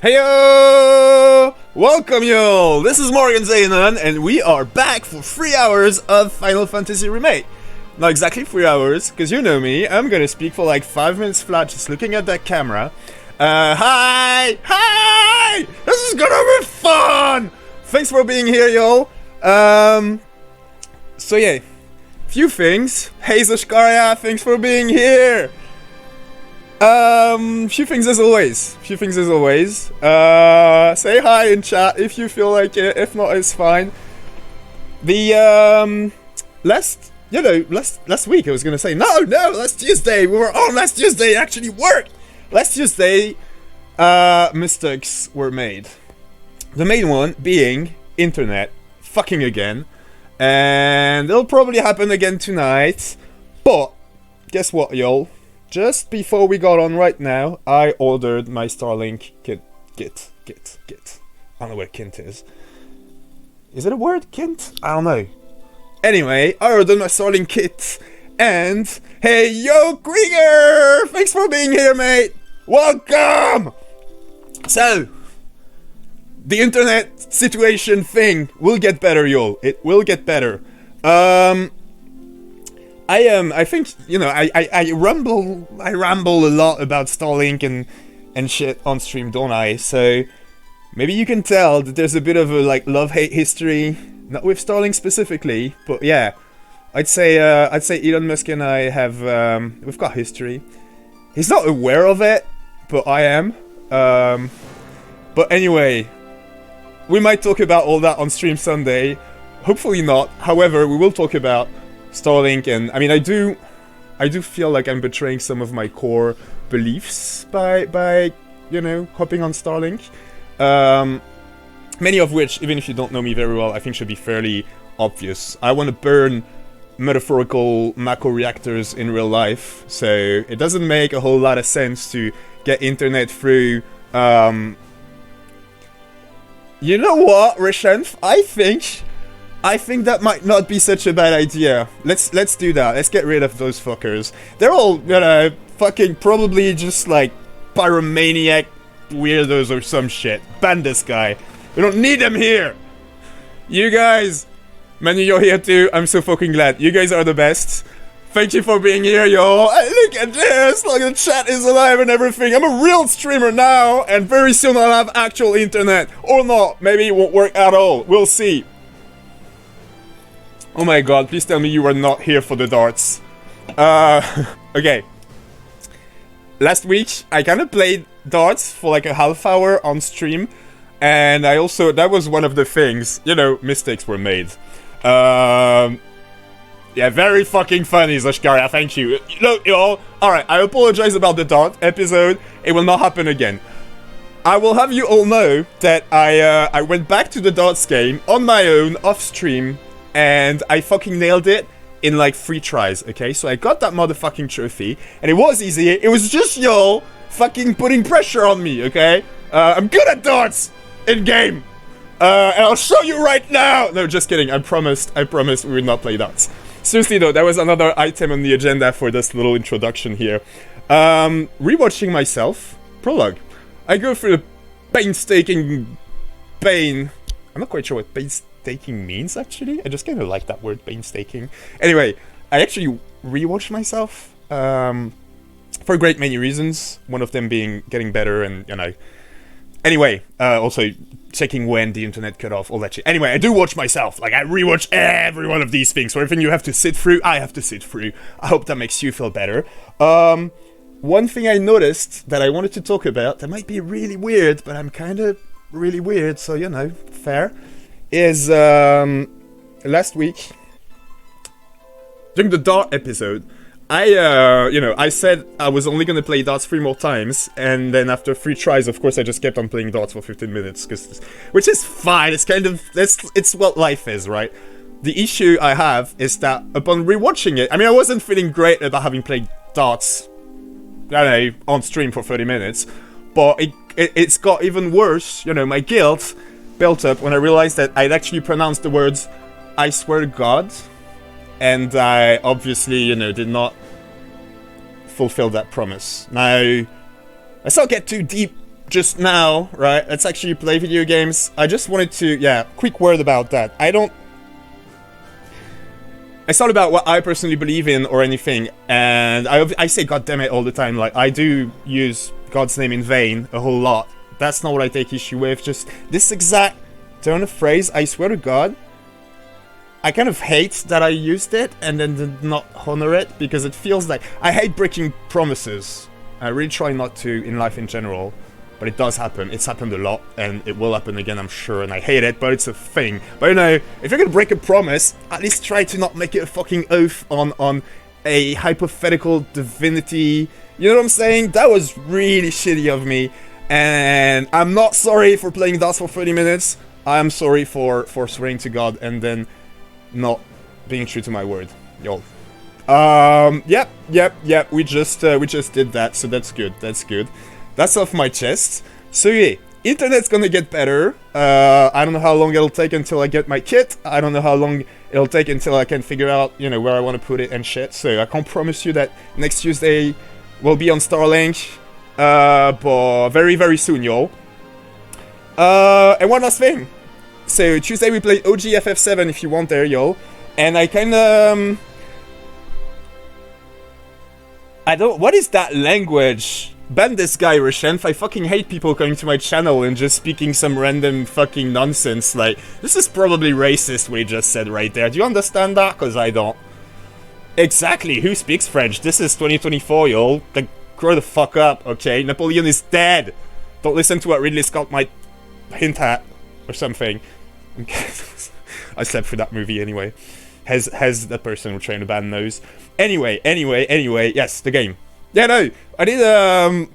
Heyo! Welcome y'all! This is Morgan Zaynon, and we are back for 3 hours of Final Fantasy Remake. Not exactly 3 hours, because you know me, I'm gonna speak for like 5 minutes flat just looking at that camera. Hi! Hi! This is gonna be fun! Thanks for being here, y'all. So yeah, few things. Hey Zashkaria, thanks for being here! Few things as always. Say hi in chat if you feel like it. If not, it's fine. The, last week I was gonna say, no, last Tuesday, we were on last Tuesday, it actually worked! Last Tuesday, mistakes were made. The main one being internet fucking again. And it'll probably happen again tonight. But, guess what, y'all? Just before we got on right now, I ordered my Starlink kit. I don't know what kint is. Is it a word, kint? I don't know. Anyway, I ordered my Starlink kit, and hey, yo, Krieger! Thanks for being here, mate! Welcome! So, the internet situation thing will get better, y'all. It will get better. I think, you know, I ramble a lot about Starlink and shit on stream, don't I? So maybe you can tell that there's a bit of a like love-hate history, not with Starlink specifically, but yeah, I'd say Elon Musk and I have we've got history. He's not aware of it, but I am. But anyway, we might talk about all that on stream Sunday. Hopefully not. However, we will talk about Starlink, and I mean, I do feel like I'm betraying some of my core beliefs by you know, hopping on Starlink. Many of which, even if you don't know me very well, I think should be fairly obvious. I want to burn metaphorical macro reactors in real life, so it doesn't make a whole lot of sense to get internet through. You know what, Rishanth? I think that might not be such a bad idea. Let's do that. Let's get rid of those fuckers. They're all, you know, fucking probably just like pyromaniac weirdos or some shit. Ban this guy. We don't need them here. You guys, Manu, you're here too. I'm so fucking glad. You guys are the best. Thank you for being here, y'all. Look at this. Look, the chat is alive and everything. I'm a real streamer now, and very soon I'll have actual internet. Or not. Maybe it won't work at all. We'll see. Oh my god, please tell me you were not here for the darts. Okay. Last week, I kind of played darts for like a half hour on stream. And I also, that was one of the things, you know, mistakes were made. Yeah, very fucking funny, Zashkaria, thank you. Look, y'all, alright, I apologize about the dart episode. It will not happen again. I will have you all know that I went back to the darts game on my own, off stream. And I fucking nailed it in like 3 tries, okay? So I got that motherfucking trophy, and it was easy. It was just y'all fucking putting pressure on me, okay? I'm good at darts in game. And I'll show you right now. No, just kidding. I promised we would not play darts. Seriously though, that was another item on the agenda for this little introduction here. Rewatching myself, prologue. I go through the painstaking pain. I'm not quite sure what painstaking means, actually. I just kind of like that word, painstaking. Anyway, I actually rewatched myself for a great many reasons. One of them being getting better and, you know. Anyway, also checking when the internet cut off, all that shit. Anyway, I do watch myself. Like, I rewatch every one of these things. So everything you have to sit through, I have to sit through. I hope that makes you feel better. One thing I noticed that I wanted to talk about, that might be really weird, but I'm kind of really weird, so, you know, fair, is last week, during the dart episode, I said I was only gonna play darts 3 more times, and then after 3 tries, of course, I just kept on playing darts for 15 minutes, which is fine. It's kind of, it's what life is, right? The issue I have is that upon rewatching it, I mean, I wasn't feeling great about having played darts, I don't know, on stream for 30 minutes, but it's got even worse. You know, my guilt built up when I realized that I'd actually pronounced the words, I swear to God, and I obviously, you know, did not fulfill that promise. Now, let's not get too deep just now, right? Let's actually play video games. I just wanted to, yeah, quick word about that. It's not about what I personally believe in or anything, and I say God damn it all the time. Like, I do use God's name in vain a whole lot. That's not what I take issue with. Just this exact turn of phrase, I swear to God, I kind of hate that I used it and then did not honor it, because it feels like I hate breaking promises. I really try not to in life in general, but it does happen. It's happened a lot, and it will happen again, I'm sure, and I hate it, but it's a thing. But you know, if you're gonna break a promise, at least try to not make it a fucking oath on a hypothetical divinity. You know what I'm saying? That was really shitty of me, and I'm not sorry for playing DOS for 30 minutes. I'm sorry for swearing to God and then not being true to my word. Yo. Yep. We just did that, so that's good. That's off my chest. So yeah, internet's gonna get better. I don't know how long it'll take until I get my kit. I don't know how long it'll take until I can figure out, you know, where I want to put it and shit. So I can't promise you that next Tuesday will be on Starlink. But very, very soon, y'all. And one last thing. So Tuesday we played OG FF7 if you want there, y'all. And I kinda... I don't... What is that language? Ban this guy, Rashenf. I fucking hate people coming to my channel and just speaking some random fucking nonsense. Like, this is probably racist what he just said right there. Do you understand that? Because I don't. Exactly. Who speaks French? This is 2024, y'all. Like, grow the fuck up, okay? Napoleon is dead. Don't listen to what Ridley Scott might hint at or something. I slept through that movie anyway. Has that person we're trying to ban knows. Anyway, yes, the game. Yeah, no, I did,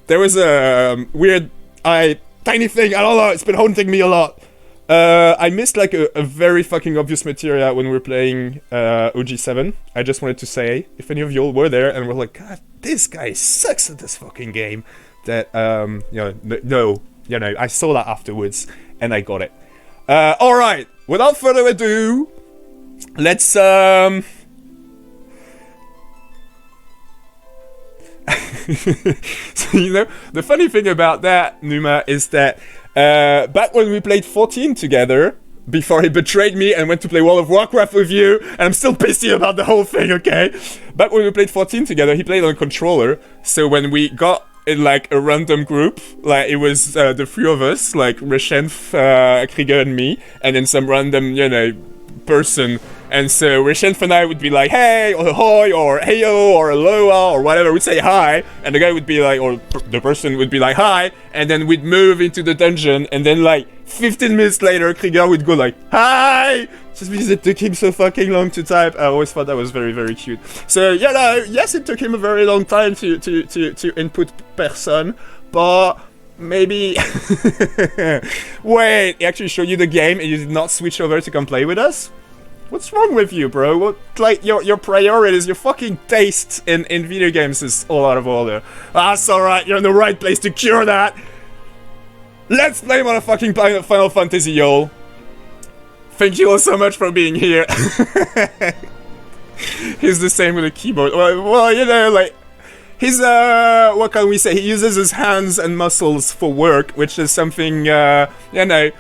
there was a weird, tiny thing, I don't know, it's been haunting me a lot. I missed, like, a very fucking obvious materia when we were playing, OG7. I just wanted to say, if any of y'all were there and were like, God, this guy sucks at this fucking game, that, no, I saw that afterwards, and I got it. Alright, without further ado, let's, so, you know, the funny thing about that, Numa, is that back when we played 14 together, before he betrayed me and went to play World of Warcraft with you, and I'm still pissy about the whole thing, okay? Back when we played 14 together, he played on a controller, so when we got in, like, a random group, like, it was the three of us, like, Reshenf, Krieger and me, and then some random, you know, person. And so Reshenf and I would be like, hey, or ahoy, or heyo, or aloha, or whatever. We'd say hi, and the guy would be like, or the person would be like, hi, and then we'd move into the dungeon, and then like 15 minutes later, Krieger would go like, hi, just because it took him so fucking long to type. I always thought that was very, very cute. So yeah, no, yes, it took him a very long time to input person, but maybe wait, he actually showed you the game and you did not switch over to come play with us? What's wrong with you, bro? What, like, your priorities, your fucking taste in video games is all out of order. That's alright, you're in the right place to cure that. Let's play motherfucking Final Fantasy, y'all. Thank you all so much for being here. He's the same with the keyboard. Well, you know, like, he's, what can we say? He uses his hands and muscles for work, which is something, you know,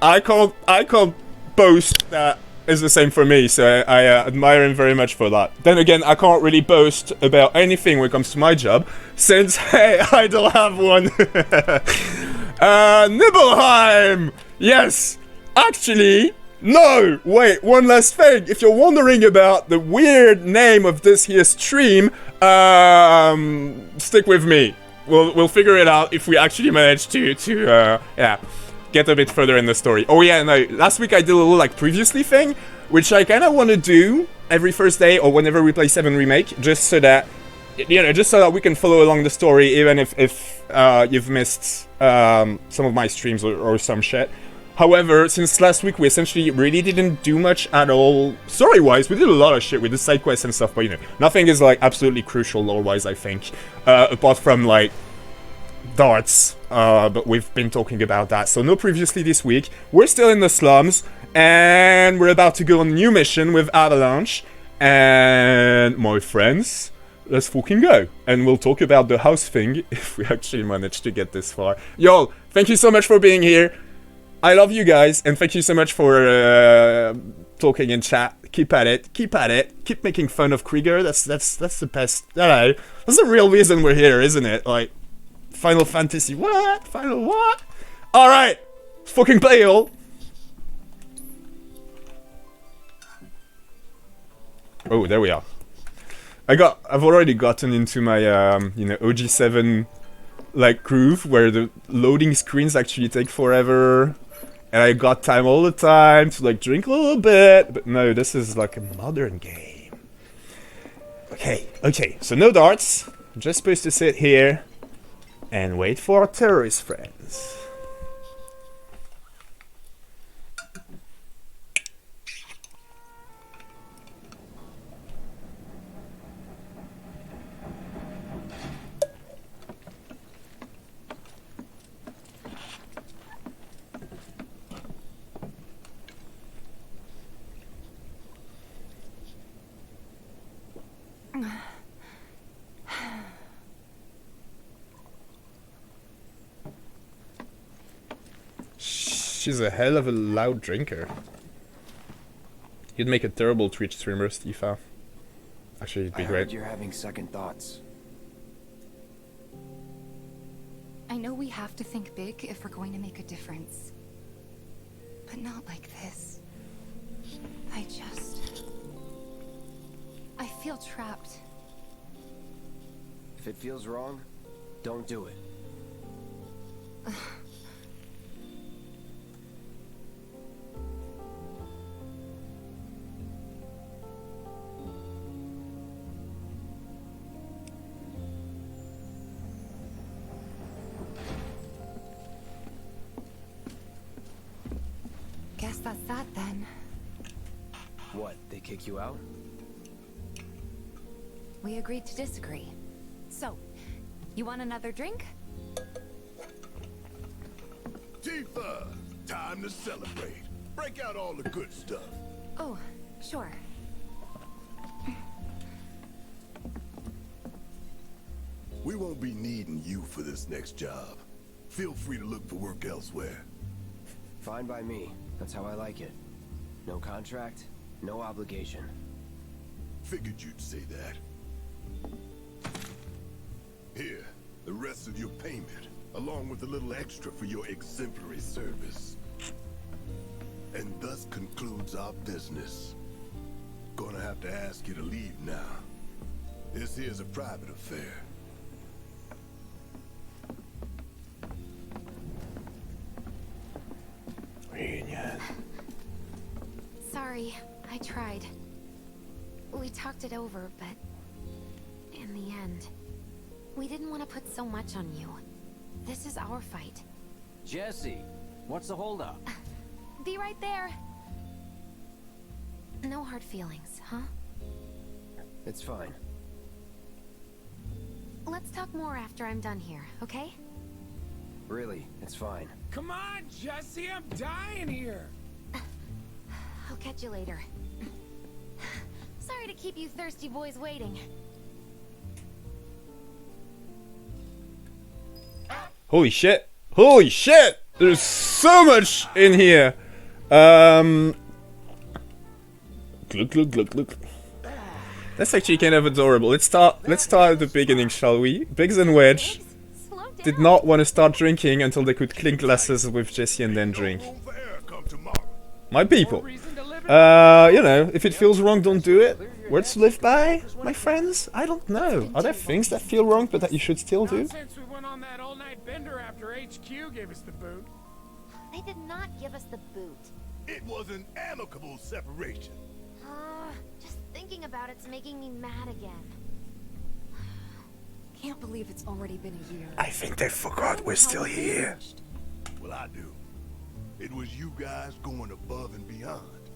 I can't boast that is the same for me, so I admire him very much for that. Then again, I can't really boast about anything when it comes to my job, since, hey, I don't have one. Nibelheim! Yes! Actually, no! Wait, one last thing. If you're wondering about the weird name of this here stream, stick with me. We'll figure it out if we actually manage to yeah, get a bit further in the story. Oh yeah, no, last week I did a little like previously thing, which I kind of want to do every Thursday or whenever we play 7 Remake, just so that, you know, just so that we can follow along the story, even if you've missed some of my streams or some shit. However, since last week we essentially really didn't do much at all story-wise. We did a lot of shit, we did side quests and stuff, but you know, nothing is like absolutely crucial lore-wise, I think, apart from like darts, but we've been talking about that, so no previously this week. We're still in the slums, and we're about to go on a new mission with Avalanche and my friends. let's fucking go. And we'll talk about the house thing if we actually manage to get this far. Y'all, thank you so much for being here. I love you guys, and thank you so much for talking in chat. Keep at it. Keep at it. Keep making fun of Krieger. That's the best. I don't know. That's the real reason we're here, isn't it? Like, Final Fantasy. What? Final what? All right. Let's fucking play, y'all. Oh, there we are. I've already gotten into my OG7 like groove where the loading screens actually take forever, and I got time all the time to like drink a little bit. But no, this is like a modern game. Okay. So no darts. I'm just supposed to sit here and wait for our terrorist friends. She's a hell of a loud drinker. You'd make a terrible Twitch streamer, Stifa. Actually, it'd be great. You're having second thoughts. I know we have to think big if we're going to make a difference. But not like this. I feel trapped. If it feels wrong, don't do it. Guess that's that then. What, they kick you out? We agreed to disagree. So, you want another drink? Tifa, time to celebrate. Break out all the good stuff. Oh, sure. We won't be needing you for this next job. Feel free to look for work elsewhere. Fine by me. That's how I like it. No contract, no obligation. Figured you'd say that. Here, the rest of your payment, along with a little extra for your exemplary service. And thus concludes our business. Gonna have to ask you to leave now. This here's a private affair. Reunion. Sorry, I tried. We talked it over, but in the end, we didn't want to put so much on you. This is our fight. Jessie, what's the holdup? Be right there. No hard feelings, huh? It's fine. Let's talk more after I'm done here, okay? Really, it's fine. Come on, Jessie, I'm dying here. I'll catch you later. Sorry to keep you thirsty boys waiting. Holy shit! Holy shit! There's so much in here. Look. That's actually kind of adorable. Let's start at the beginning, shall we? Biggs and Wedge did not want to start drinking until they could clink glasses with Jessie and then drink. My people. You know, if it feels wrong, don't do it. Words to live by, my friends? I don't know. Are there things that feel wrong but that you should still do? Since we went on that all-night bender after HQ gave us the boot. They did not give us the boot. It was an amicable separation. Just thinking about it's making me mad again. Can't believe it's already been a year. I think they forgot we're still here. Well, I do. It was you guys going above and beyond.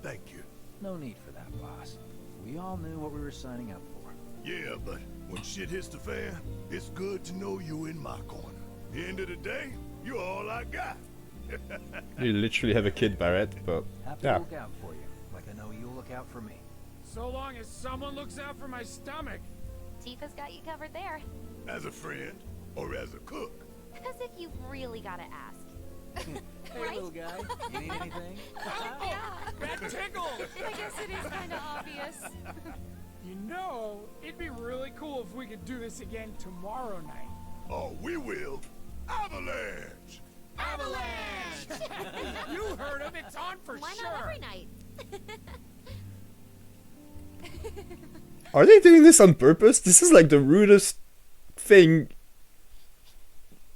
Thank you. No need for that, boss. We all knew what we were signing up for. Yeah, but when shit hits the fan, it's good to know you in my corner. End of the day, you're all I got. You literally have a kid, Barrett, but Have to yeah. look out for you, like I know you'll look out for me. So long as someone looks out for my stomach. Tifa's got you covered there. As a friend or as a cook? As if you've really gotta ask. Hey, Right? little guy. You need anything? Yeah. That tickles! I guess it is kind of obvious. You know, it'd be really cool if we could do this again tomorrow night. Oh, we will. Avalanche! Avalanche! You heard him, it's on for Why sure! not every night? Are they doing this on purpose? This is like the rudest thing.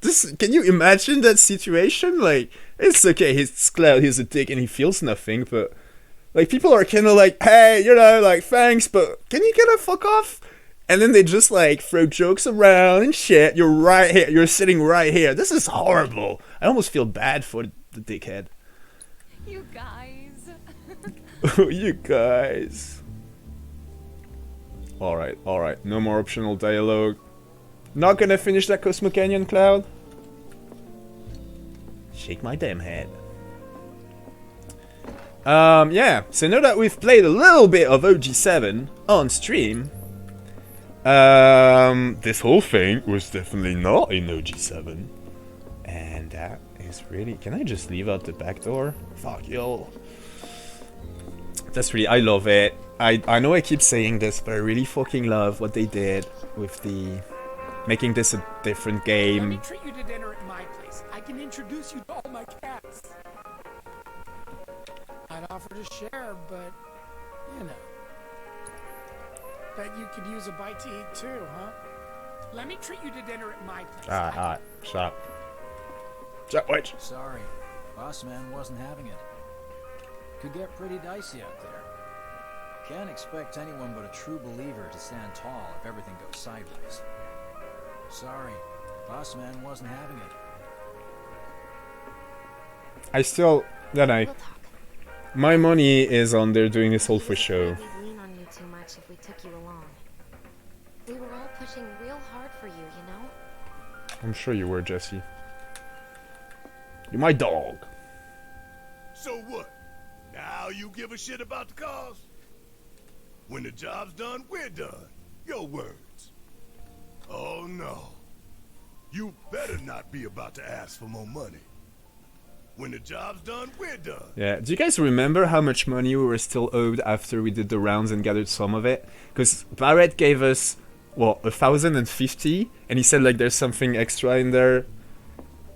This, can you imagine that situation? Like, it's okay, he's Cloud, he's a dick and he feels nothing, but like people are kind of like, hey, you know, like thanks, but can you get a fuck off? And then they just like throw jokes around and shit. You're right here, you're sitting right here. This is horrible. I almost feel bad for the dickhead. You guys. You guys. Alright, no more optional dialogue. Not gonna finish that Cosmo Canyon, Cloud? Shake my damn head. Yeah, so now that we've played a little bit of OG7 on stream, this whole thing was definitely not in OG7. And that is really... Can I just leave out the back door? Fuck yo. That's really... I love it. I know I keep saying this, but I really fucking love what they did with the... Making this a different Let game. me treat you to dinner at my place. I can introduce you to all my cats. I'd offer to share, but, you know. Bet you could use a bite to eat too, huh? Let me treat you to dinner at my place. Alright, shut up. Shut up, Sorry, boss man wasn't having it. Could get pretty dicey out there. Can't expect anyone but a true believer to stand tall if everything goes sideways. Sorry, boss man wasn't having it. I still... You know, We'll talk. my money is on they're doing this whole for show. We'd lean on you too much if we took you along. We were all pushing real hard for you, you know? I'm sure you were, Jessie. You're my dog. So what? Now you give a shit about the cause? When the job's done, we're done. Your words. Oh no. You better not be about to ask for more money. When the job's done, we're done. Yeah, do you guys remember how much money we were still owed after we did the rounds and gathered some of it? Because Barrett gave us, what, 1,050? And he said like there's something extra in there.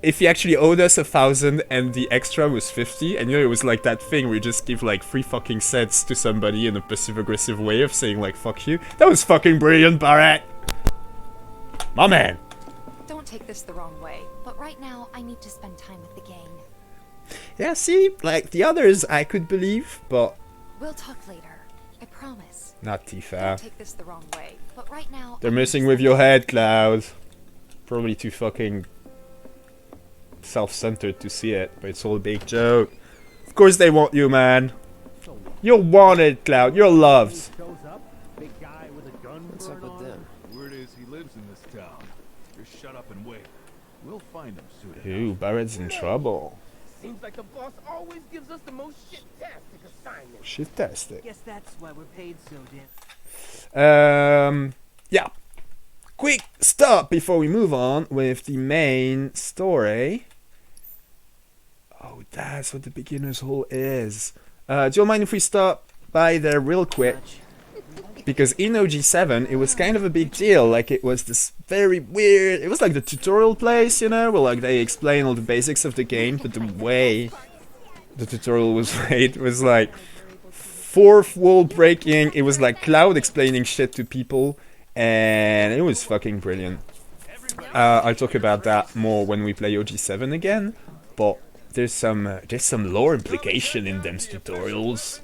If he actually owed us 1,000 and the extra was 50, and you know it was like that thing where you just give like 3 fucking cents to somebody in a passive-aggressive way of saying like fuck you. That was fucking brilliant, Barrett! My man! Don't take this the wrong way, but right now I need to spend time with the gang. Yeah, see, like the others I could believe, but We'll talk later. I promise. not Don't Tifa. take this the wrong way, but right now They're I need messing to with spend your time- head, Cloud. Probably too fucking self-centered to see it, but it's all a big joke. Of course they want you, man. You're wanted, Cloud. You're loved. Shows up, big guy with a gun. What's up with them? Word is he lives in this town. Just shut up and wait. We'll find him soon enough. Ooh, Barrett's in trouble. Seems like the boss always gives us the most shit-tastic assignments. Shit-tastic. Guess that's why we're paid so damn. Yeah. Quick stop before we move on with the main story. Oh, that's what the beginner's hall is. Do you mind if we stop by there real quick? Because in OG7, it was kind of a big deal. Like, it was this very weird... It was like the tutorial place, you know? Where, like, they explain all the basics of the game. But the way the tutorial was made was, like, fourth wall breaking. It was, like, Cloud explaining shit to people. And it was fucking brilliant. I'll talk about that more when we play OG7 again. But there's some lore implication in them tutorials.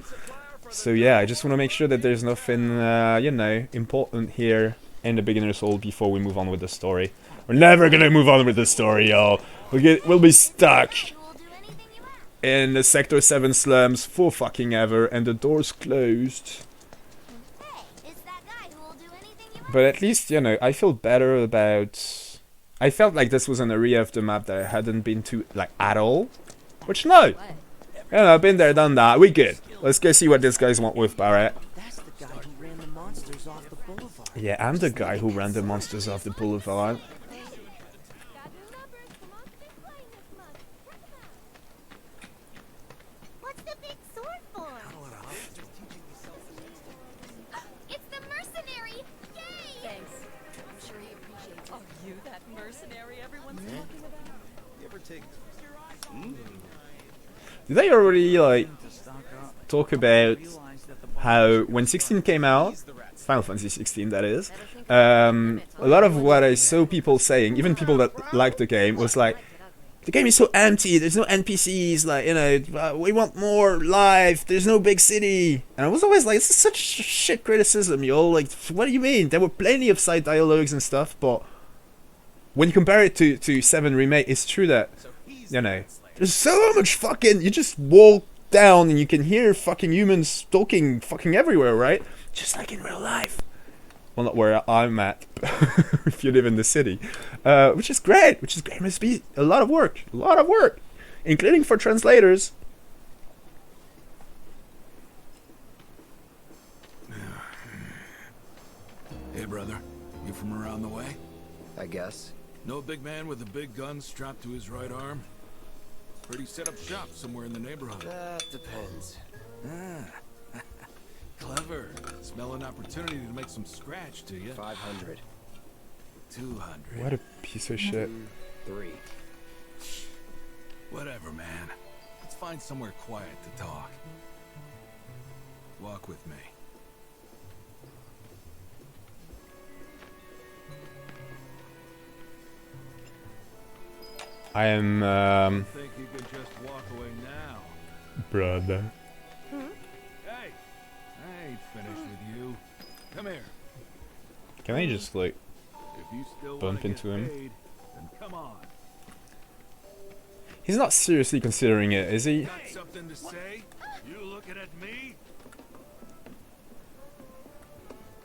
So yeah, I just want to make sure that there's nothing, you know, important here in the beginner's hall before we move on with the story. We're never gonna move on with the story, y'all. We'll be stuck in the Sector 7 slums for fucking ever, and the door's closed. But at least, you know, I feel better about... I felt like this was an area of the map that I hadn't been to, like, at all. Which, no! You know, I've been there, done that, we good. Let's go see what these guys want with Barrett. That's the guy who ran the monsters off the boulevard. Yeah, I'm the guy who ran the monsters off the boulevard. What's the big sword for? It's the mercenary! Yay! Thanks. I'm sure he appreciates it. Are you that mercenary everyone's talking about? You ever take... Did I already, like, talk about how when 16 came out, Final Fantasy 16 that is, a lot of what I saw people saying, even people that liked the game, was like, the game is so empty, there's no NPCs, like, you know, we want more life, there's no big city. And I was always like, this is such shit criticism, yo, like, what do you mean? There were plenty of side dialogues and stuff, but when you compare it to 7 Remake, it's true that, you know, there's so much fucking, you just walk down and you can hear fucking humans talking fucking everywhere, right? Just like in real life. Well, not where I'm at, if you live in the city. Which is great, It must be a lot of work, including for translators. Hey, brother. You from around the way? I guess. No big man with a big gun strapped to his right arm? Pretty set up shop somewhere in the neighborhood. That depends. Ah. Clever. Smell an opportunity to make some scratch to you. 500. 200. What a piece of shit. 3. Whatever, man. Let's find somewhere quiet to talk. Walk with me. I am, Think you can just walk away now? brother. Hey, I ain't finished with you. Come here. Can I just, like, If you still bump wanna into get him? paid, then come on. He's not seriously considering it, is he? Got something to say? You looking at me?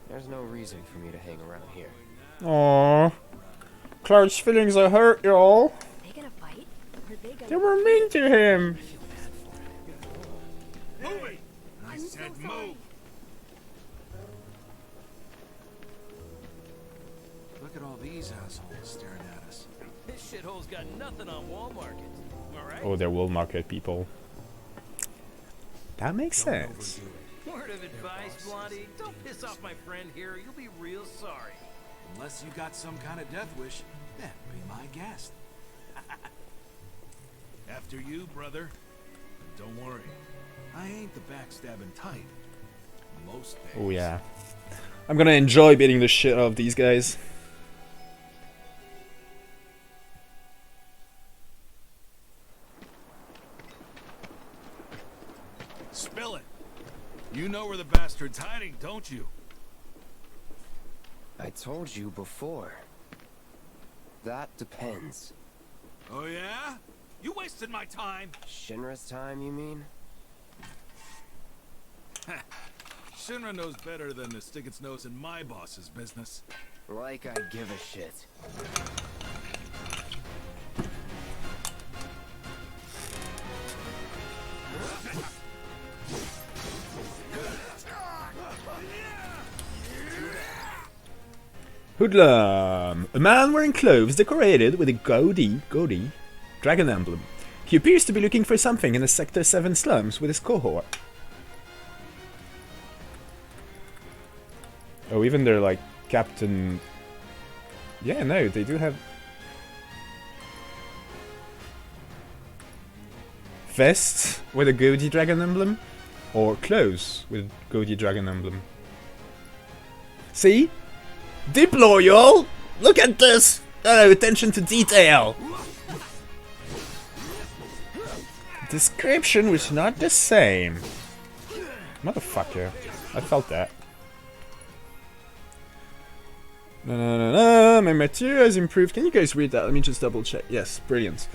There's no reason for me to hang around here. Aww. Cloud's feelings are hurt, y'all. They gonna fight? Or are they gonna... They were mean to him. Move it! I said move! Look at all these assholes staring at us. This shithole's got nothing on Wall Market. Alright? Oh, they're wool market people. That makes Don't sense. overdo it. Word of advice, Blondie. Don't piss off my friend here. You'll be real sorry. Unless you got some kind of death wish, then be my guest. After you, brother. And don't worry. I ain't the backstabbing type. Most days. Oh yeah. I'm gonna enjoy beating the shit out of these guys. Spill it. You know where the bastard's hiding, don't you? I told you before. That depends. Oh yeah? You wasted my time. Shinra's time, you mean? Shinra knows better than to stick its nose in my boss's business. Like I give a shit. Hoodlum! A man wearing clothes decorated with a gaudy dragon emblem. He appears to be looking for something in the Sector 7 slums with his cohort. Oh, even their, like, captain... Yeah, no, they do have... Vests with a gaudy dragon emblem? Or clothes with gaudy dragon emblem? See? Diplo, y'all! Look at this! Attention to detail! Description was not the same. Motherfucker. I felt that. My material has improved. Can you guys read that? Let me just double check. Yes, brilliant.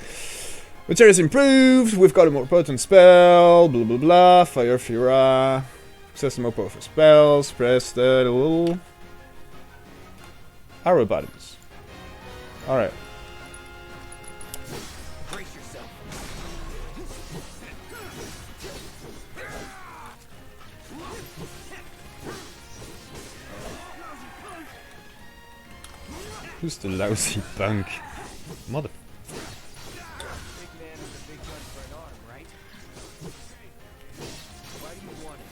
Material has improved. We've got a more potent spell. Blah blah blah. Fire Fira. Access to more powerful spells. Press the little arrow buttons. Alright. Brace yourself. Who's the lousy punk? Mother. Big man with a big gun for an arm, right? Why do you want it?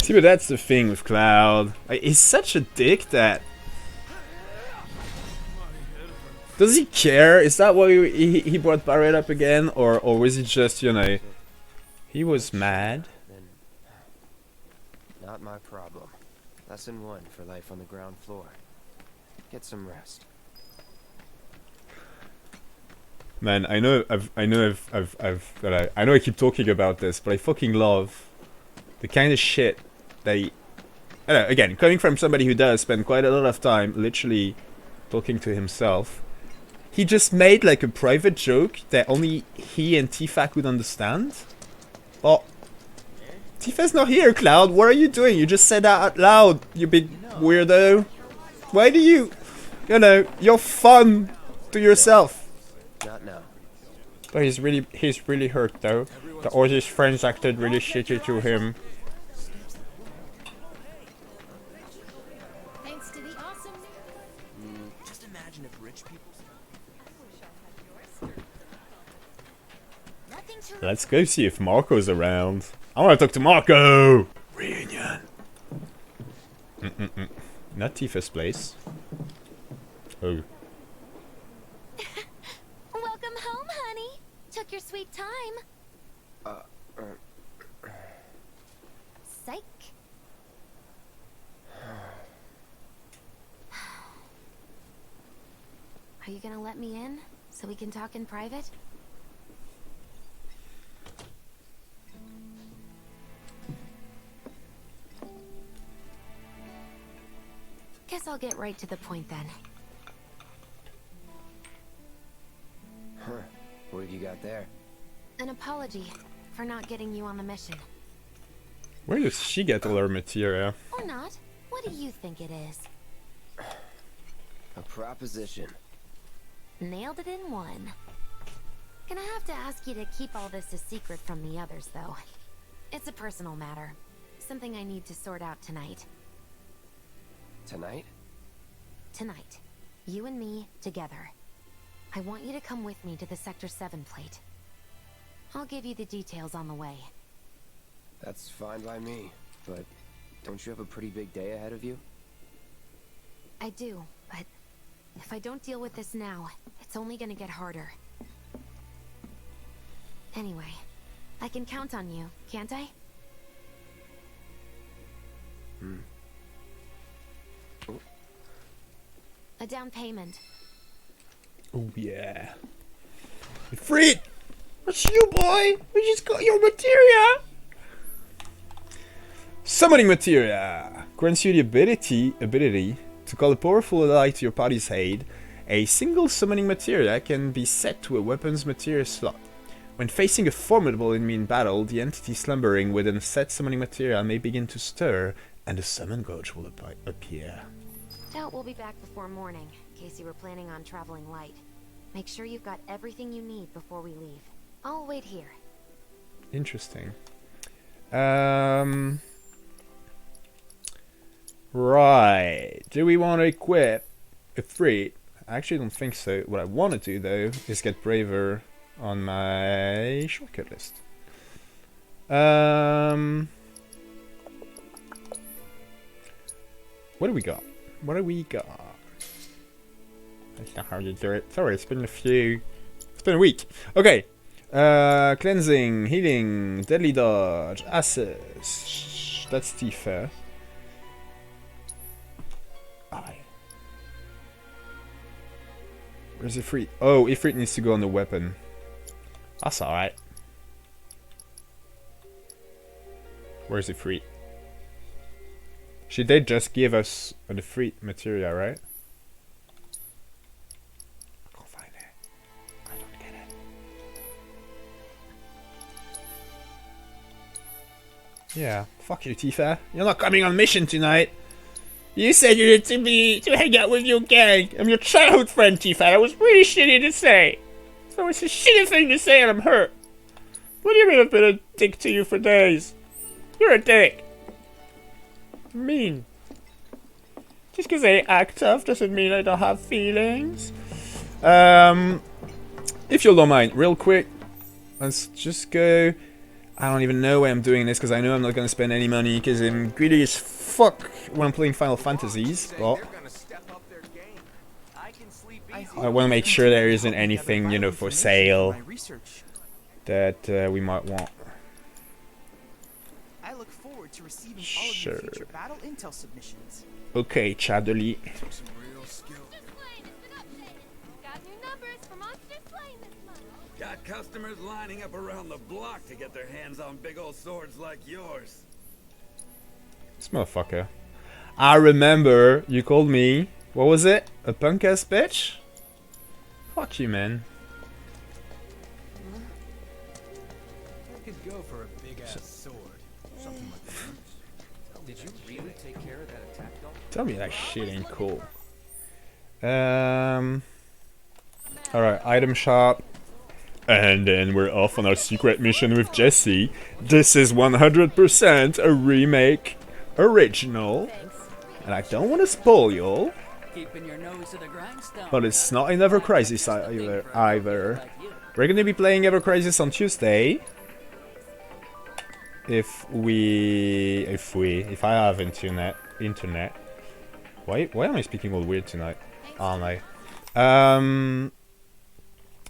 See, but that's the thing with Cloud. Like, he's such a dick that... Does he care? Is that why he brought Barret up again? Or was he just, you know... He was mad? Then not my problem. Lesson 1 for life on the ground floor. Get some rest. Man, I know I keep talking about this, but I fucking love the kind of shit they... I don't know, again, coming from somebody who does spend quite a lot of time literally talking to himself, he just made like a private joke that only he and Tifa could understand. Oh, Tifa's not here, Cloud. What are you doing? You just said that out loud, you big weirdo. Why do you... You know, you're fun to yourself. Not now. But he's really hurt though. That all his friends acted really shitty to him. Thanks to the awesome Just imagine if rich people... nothing to Let's go see if Marco's around. I want to talk to Marco! Reunion. Not Tifa's place. Oh. Welcome home, honey. Took your sweet time. Psych. Are you gonna let me in so we can talk in private? Guess I'll get right to the point then. Huh. What have you got there? An apology for not getting you on the mission. Where does she get all her materia? Or not. What do you think it is? A proposition. Nailed it in one. Gonna have to ask you to keep all this a secret from the others, though. It's a personal matter. Something I need to sort out tonight. Tonight? Tonight. You and me, together. I want you to come with me to the Sector 7 plate. I'll give you the details on the way. That's fine by me, but don't you have a pretty big day ahead of you? I do, but if I don't deal with this now, it's only gonna get harder. Anyway, I can count on you, can't I? A down payment. Oh yeah. Ifrit! What's you, boy? We just got your materia! Summoning materia grants you the ability to call a powerful ally to your party's aid. A single summoning materia can be set to a weapon's materia slot. When facing a formidable enemy in battle, the entity slumbering within a set summoning materia may begin to stir, and a summon gauge will appear. Doubt we'll be back before morning, in case you were planning on traveling light. Make sure you've got everything you need before we leave. I'll wait here. Interesting. Right. Do we want to equip a Ifrit? I actually don't think so. What I want to do, though, is get braver on my shortcut list. What do we got? What do we got? That's not how you do it. Sorry, it's been a week. Okay. Cleansing, healing, deadly dodge, assist. That's Tifa. Aye. Where's Ifrit? Oh, Ifrit needs to go on the weapon. That's alright. Where's Ifrit? She did just give us an Ifrit materia, right? I can't find it. I don't get it. Yeah, fuck you, Tifa. You're not coming on mission tonight. You said you wanted to hang out with your gang. I'm your childhood friend, Tifa. That was really shitty to say. So it's a shitty thing to say and I'm hurt. What do you mean I've been a dick to you for days? You're a dick. Mean. Just because I act tough doesn't mean I don't have feelings. If you don't mind, real quick, let's just go. I don't even know why I'm doing this because I know I'm not going to spend any money because I'm greedy as fuck when I'm playing Final Fantasies. But I want to make sure there isn't anything, you know, for sale that we might want. I look forward to receiving all of your future battle intel submissions. Okay, Chadley. Got customers lining up around the block to get their hands on big old swords like yours. This motherfucker. I remember you called me, what was it? A punk ass bitch? Fuck you, man. I could go for a big ass sword. Something like that. Did you really take care of that attack dog? Tell me that shit ain't cool. Alright, item shop. And then we're off on our secret mission with Jessie. This is 100% a remake original. And I don't want to spoil you, but it's not in Ever Crisis either. We're gonna be playing Ever Crisis on Tuesday. If I have internet. Why am I speaking all weird tonight? Aren't I?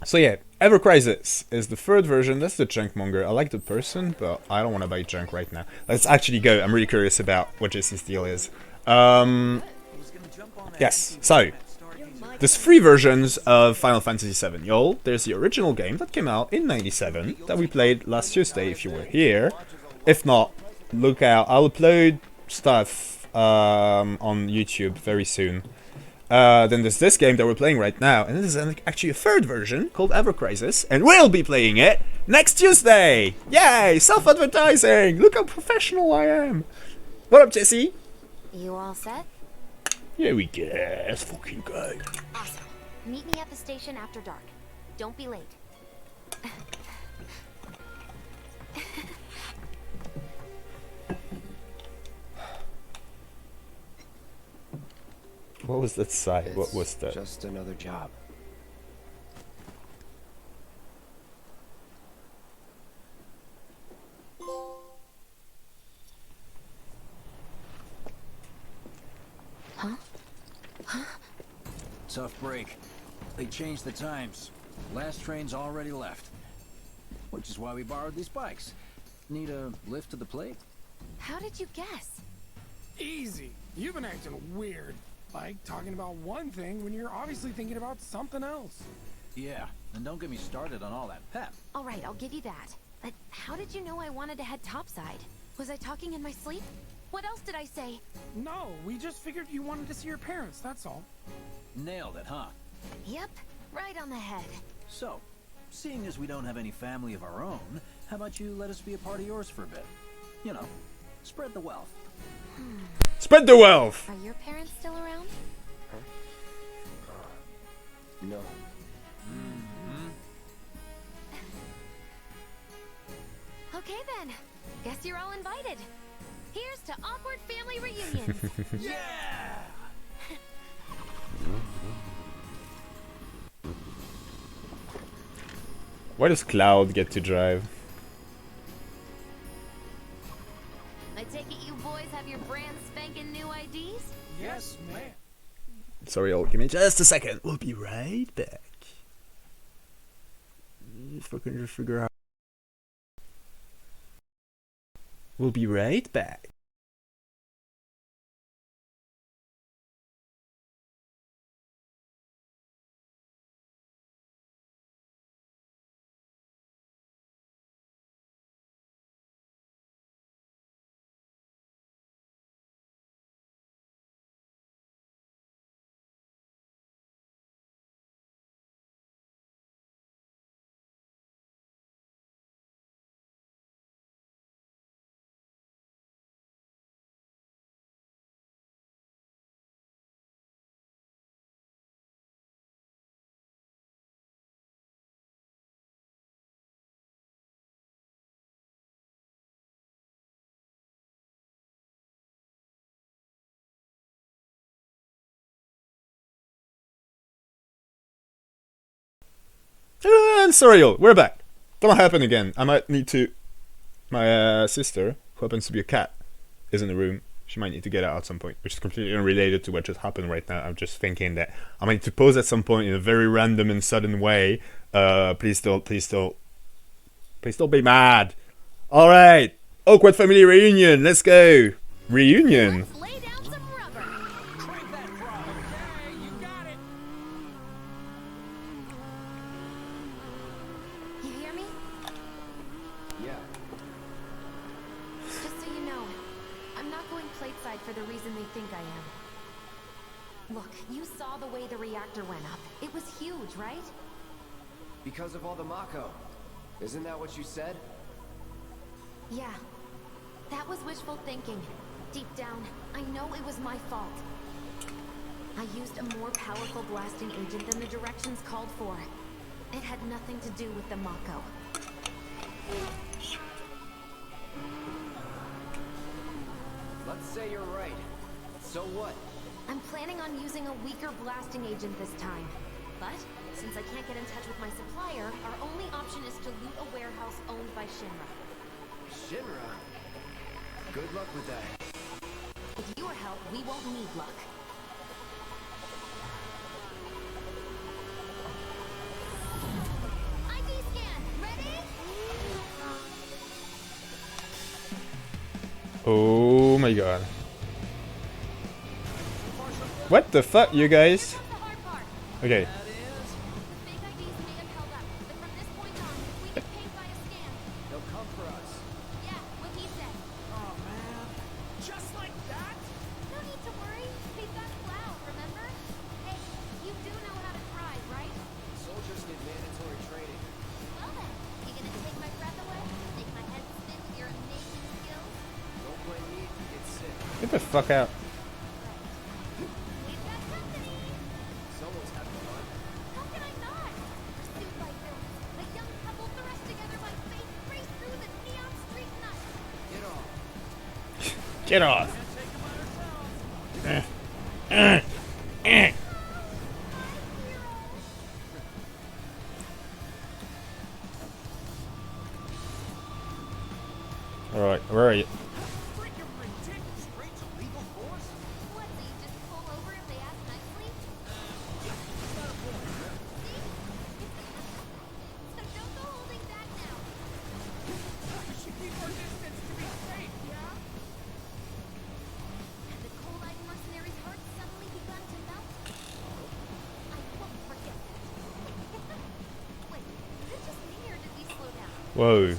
So yeah, Ever Crisis is the third version. That's the junk monger. I like the person, but I don't want to buy junk right now. Let's actually go. I'm really curious about what Jessie's deal is. Yes, so there's 3 versions of Final Fantasy VII, y'all. There's the original game that came out in '97 that we played last Tuesday if you were here. If not, look out. I'll upload stuff on YouTube very soon. Then there's this game that we're playing right now, and this is actually a 3rd version called Ever Crisis, and we'll be playing it next Tuesday! Yay! Self-advertising! Look how professional I am! What up, Jessie? You all set? Here we go. Let's fucking go. Awesome. Meet me at the station after dark. Don't be late. What was that side? What was that? Just another job. Huh? Tough break. They changed the times. Last train's already left. Which is why we borrowed these bikes. Need a lift to the plate? How did you guess? Easy. You've been acting weird. Like talking about one thing when you're obviously thinking about something else. Yeah, and don't get me started on all that pep. All right, I'll give you that. But how did you know I wanted to head topside? Was I talking in my sleep? What else did I say? No, we just figured you wanted to see your parents, that's all. Nailed it, huh? Yep, right on the head. So, seeing as we don't have any family of our own, how about you let us be a part of yours for a bit? You know, spread the wealth. Spread the wealth! Are your parents still around? Huh? No. Okay then. Guess you're all invited. Here's to awkward family reunions. Yeah! Why does Cloud get to drive? I take it you boys have your brand spanking new IDs? Yes, ma'am. Sorry, give me just a second. We'll be right back. If I can just figure out. We'll be right back. And Soriel, we're back. Don't happen again. I might need to... My sister, who happens to be a cat, is in the room. She might need to get out at some point, which is completely unrelated to what just happened right now. I'm just thinking that I might need to pause at some point in a very random and sudden way. Please don't be mad. All right, awkward family reunion. Let's go. Reunion. Let's lay down some rubber. Crank that throttle. Okay, you got it. You hear me? Yeah. Just so you know, I'm not going plateside for the reason they think I am. Look, you saw the way the reactor went up. It was huge, right? Because of all the Mako. Isn't that what you said? Yeah. That was wishful thinking. Deep down, I know it was my fault. I used a more powerful blasting agent than the directions called for. It had nothing to do with the Mako. Let's say you're right. So what? I'm planning on using a weaker blasting agent this time. But, since I can't get in touch with my supplier, our only option is to loot a warehouse owned by Shinra. Shinra? Good luck with that. With your help, we won't need luck. ID scan, ready? Oh my god. What the fuck, you guys? Okay. Fake IDs may have held up, but from this point on, if we get paid by a scan, They'll come for us. yeah, what he said. Oh man, just like that? No need to worry. We've got cloud, remember? Hey, you do know how to drive, right? Soldiers get mandatory training. Well then, you gonna take my breath away? Make my head spin with your amazing skills? Don't blame me if you get sick. Get the fuck out. We've got company! Someone's having fun. How can I not? Pursued by villains, a young couple thrust together by fate race through the neon street night. Get off. Get off. Alright, where are you? Freaking ridiculous. Straight to legal force? What, so you just pull over if they ask nicely? See? So don't go holding back now. We should keep our distance to be safe, yeah? Have the cold-eyed mercenary's heart suddenly begun to melt? I won't forget that. Wait, is it just me or did we slow down? Whoa.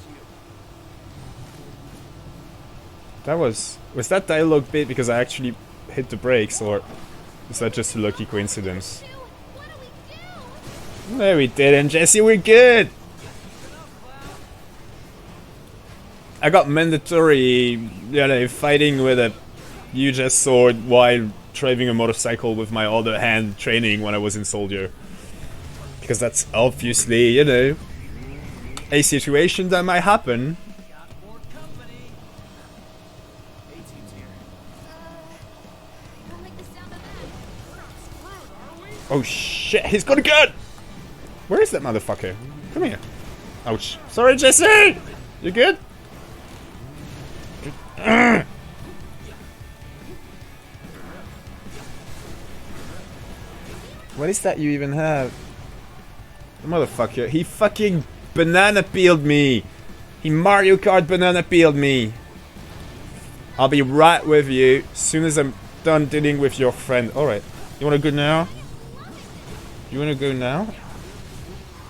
That was that dialogue bit because I actually hit the brakes, or is that just a lucky coincidence? What do we do? No, we didn't, Jessie, we're good! I got mandatory, fighting with a huge ass sword while driving a motorcycle with my other hand training when I was in Soldier. Because that's obviously, a situation that might happen. I don't like the sound of that. We're not screwed, are we? Oh shit, he's got a gun! Where is that motherfucker? Come here. Ouch. Sorry, Jessie! You good? What is that you even have? The motherfucker, he fucking banana peeled me! He Mario Kart banana peeled me! I'll be right with you as soon as I'm done dealing with your friend. Alright, you wanna go now? You wanna go now?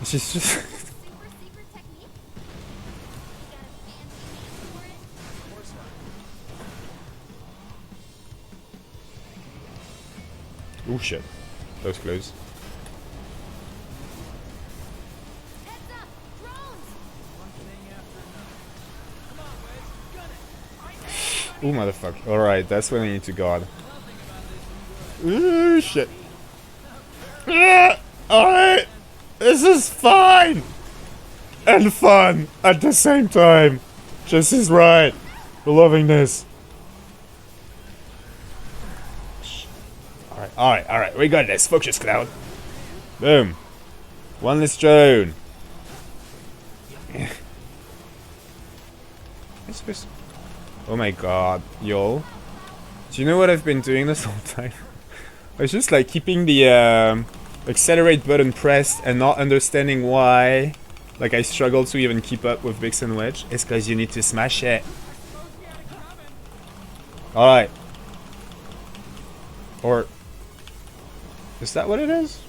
She's just... Super secret technique? You got a fancy name for it? Of course not. Oh shit. That was close. Heads up! Drones! One thing after another. Come on, Wes. Gun it. Oh motherfucker. Alright, that's when I need to guard. Ooh shit. Alright! This is fine! And fun at the same time. Jessie's right. We're loving this. Alright, we got this. Focus, Cloud. Boom. One less drone. Oh my god, yo. Do you know what I've been doing this whole time? I was just like keeping the accelerate button pressed and not understanding why. Like I struggle to even keep up with Bix and Wedge. It's because you need to smash it. Alright. Or... is that what it is?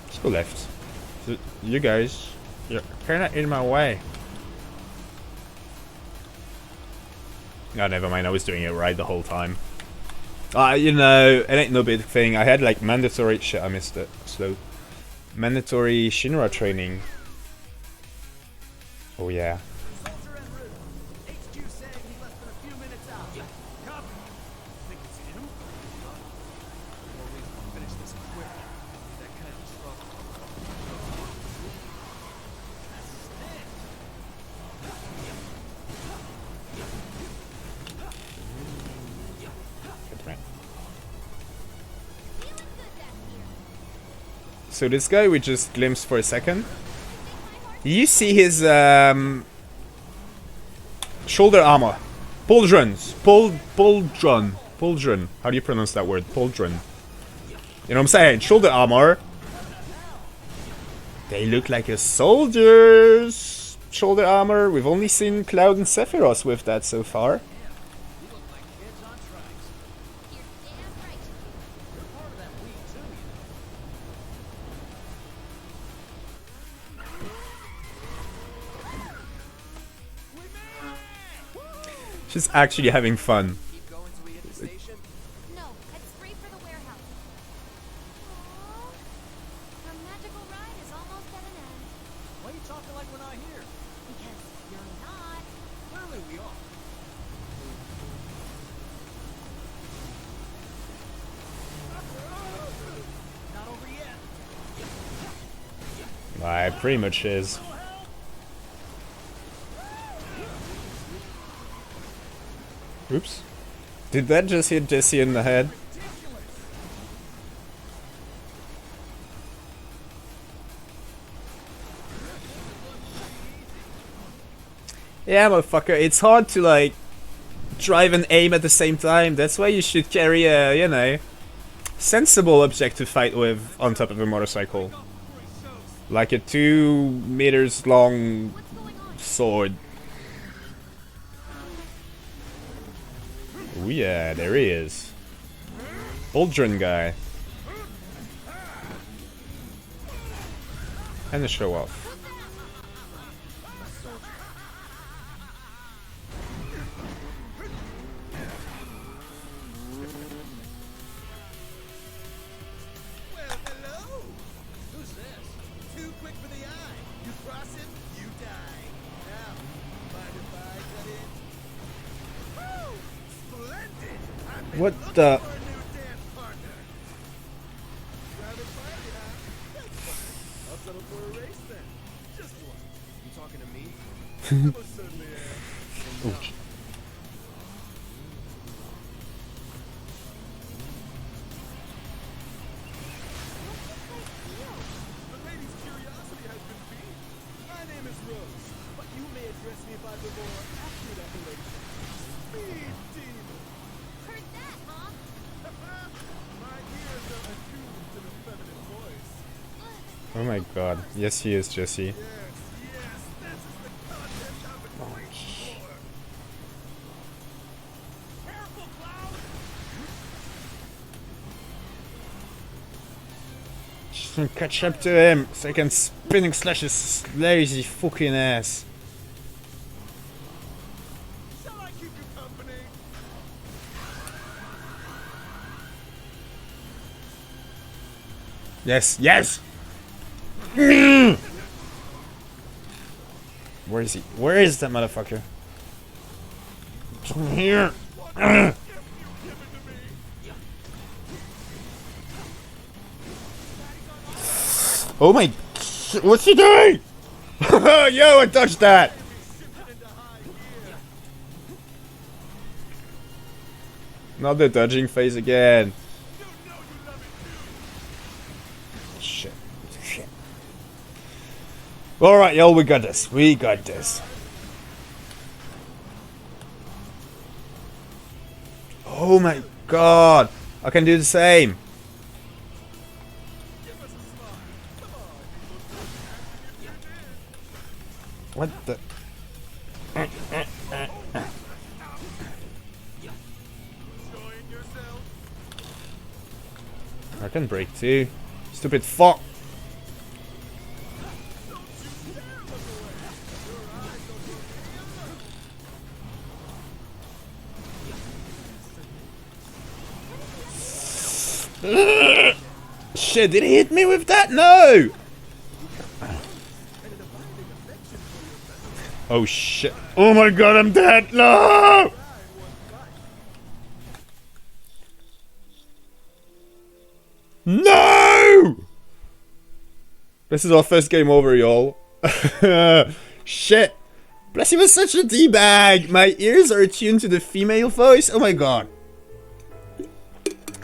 Let's go left. You guys, you're kinda in my way. Oh, never mind, I was doing it right the whole time. You know, it ain't no big thing. I had like mandatory... shit, I missed it. Slow. Mandatory Shinra training. Oh yeah. So this guy we just glimpsed for a second. You see his shoulder armor. Pauldrons. Pauldron. How do you pronounce that word? Pauldron. You know what I'm saying? Shoulder armor. They look like a soldier's shoulder armor. We've only seen Cloud and Sephiroth with that so far. She's actually having fun. Keep going till we hit the station? No, head straight for the warehouse. Aww. Our magical ride is almost at an end. Why are you talking like we're not here? Because you're not. Clearly we are. Not over yet. It pretty much is. Oops. Did that just hit Jessie in the head? Yeah, motherfucker, it's hard to like drive and aim at the same time. That's why you should carry a, you know, sensible object to fight with on top of a motorcycle. Like a 2 meters long sword. Oh yeah, there he is. Pauldron guy. And the show off. Well, hello! Who's this? Too quick for the eye. You cross it, you die. Now, mind if I cut in? Woo! Splendid! I've been What looking the? for a new dance partner. Private party, huh? That's fine. I'll settle for a race then. Just one. You talking to me? I most certainly am. Ooh. The lady's curiosity has been piqued. My name is Rose, but you may address me by the more accurate appellation. Speed Demon. Heard that, huh? My ears are attuned to the feminine voice. Oh my god. Yes, he is, Jessie. Yes, this is the content I've been waiting for. Careful, Cloud! Just gonna catch up to him so I can spinning slash his lazy fucking ass. Shall I keep you company? Yes, yes! Mm! Where is he? Where is that motherfucker? Come here! Mm! Oh my... What's he doing? Yo, I touched that! Not the dodging phase again. Shit. Shit. Alright, y'all, we got this. We got this. Oh my god. I can do the same. What the? I can break too. Stupid fuck. Shit, did he hit me with that? No! Oh shit. Oh my god, I'm dead! No! No! This is our first game over, y'all. Shit. Plus he was such a D-bag. My ears are attuned to the female voice. Oh my god.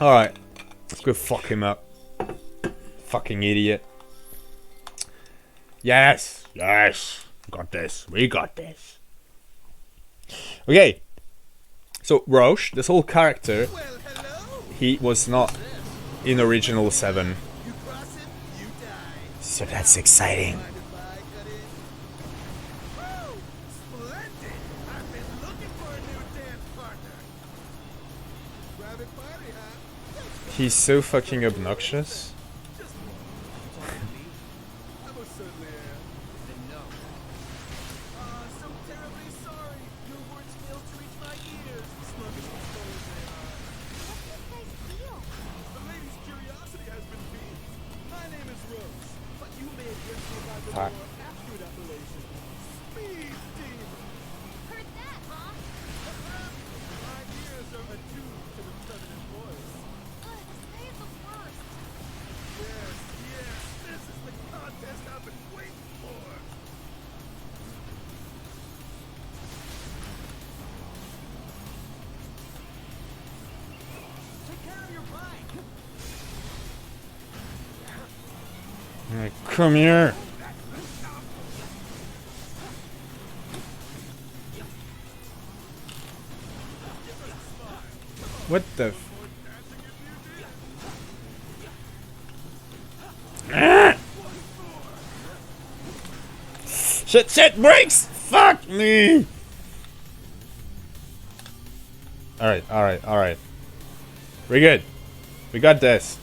Alright. Let's go fuck him up. Fucking idiot. Yes. Yes. Got this. We got this. Okay. So, Roche, this whole character, he was not in original 7. So that's exciting. He's so fucking obnoxious. Fuck. Come here. What the Shit, shit, brakes! Fuck me! Alright, alright, alright. We're good. We got this.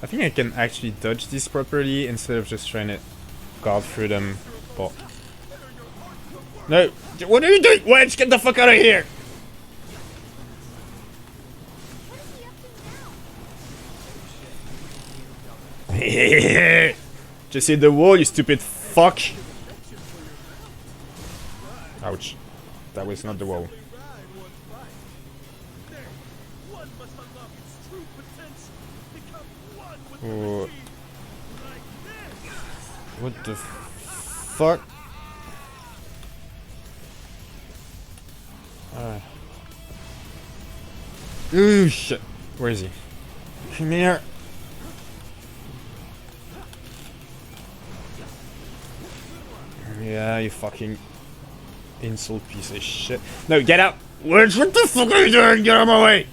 I think I can actually dodge this properly instead of just trying to guard through them. But no! What are you doing? Wedge, get the fuck out of here! Just hit the wall, you stupid fuck! Ouch. That was not the wall. Oh. What the fuck? Ooh, shit. Where is he? Come here. Yeah, you fucking insult piece of shit. No, get out! What the fuck are you doing? Get out of my way!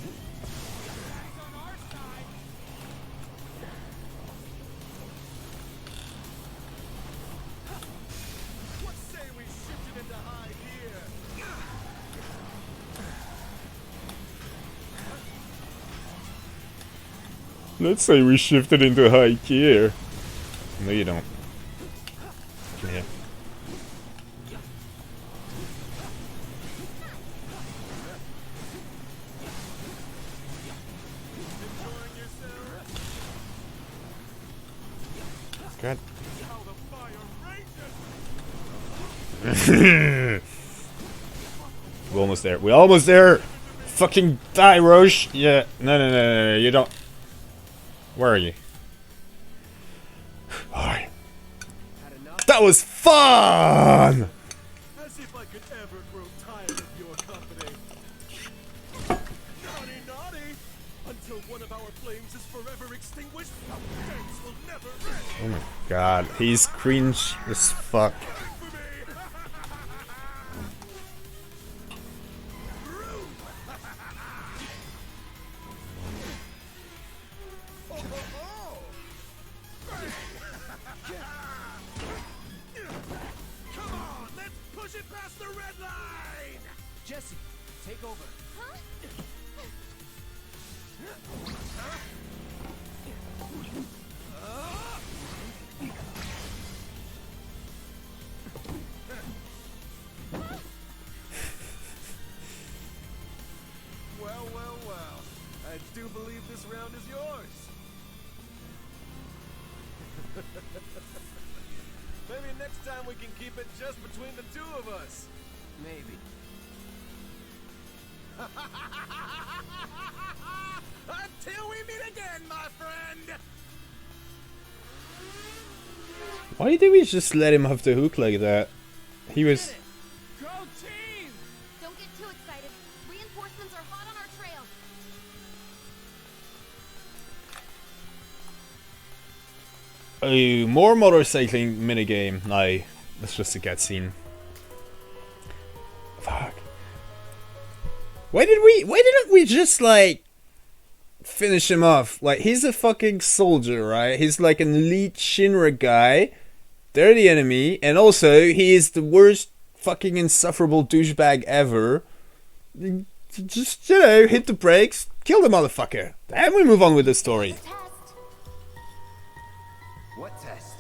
Let's say we shifted into high gear. No, you don't. Come here. Good. We're almost there. We're almost there! Fucking die, Roche! Yeah. No, you don't. Where are you? Alright. That was fun! As if I could ever grow tired of your company. Naughty, naughty! Until one of our flames is forever extinguished, our dance will never end! Oh my god, he's cringe as fuck. Come on, let's push it past the red line! Jessie, take over. Well, well, well. I do believe this round is yours. Maybe next time we can keep it just between the two of us. Maybe. Until we meet again, my friend! Why did we just let him have the hook like that? He was... Go team! Don't get too excited. Reinforcements are hot on our trail. Oh, more motorcycling minigame. No, that's just a cutscene. Fuck. Why didn't we just, like, finish him off? Like, he's a fucking soldier, right? He's like an elite Shinra guy. They're the enemy. And also, he is the worst fucking insufferable douchebag ever. Just, you know, hit the brakes, kill the motherfucker. Then we move on with the story. Test. What test?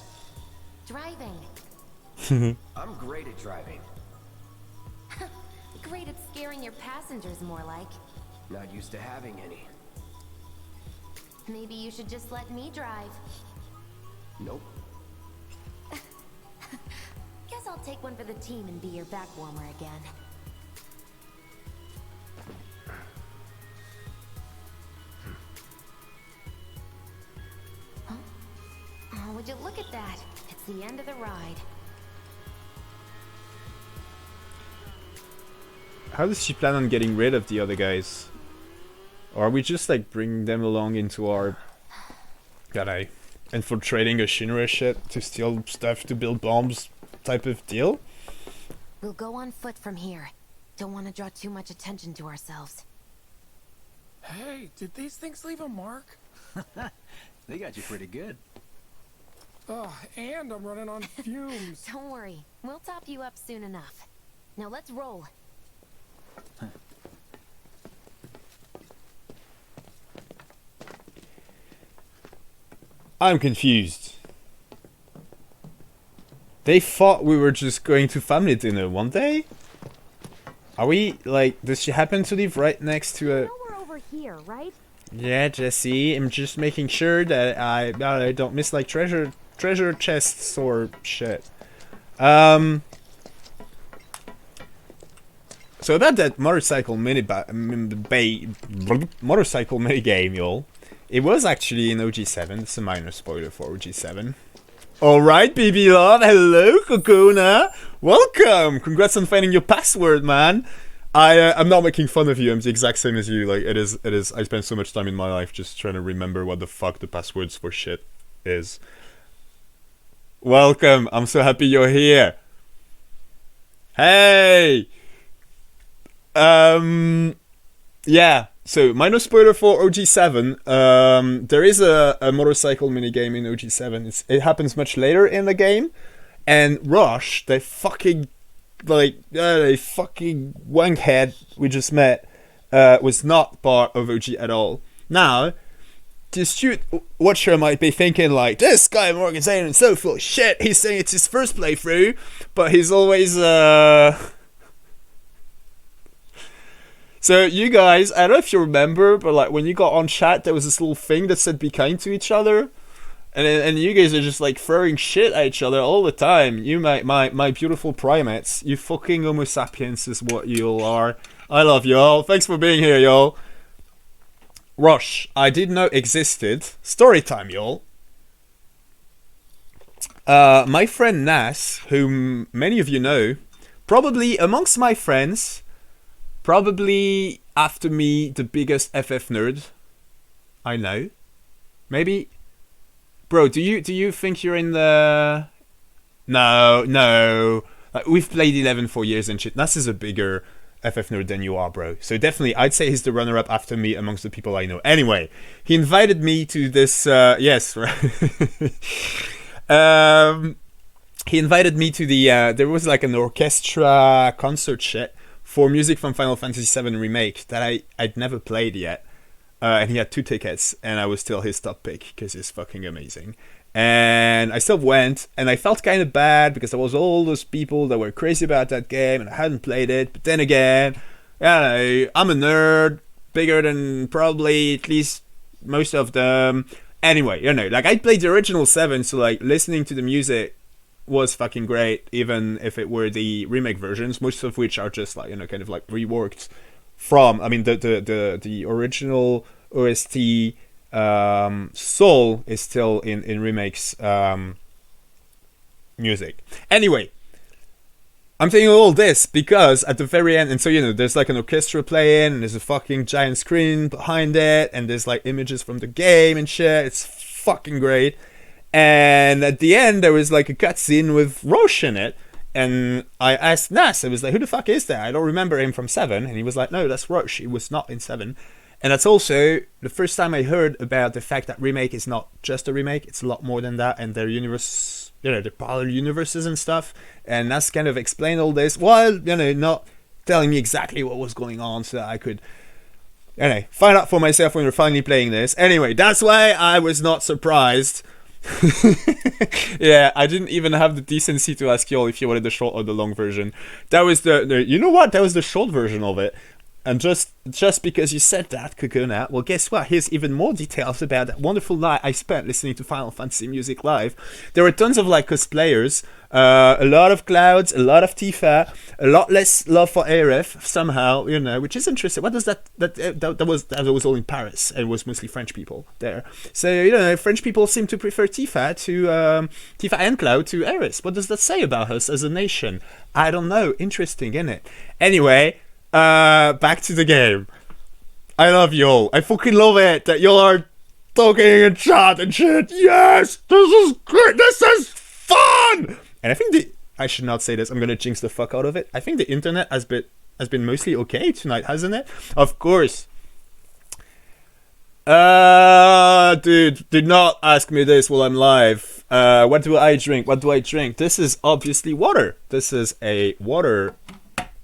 Driving. I'm great at driving. Great at scaring your passengers, more like. Not used to having any. Maybe you should just let me drive. Nope. Guess I'll take one for the team and be your back warmer again. Huh? Oh, would you look at that? It's the end of the ride. How does she plan on getting rid of the other guys? Or are we just like bringing them along into our... infiltrating a Shinra shit to steal stuff to build bombs type of deal? We'll go on foot from here. Don't want to draw too much attention to ourselves. Hey, did these things leave a mark? They got you pretty good. Oh, and I'm running on fumes. Don't worry. We'll top you up soon enough. Now let's roll. I'm confused. They thought we were just going to family dinner one day? Are we, like, does she happen to live right next to a... You know we're over here, right? Yeah, Jessie, I'm just making sure that I don't miss, like, treasure chests or shit. So about that motorcycle motorcycle minigame, y'all. It was actually in OG7. It's a minor spoiler for OG7. Alright, BB Love. Hello, Kokona. Welcome. Congrats on finding your password, man. I'm not making fun of you. I'm the exact same as you. Like, it is. I spend so much time in my life just trying to remember what the fuck the passwords for shit is. Welcome. I'm so happy you're here. Hey. Yeah. So, minor spoiler for OG7. There is a motorcycle minigame in OG7. It happens much later in the game. And Rush, the fucking, like, the fucking wankhead we just met, was not part of OG at all. Now, the astute watcher might be thinking, like, this guy Morgan Zane is so full of shit. He's saying it's his first playthrough, but he's always, So you guys, I don't know if you remember, but like when you got on chat, there was this little thing that said "be kind to each other," and you guys are just like throwing shit at each other all the time. You my beautiful primates, you fucking Homo sapiens is what you all are. I love y'all. Thanks for being here, y'all. Rush, I didn't know existed. Story time, y'all. My friend Nas, whom many of you know, probably amongst my friends, probably after me, the biggest FF nerd I know. Maybe, bro. Do you think you're in the? No. Like, we've played 11 for years and shit. Nas is a bigger FF nerd than you are, bro. So definitely, I'd say he's the runner-up after me amongst the people I know. Anyway, he invited me to this. Yes, right. He invited me to the. There was like an orchestra concert shit for music from Final Fantasy VII Remake that I'd never played yet. And he had 2 tickets, and I was still his top pick because he's fucking amazing. And I still went, and I felt kind of bad because there was all those people that were crazy about that game, and I hadn't played it. But then again, I'm a nerd, bigger than probably at least most of them. Anyway, like I played the original 7, so like listening to the music was fucking great, even if it were the remake versions, most of which are just like kind of like reworked from. I mean, the original OST. Soul is still in Remake's music. Anyway, I'm saying all this because at the very end, and so there's like an orchestra playing, and there's a fucking giant screen behind it, and there's like images from the game and shit. It's fucking great. And at the end, there was like a cutscene with Roche in it, and I asked Nas, I was like, "Who the fuck is that? I don't remember him from 7." And he was like, "No, that's Roche. He was not in 7." And that's also the first time I heard about the fact that Remake is not just a remake, it's a lot more than that, and their universe, their parallel universes and stuff. And that's kind of explained all this while, not telling me exactly what was going on so that I could, find out for myself when we're finally playing this. Anyway, that's why I was not surprised. Yeah, I didn't even have the decency to ask y'all if you wanted the short or the long version. That was you know what? That was the short version of it. And just because you said that, Kakuna, well, guess what? Here's even more details about that wonderful night I spent listening to Final Fantasy music live. There were tons of like cosplayers, a lot of Clouds, a lot of Tifa, a lot less love for Aerith somehow, which is interesting. What does that was all in Paris, and it was mostly French people there. So French people seem to prefer Tifa and Cloud to Aerith. What does that say about us as a nation? I don't know. Interesting, isn't it? Anyway. Back to the game. I love y'all. I fucking love it that y'all are talking in chat and shit. Yes, this is great. This is fun. And I think I should not say this. I'm gonna jinx the fuck out of it. I think the internet has been mostly okay tonight, hasn't it? Of course. Dude, do not ask me this while I'm live. What do I drink? What do I drink? This is obviously water. This is a water.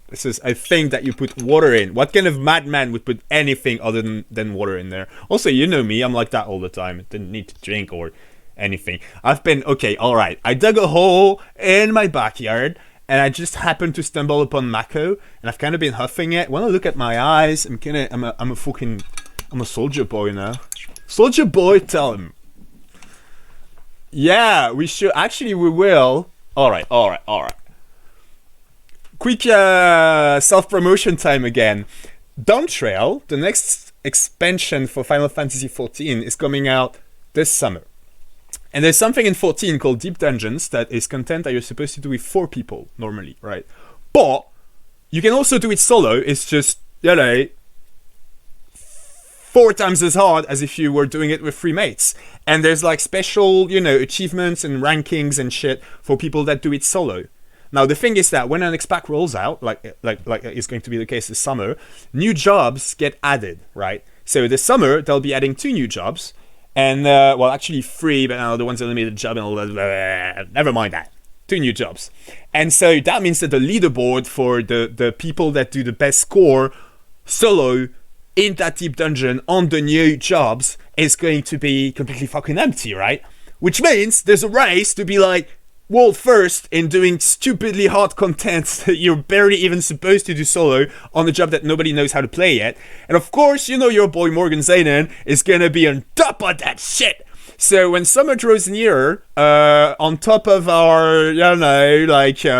This is a thing that you put water in. What kind of madman would put anything other than water in there? Also, you know me, I'm like that all the time. I didn't need to drink or anything. Okay, alright. I dug a hole in my backyard, and I just happened to stumble upon Mako, and I've kind of been huffing it. When I look at my eyes, I'm a soldier boy now. Soldier boy, tell him. Yeah, we should. Actually, we will. Alright. Quick self-promotion time again. Dawntrail, the next expansion for Final Fantasy XIV, is coming out this summer. And there's something in 14 called Deep Dungeons that is content that you're supposed to do with 4 people normally, right? But you can also do it solo. It's just, 4 times as hard as if you were doing it with 3 mates. And there's like special, achievements and rankings and shit for people that do it solo. Now, the thing is that when an X-Pack rolls out, like is going to be the case this summer, new jobs get added, right? So this summer, they'll be adding 2 new jobs, and, actually 3, but the one's a limited job and all that, never mind that. 2 new jobs. And so that means that the leaderboard for the people that do the best score solo in that deep dungeon on the new jobs is going to be completely fucking empty, right? Which means there's a race to be like, world first in doing stupidly hard content that you're barely even supposed to do solo on a job that nobody knows how to play yet. And of course, your boy Morgan Zanen is gonna be on top of that shit. So when summer draws nearer, on top of our,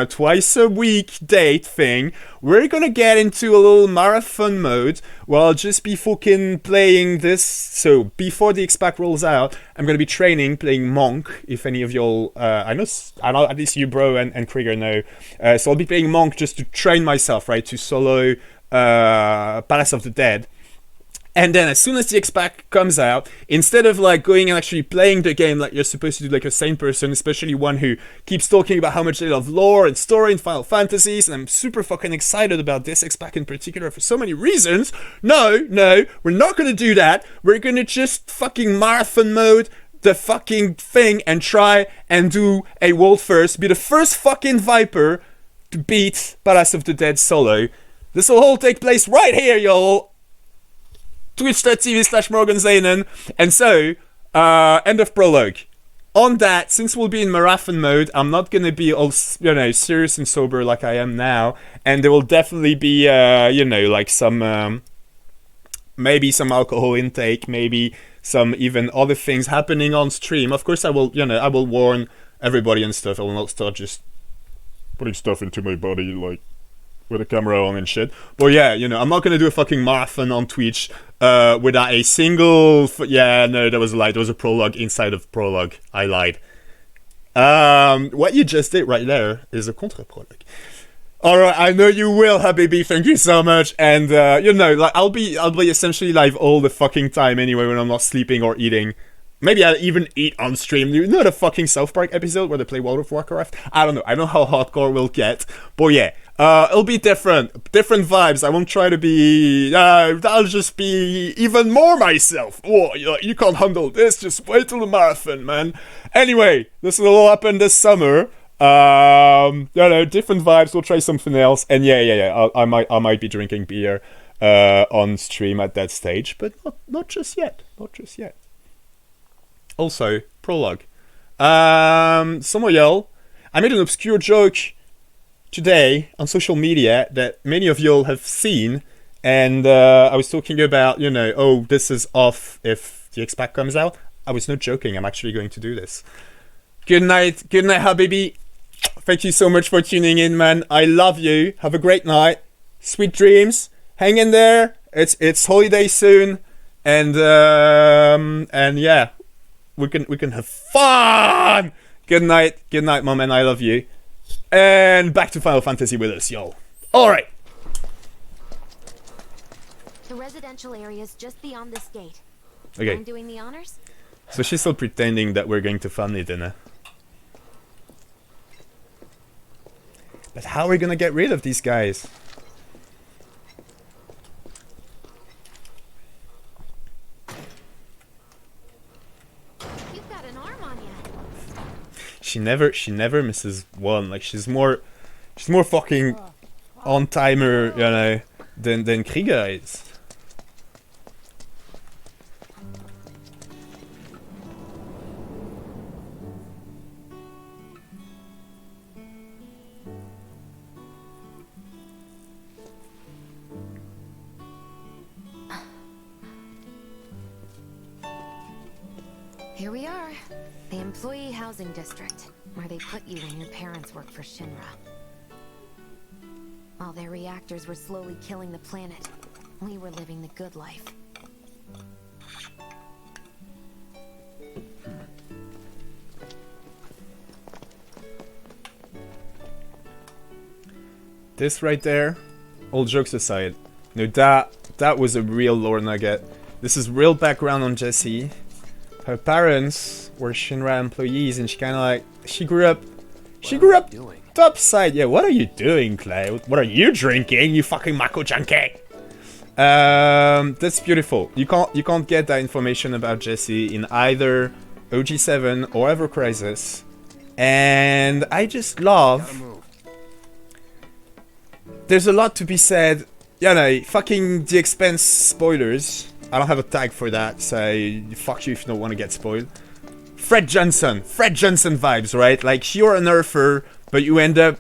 twice a week date thing, we're gonna get into a little marathon mode where I'll just be fucking playing this. So before the X-Pack rolls out, I'm gonna be playing Monk, if any of y'all, I know at least you, bro, and Krieger know. So I'll be playing Monk just to train myself, right, to solo Palace of the Dead. And then as soon as the X-Pack comes out, instead of like going and actually playing the game like you're supposed to do, like a sane person, especially one who keeps talking about how much they love lore and story in Final Fantasies, and I'm super fucking excited about this X-Pack in particular for so many reasons. No, we're not gonna do that. We're gonna just fucking marathon mode the fucking thing and try and do a world first, be the first fucking Viper to beat Palace of the Dead solo. This will all take place right here, y'all. Twitch.tv/MorganZanen. And so, end of prologue. On that, since we'll be in marathon mode, I'm not gonna be all, serious and sober like I am now. And there will definitely be, like some, maybe some alcohol intake, maybe some even other things happening on stream. Of course, I will warn everybody and stuff. I will not start just putting stuff into my body, like, with a camera on and shit. But yeah, I'm not gonna do a fucking marathon on Twitch without a single... that was a lie. There was a prologue inside of prologue. I lied. What you just did right there is a contre-prologue. Alright, I know you will, Habibi. Thank you so much. And, I'll be essentially live all the fucking time anyway when I'm not sleeping or eating. Maybe I'll even eat on stream. You know the fucking South Park episode where they play World of Warcraft? I don't know. I don't know how hardcore we'll get. But yeah, it'll be different vibes. I won't try to be... I'll just be even more myself. Oh, you can't handle this. Just wait till the marathon, man. Anyway, this will all happen this summer. Different vibes. We'll try something else. And yeah. I might be drinking beer on stream at that stage. But not just yet. Not just yet. Also, prologue. Some of y'all, I made an obscure joke today on social media that many of y'all have seen, and I was talking about, this is off if the X-Pack comes out. I was not joking, I'm actually going to do this. Good night, Habibi. Thank you so much for tuning in, man. I love you. Have a great night. Sweet dreams. Hang in there. It's holiday soon, and yeah. We can have fun. Good night, my man. I love you. And back to Final Fantasy with us, y'all. All right. The residential area is just beyond this gate. Okay. I'm doing the honors. So she's still pretending that we're going to family dinner. But how are we gonna get rid of these guys? She never misses one. Like she's more fucking on timer, than Krieger is. Here we are. The Employee Housing District, where they put you when your parents worked for Shinra. While their reactors were slowly killing the planet, we were living the good life. This right there, all jokes aside, that was a real lore nugget. This is real background on Jessie. Her parents were Shinra employees, and she grew up top side. Yeah, what are you doing, Clay? What are you drinking, you fucking Mako junkie? That's beautiful. You can't get that information about Jessie in either OG7 or Ever Crisis, and I just love. There's a lot to be said. Fucking The Expanse spoilers. I don't have a tag for that, so fuck you if you don't want to get spoiled. Fred Johnson vibes, right? Like, you're a nerfer, but you end up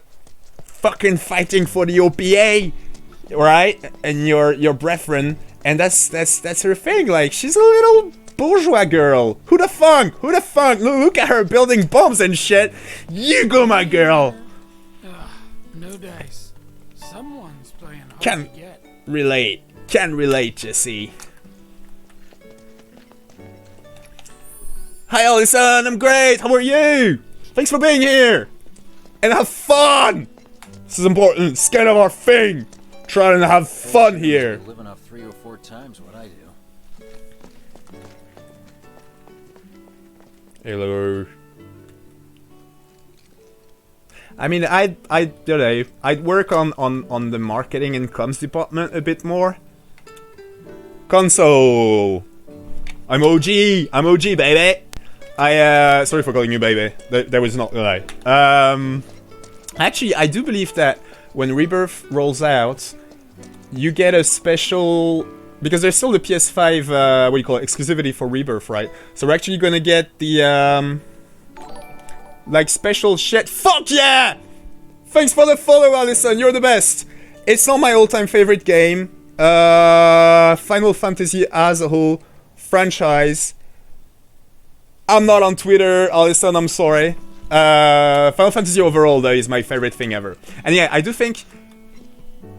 fucking fighting for the OPA, right? And your brethren, and that's her thing. Like, she's a little bourgeois girl. Who the funk? Who the funk? Look at her building bombs and shit. You go, my girl. No dice. Someone's playing hard Can to get. relate. Can relate, Jessie. Hi, Allison. I'm great. How are you? Thanks for being here. And have fun. This is important. It's kind of our thing. Trying to have fun here. Living off 3 or 4 times what I do. Hello. I mean, I'd work on the marketing and comms department a bit more. Console. I'm OG, baby. Sorry for calling you baby. That was not a lie. Actually, I do believe that when Rebirth rolls out, you get a special, because there's still the PS5, what do you call it, exclusivity for Rebirth, right? So we're actually gonna get the, like, special shit. Fuck yeah! Thanks for the follow, Allison, you're the best! It's not my all-time favorite game. Final Fantasy as a whole, franchise. I'm not on Twitter, Allison, I'm sorry. Final Fantasy overall, though, is my favorite thing ever. And yeah, I do think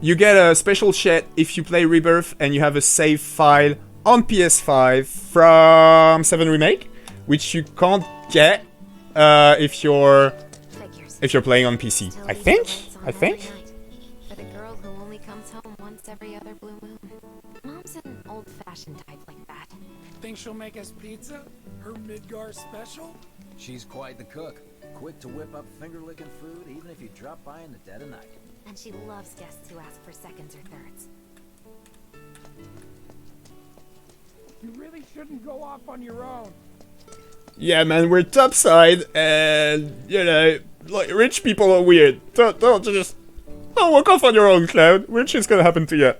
you get a special shit if you play Rebirth and you have a save file on PS5 from 7 Remake, which you can't get if you're playing on PC. I think. For the girl who only comes home once every other blue moon. Mom's an old-fashioned type like that. Think she'll make us pizza? Her Midgar special? She's quite the cook. Quick to whip up finger-licking food, even if you drop by in the dead of night. And she loves guests who ask for seconds or thirds. You really shouldn't go off on your own. Yeah, man, we're topside, and, you know, like, rich people are weird. Don't walk off on your own, Cloud. Weird shit's gonna happen to you.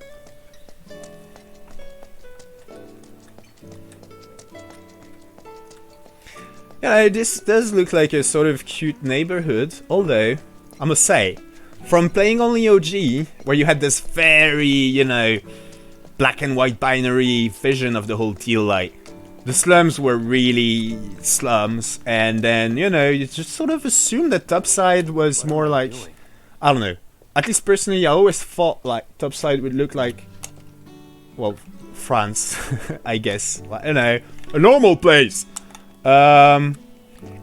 Yeah, this does look like a sort of cute neighborhood, although, I must say, from playing only OG, where you had this very, you know, black and white binary vision of the whole deal, like, the slums were really slums, and then, you know, you just sort of assumed that Topside was more like, I don't know, at least personally, I always thought, like, Topside would look like, well, France, I guess, like, you know, a normal place. And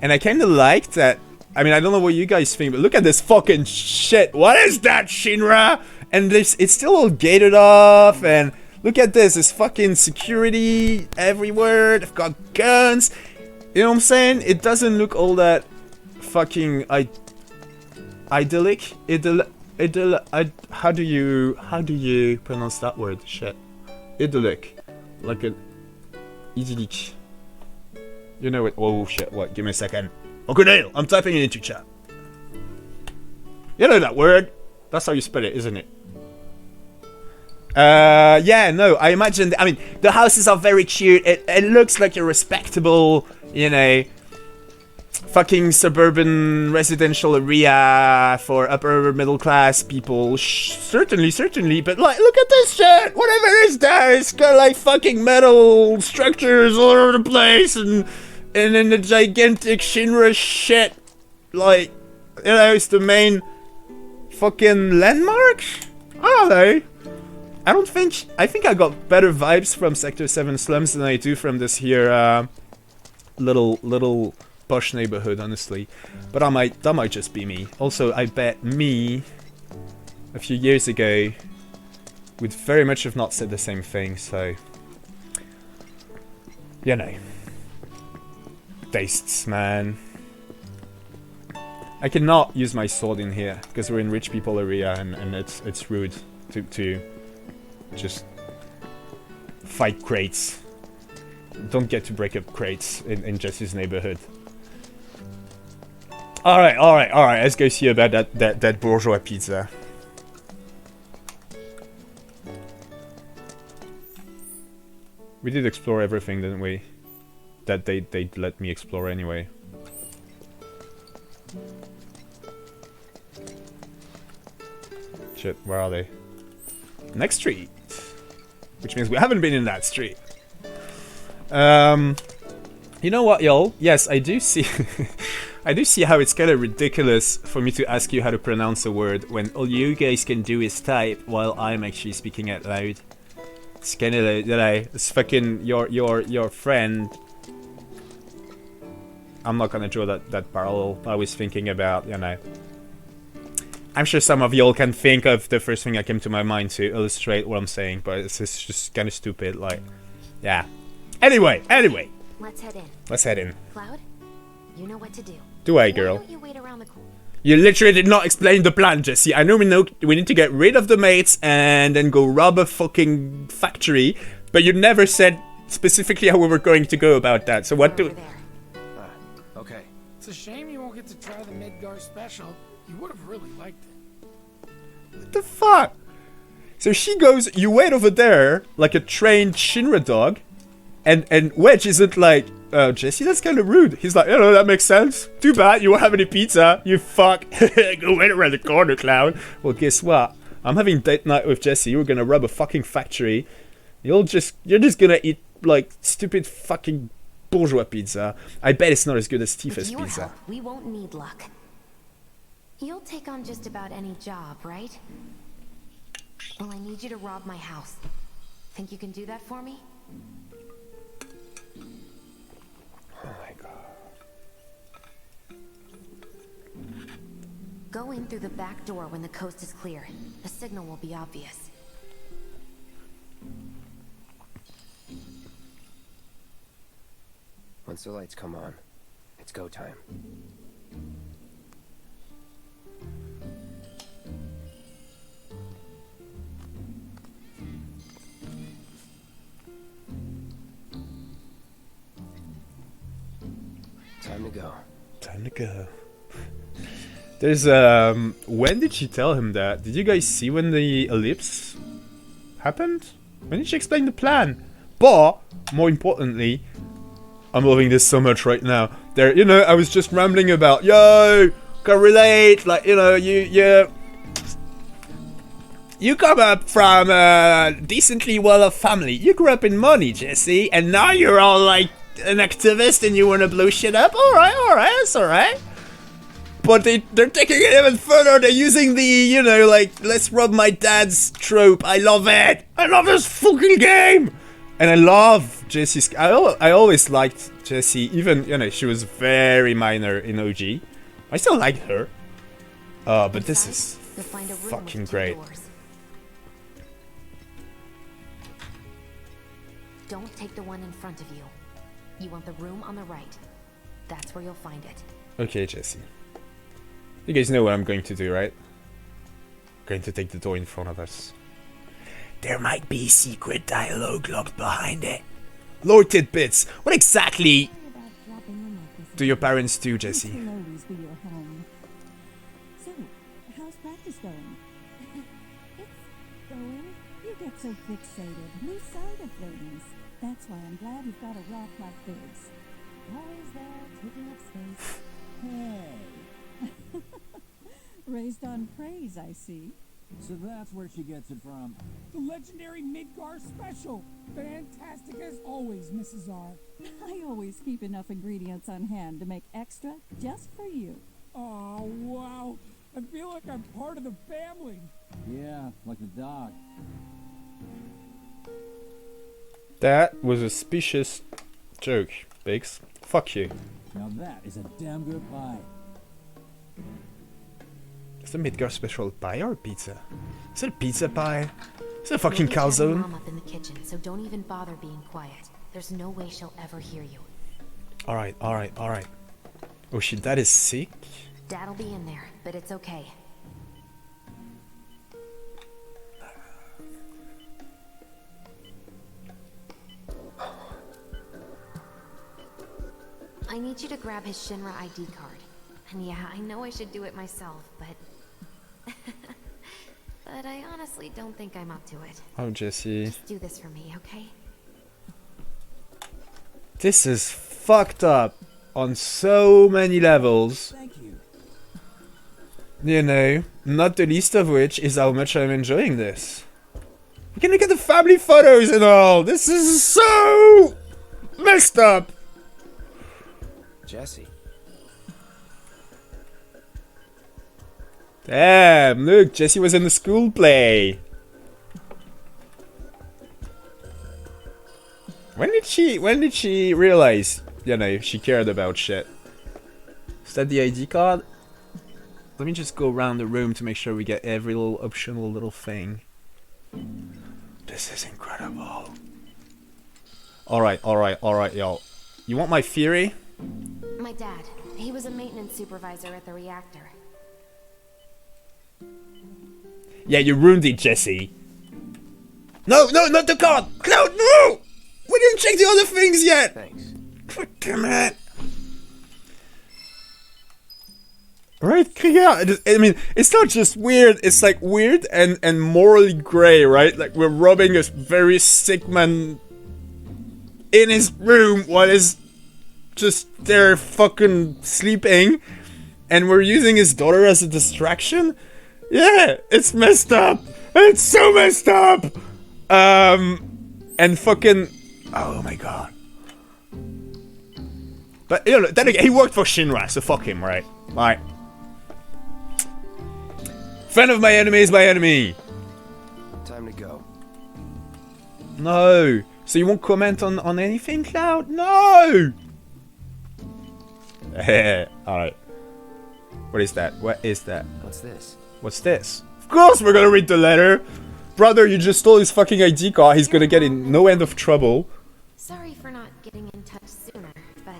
I kinda like that. I mean, I don't know what you guys think, but look at this fucking shit. What is that, Shinra? And this, it's still all gated off, and look at this. There's fucking security everywhere. They've got guns. You know what I'm saying? It doesn't look all that fucking idyllic. How do you pronounce that word? Shit. Idyllic. Like an idyllic. You know it. Oh shit, what? Give me a second. Okay, Dale, I'm typing it into chat. You know that word? That's how you spell it, isn't it? Yeah, no, I imagine, I mean, the houses are very cute. It looks like a respectable, you know, fucking suburban residential area for upper middle class people. Certainly, but like, look at this shit! Whatever is there, it's got like fucking metal structures all over the place, and then the gigantic Shinra shit, like, you know, it's the main fucking landmark? I don't know. I think I got better vibes from Sector 7 slums than I do from this here, little posh neighborhood, honestly. But that might just be me. Also, I bet me, a few years ago, would very much have not said the same thing, so, you know. Tastes, man. I cannot use my sword in here because we're in rich people area, and it's rude to just fight crates. Don't get to break up crates in Jessie's neighborhood. Alright, let's go see about that bourgeois pizza. We did explore everything, didn't we? That they'd let me explore anyway. Shit, where are they? Next street! Which means we haven't been in that street. You know what, y'all? Yes, I do see... I do see how it's kind of ridiculous for me to ask you how to pronounce a word when all you guys can do is type while I'm actually speaking out loud. It's kind of like, it's fucking your friend. I'm not gonna draw that parallel. I was thinking about, you know. I'm sure some of y'all can think of the first thing that came to my mind to illustrate what I'm saying, but it's just kind of stupid, like, yeah. Anyway. Let's head in. Let's head in. Cloud, you know what to do. Do I, girl? Why don't you wait around the corner? You literally did not explain the plan, Jessie. I know we need to get rid of the mates and then go rob a fucking factory, but you never said specifically how we were going to go about that. So what do... Okay. It's a shame you won't get to try the Midgar special. You would have really liked it. What the fuck? So she goes, you wait over there like a trained Shinra dog, and Wedge isn't like, Jessie, that's kind of rude. He's like, that makes sense. Too bad you won't have any pizza, you fuck. Go wait around the corner, Cloud. Well, guess what? I'm having date night with Jessie. We're gonna rob a fucking factory. You're just gonna eat like stupid fucking bourgeois pizza. I bet it's not as good as Tifa's pizza. Help, we won't need luck. You'll take on just about any job, right? Well, I need you to rob my house. Think you can do that for me? Oh my god. Go in through the back door when the coast is clear. The signal will be obvious. Once the lights come on, it's go time. Time to go. Time to go. There's when did she tell him that? Did you guys see when the ellipse happened? When did she explain the plan? But more importantly, I'm loving this so much right now. There, I was just rambling about, yo, can relate, like, you come up from a decently well-off family. You grew up in money, Jessie, and now you're all like an activist and you want to blow shit up. All right, that's all right. But they're taking it even further. They're using the, like, let's rob my dad's trope. I love it. I love this fucking game. And I love Jessie's... I always liked Jessie. Even, she was very minor in OG. I still like her. But this is fucking great. Don't take the one in front of you. You want the room on the right. That's where you'll find it. Okay, Jessie. You guys know what I'm going to do, right? I'm going to take the door in front of us. There might be secret dialogue locked behind it. Lord Tidbits, what exactly do your parents do, Jessie? Will always be your home. So, how's practice going? It's going. You get so fixated, lose sight of things. That's why I'm glad you've got a rock like this. Always there, taking up space. Hey. Raised on praise, I see. So that's where she gets it from. The legendary Midgar special. Fantastic as always, Mrs. R. I always keep enough ingredients on hand to make extra just for you. Oh, wow. I feel like I'm part of the family. Yeah, like the dog. That was a specious joke, Biggs. Fuck you. Now that is a damn good pie. Is the Midgar special pie or pizza? Is it a pizza pie? Is it a fucking calzone? Mom up in the kitchen, so don't even bother being quiet. There's no way she'll ever hear you. Alright. Oh shit, Dad is sick? Dad'll be in there, but it's okay. I need you to grab his Shinra ID card. And yeah, I know I should do it myself, but... but I honestly don't think I'm up to it. Oh, Jessie. Just do this for me, okay? This is fucked up on so many levels. Thank you. Not the least of which is how much I'm enjoying this. We can look at the family photos and all. This is so... messed up. Jessie. Damn, look, Jessie was in the school play. When did she realize, you know, she cared about shit? Is that the ID card? Let me just go around the room to make sure we get every little optional little thing. This is incredible. Alright, y'all. You want my theory? My dad. He was a maintenance supervisor at the reactor. Yeah, you ruined it, Jessie. No, not the card! Cloud, no! We didn't check the other things yet! Thanks. God damn it. Right, yeah, I mean, it's not just weird, it's like weird and morally grey, right? Like we're robbing a very sick man in his room while he's just there fucking sleeping, and we're using his daughter as a distraction? Yeah, it's messed up. It's so messed up. And fucking, oh my god. But you know, then again, he worked for Shinra, so fuck him, right? Right. Friend of my enemy is my enemy. Time to go. No. So you won't comment on anything, Cloud? No. Alright. What is that? What is that? What's this? What's this? Of course we're gonna read the letter! Brother, you just stole his fucking ID card. He's gonna get in no end of trouble. Sorry for not getting in touch sooner, but...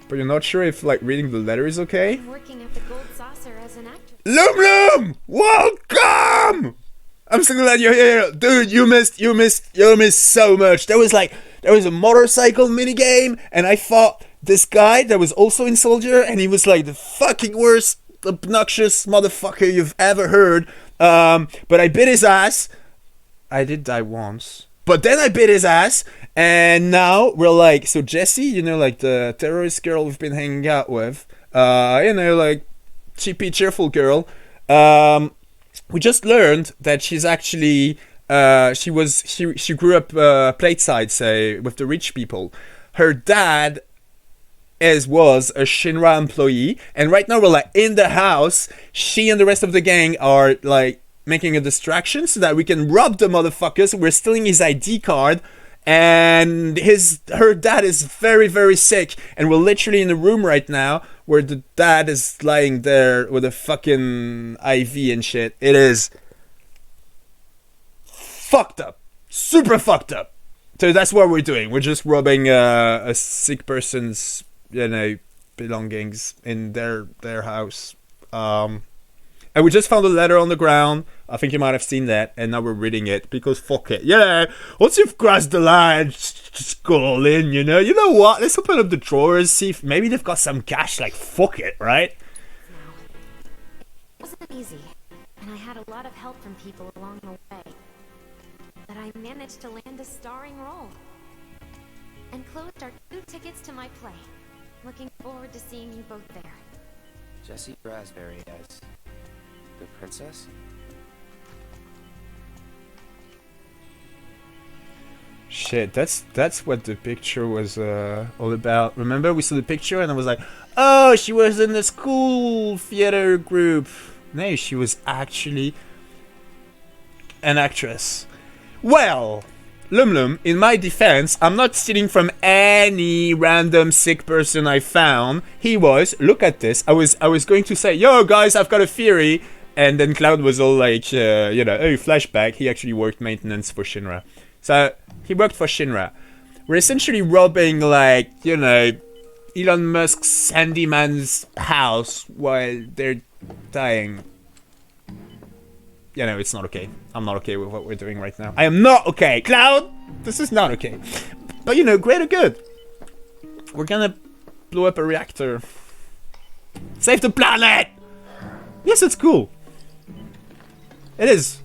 But you're not sure if, like, reading the letter is okay? I'm working at the Gold Saucer as an actress. Lum Lum! Welcome! I'm so glad you're here. Dude, you missed so much. There was a motorcycle minigame, and I fought this guy that was also in Soldier, and he was like the fucking worst obnoxious motherfucker you've ever heard. But I bit his ass. I did die once. But then I bit his ass, and now we're like, so Jessie, you know, like the terrorist girl we've been hanging out with, you know, like cheapy, cheerful girl. We just learned that she's actually, she grew up plateside, say, with the rich people. Her dad was a Shinra employee, and right now we're like in the house. She and the rest of the gang are like making a distraction so that we can rob the motherfuckers. We're stealing his ID card, and her dad is very, very sick, and we're literally in a room right now where the dad is lying there with a fucking IV and shit. It is fucked up, super fucked up. So that's what we're doing. We're just robbing a sick person's, you know, belongings in their house. And we just found a letter on the ground. I think you might have seen that, and now we're reading it because fuck it. Yeah, once you've crossed the line, just go all in, you know? You know what? Let's open up the drawers, see if maybe they've got some cash, like fuck it, right? It wasn't easy, and I had a lot of help from people along the way. But I managed to land a starring role. And closed our 2 tickets to my play. Looking forward to seeing you both there. Jessie Raspberry as the princess? Shit, that's what the picture was all about. Remember, we saw the picture and I was like, oh, she was in the school theater group. No, she was actually an actress. Well, Lum Lum, in my defense, I'm not stealing from any random sick person I found. He was, look at this, I was going to say, yo guys, I've got a theory. And then Cloud was all like, you know, oh, flashback, he actually worked maintenance for Shinra. So, he worked for Shinra. We're essentially robbing, like, you know, Elon Musk's handyman's house while they're dying. You know, it's not okay. I'm not okay with what we're doing right now. I am not okay. Cloud, this is not okay. But, you know, greater good. We're gonna blow up a reactor. Save the planet! Yes, it's cool. It is.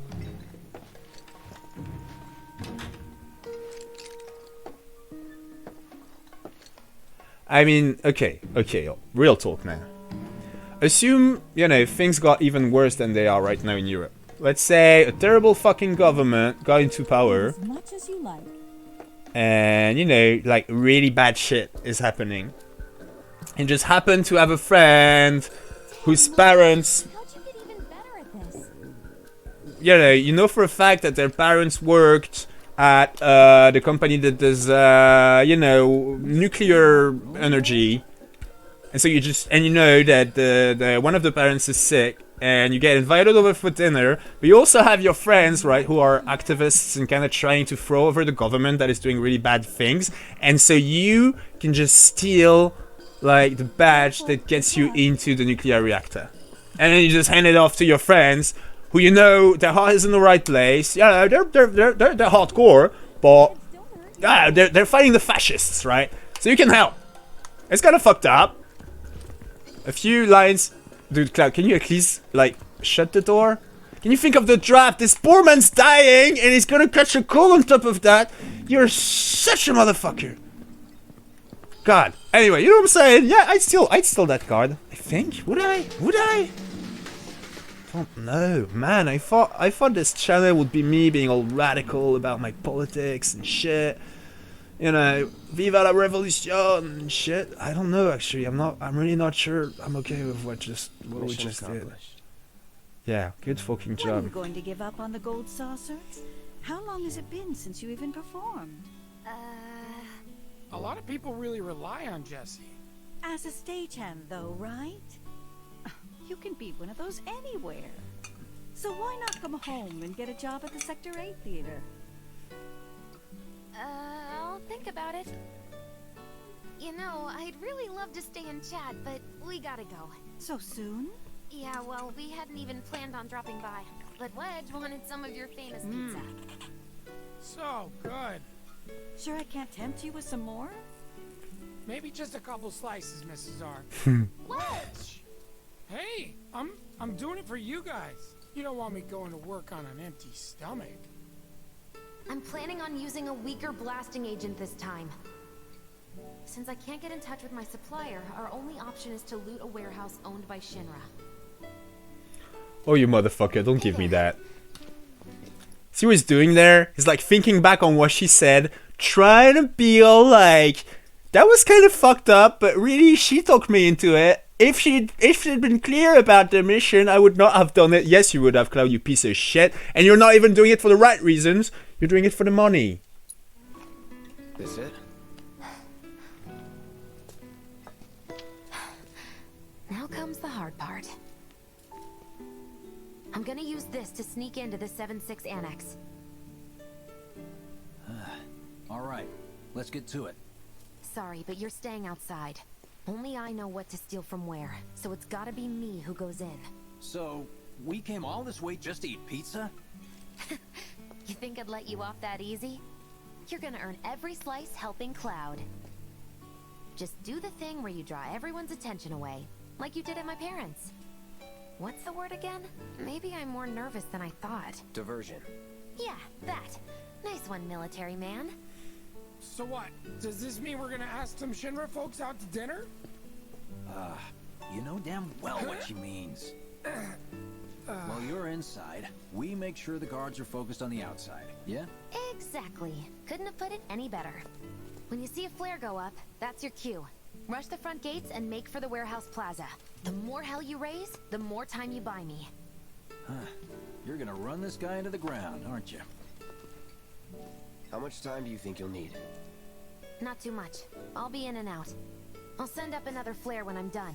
I mean, okay, real talk now. Assume, you know, things got even worse than they are right now in Europe. Let's say a terrible fucking government got into power. As much as you like. and you know, like really bad shit is happening. And just happen to have a friend whose parents, you know for a fact that their parents worked at the company that does, you know, nuclear energy. And so you just, and you know that the one of the parents is sick, and you get invited over for dinner, but you also have your friends, right, who are activists and kind of trying to throw over the government that is doing really bad things. And so you can just steal, like, the badge that gets you into the nuclear reactor. And then you just hand it off to your friends, who you know their heart is in the right place. Yeah, they're hardcore, but yeah, they're fighting the fascists, right? So you can help. It's kind of fucked up. A few lines. Dude, Cloud, can you at least, like, shut the door? Can you think of the draft? This poor man's dying, and he's gonna catch a cold on top of that. You're such a motherfucker. God. Anyway, you know what I'm saying? Yeah, I'd steal that card. I think. Would I? I don't know. Man, I thought this channel would be me being all radical about my politics and shit. You know, Viva la Revolution and shit. I don't know, actually. I'm really not sure I'm okay with what we just did. Yeah, good fucking job. Are you going to give up on the gold saucer? How long has it been since you even performed? A lot of people really rely on Jessie. As a stagehand, though, right? You can be one of those anywhere. So why not come home and get a job at the Sector 8 theater? I'll think about it. You know, I'd really love to stay and chat, but we gotta go. So soon? Yeah, well, we hadn't even planned on dropping by. But Wedge wanted some of your famous pizza. So good. Sure I can't tempt you with some more? Maybe just a couple slices, Mrs. R. Wedge! Hey, I'm doing it for you guys. You don't want me going to work on an empty stomach. I'm planning on using a weaker blasting agent this time. Since I can't get in touch with my supplier, our only option is to loot a warehouse owned by Shinra. Oh, you motherfucker, don't give me that. See what he's doing there? He's like thinking back on what she said, trying to be all like, that was kind of fucked up, but really she talked me into it. If she'd been clear about the mission, I would not have done it. Yes, you would have, Cloud, you piece of shit. And you're not even doing it for the right reasons. You're doing it for the money. This it? Now comes the hard part. I'm gonna use this to sneak into the 7-6 annex. Alright, let's get to it. Sorry, but you're staying outside. Only I know what to steal from where, so it's gotta be me who goes in. So, we came all this way just to eat pizza? You think I'd let you off that easy? You're gonna earn every slice helping Cloud. Just do the thing where you draw everyone's attention away, like you did at my parents'. What's the word again? Maybe I'm more nervous than I thought. Diversion. Yeah, that. Nice one, military man. So what? Does this mean we're gonna ask some Shinra folks out to dinner? You know damn well what she means. While you're inside, we make sure the guards are focused on the outside, yeah? Exactly. Couldn't have put it any better. When you see a flare go up, that's your cue. Rush the front gates and make for the warehouse plaza. The more hell you raise, the more time you buy me. You're gonna run this guy into the ground, aren't you? How much time do you think you'll need? Not too much. I'll be in and out. I'll send up another flare when I'm done.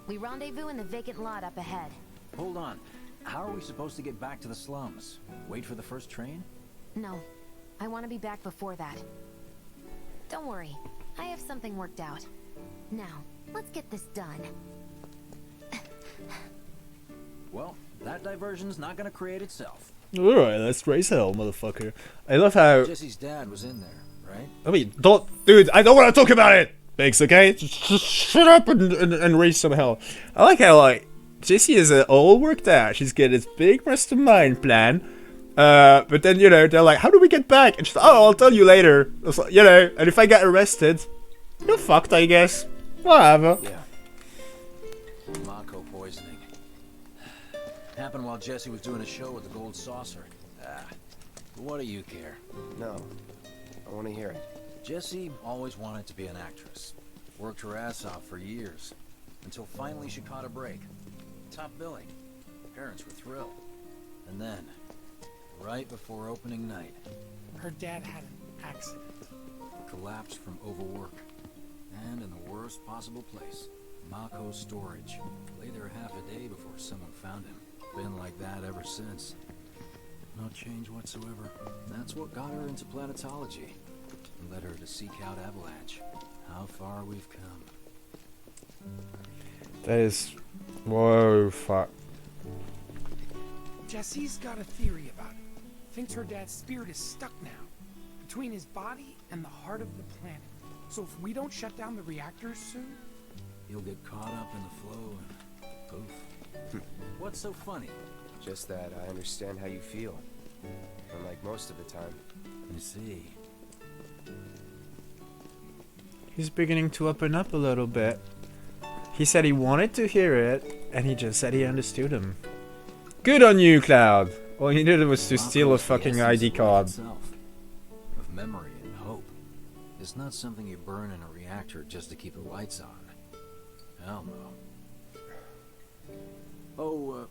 We rendezvous in the vacant lot up ahead. Hold on. How are we supposed to get back to the slums? Wait for the first train? No. I want to be back before that. Don't worry. I have something worked out. Now, let's get this done. Well, that diversion's not gonna create itself. Alright, let's raise hell, motherfucker. I love how... Jessie's dad was in there, right? I mean, don't... Dude, I don't want to talk about it! Thanks, okay? Just shut up and raise some hell. I like how, like, Jessie is all worked out. She's got this big mastermind plan. But then, you know, they're like, how do we get back? And she's like, oh, I'll tell you later. Like, you know, and if I get arrested, you're fucked, I guess. Whatever. Yeah. Mako poisoning. Happened while Jessie was doing a show with the gold saucer. What do you care? No. I want to hear it. Jessie always wanted to be an actress. Worked her ass off for years. Until finally she caught a break. Top billing. Parents were thrilled. And then, right before opening night, Her dad had an accident. collapsed from overwork. And in the worst possible place, Mako storage. Lay there half a day before someone found him. Been like that ever since. No change whatsoever. That's what got her into planetology. And led her to seek out Avalanche. How far we've come. That is... Whoa, fuck. Jessie's got a theory about it. Thinks her dad's spirit is stuck now, between his body and the heart of the planet. So if we don't shut down the reactors soon... He'll get caught up in the flow and poof. What's so funny? Just that I understand how you feel. Unlike most of the time. You see. He's beginning to open up a little bit. He said he wanted to hear it, and he just said he understood him. Good on you, Cloud! All you did was to steal a fucking ID card. Of memory and hope. It's not something you burn in a reactor just to keep the lights on. Hell no. Oh,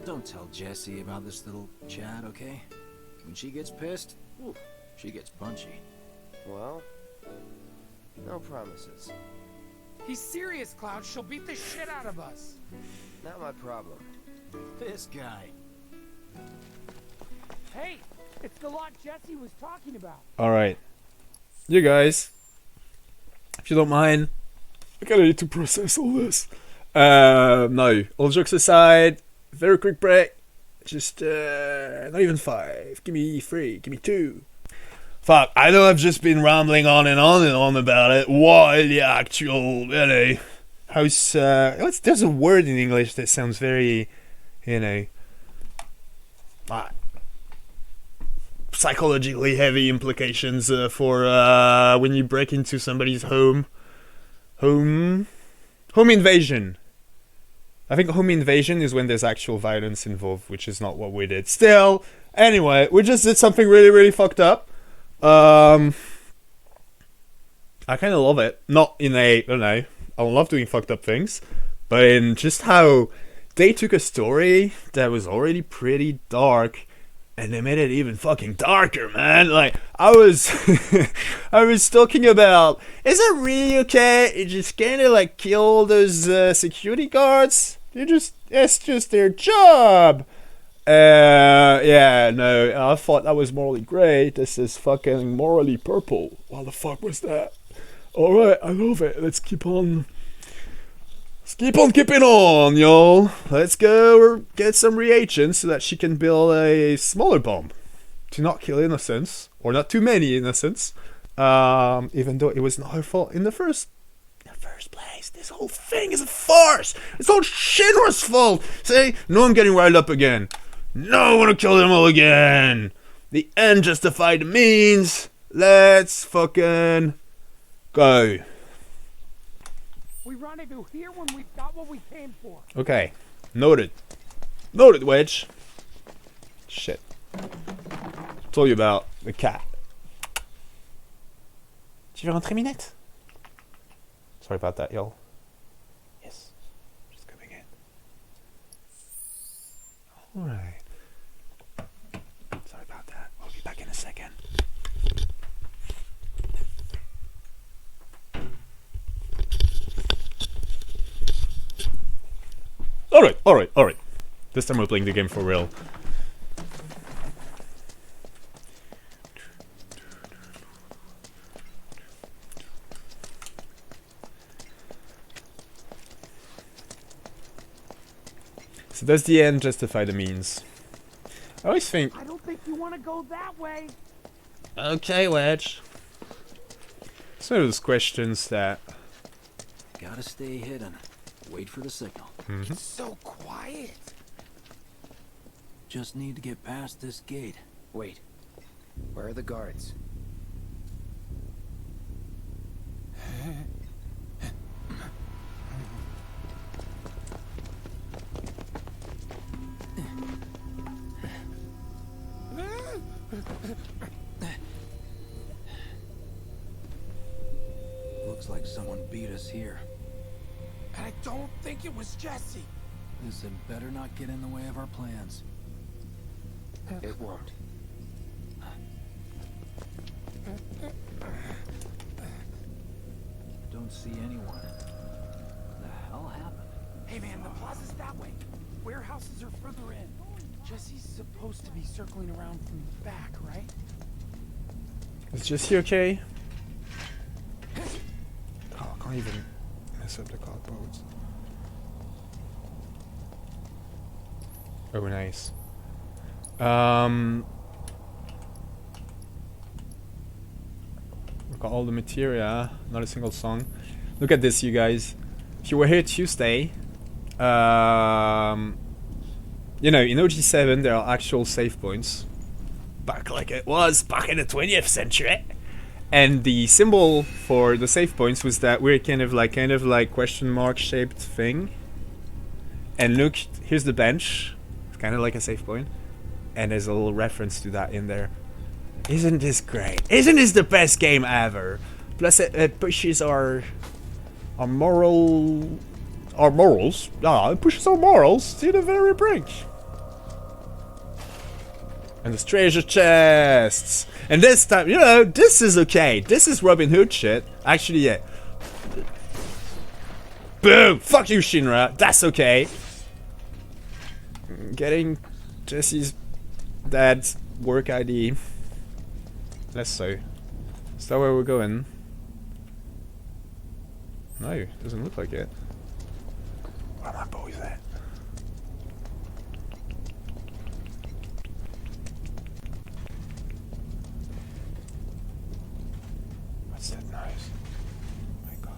don't tell Jessie about this little chat, okay? When she gets pissed, ooh, she gets punchy. Well, no promises. He's serious, Cloud. She'll beat the shit out of us. Not my problem. This guy. Hey, it's the lot Jessie was talking about. Alright. You guys, if you don't mind, I kinda need to process all this. No, all jokes aside, very quick break. Just, not even 5. Give me 3, give me 2. Fuck, I know I've just been rambling on and on about it. Why the actual, you know, house, there's a word in English that sounds very, you know, psychologically heavy implications for when you break into somebody's home invasion. I think home invasion is when there's actual violence involved, which is not what we did. Still, anyway, we just did something really, really fucked up. I kind of love it. Not in a, I don't know, I love doing fucked up things, but in just how they took a story that was already pretty dark and they made it even fucking darker, man. Like, I was I was talking about, is it really okay? You just kind of like kill those security guards? It's just their job. Yeah, no, I thought that was morally grey. This is fucking morally purple. What the fuck was that? Alright, I love it. Let's keep on keeping on, y'all. Let's go get some reagents so that she can build a smaller bomb to not kill innocents, or not too many innocents. Even though it was not her fault in the first place. This whole thing is a farce. It's all Shinra's fault. See? No, I'm getting riled up again. No, I want to kill them all again. The end justified the means. Let's fucking go. We rendezvous here when we've got what we came for. Okay. Noted. Noted, Wedge. Shit. Told you about the cat. Tu veux rentrer, Minette? Sorry about that, y'all. Yes. Just coming in. Alright. Sorry about that. We'll be back in a second. Alright. This time we're playing the game for real. So does the end justify the means? I always think... I don't think you want to go that way. Okay, Wedge. It's one of those questions that... Gotta stay hidden. Wait for the signal. Mm-hmm. It's so quiet. Just need to get past this gate. Wait. Where are the guards? someone beat us here. And I don't think it was Jessie. This had better not get in the way of our plans. It won't. Don't see anyone. What the hell happened? Hey man, the plaza's that way. Warehouses are further in. Jessie's supposed to be circling around from the back, right? Is Jessie okay? Oh, I can't even mess up the cardboards. Oh, nice. We've got all the materia, not a single song. Look at this, you guys. If you were here Tuesday, you know, in OG7 there are actual save points. Back like it was back in the 20th century. And the symbol for the save points was that weird kind of like question mark shaped thing. And look, here's the bench. It's kind of like a save point. And there's a little reference to that in there. Isn't this great? Isn't this the best game ever? Plus it pushes our morals. Yeah, it pushes our morals to the very brink. And the treasure chests. And this time, you know, this is okay. This is Robin Hood shit. Actually, yeah. Boom! Fuck you, Shinra. That's okay. Getting Jessie's dad's work ID. Less so. Is that where we're going? No, doesn't look like it. Where are my boys at? What's that noise? Oh my god.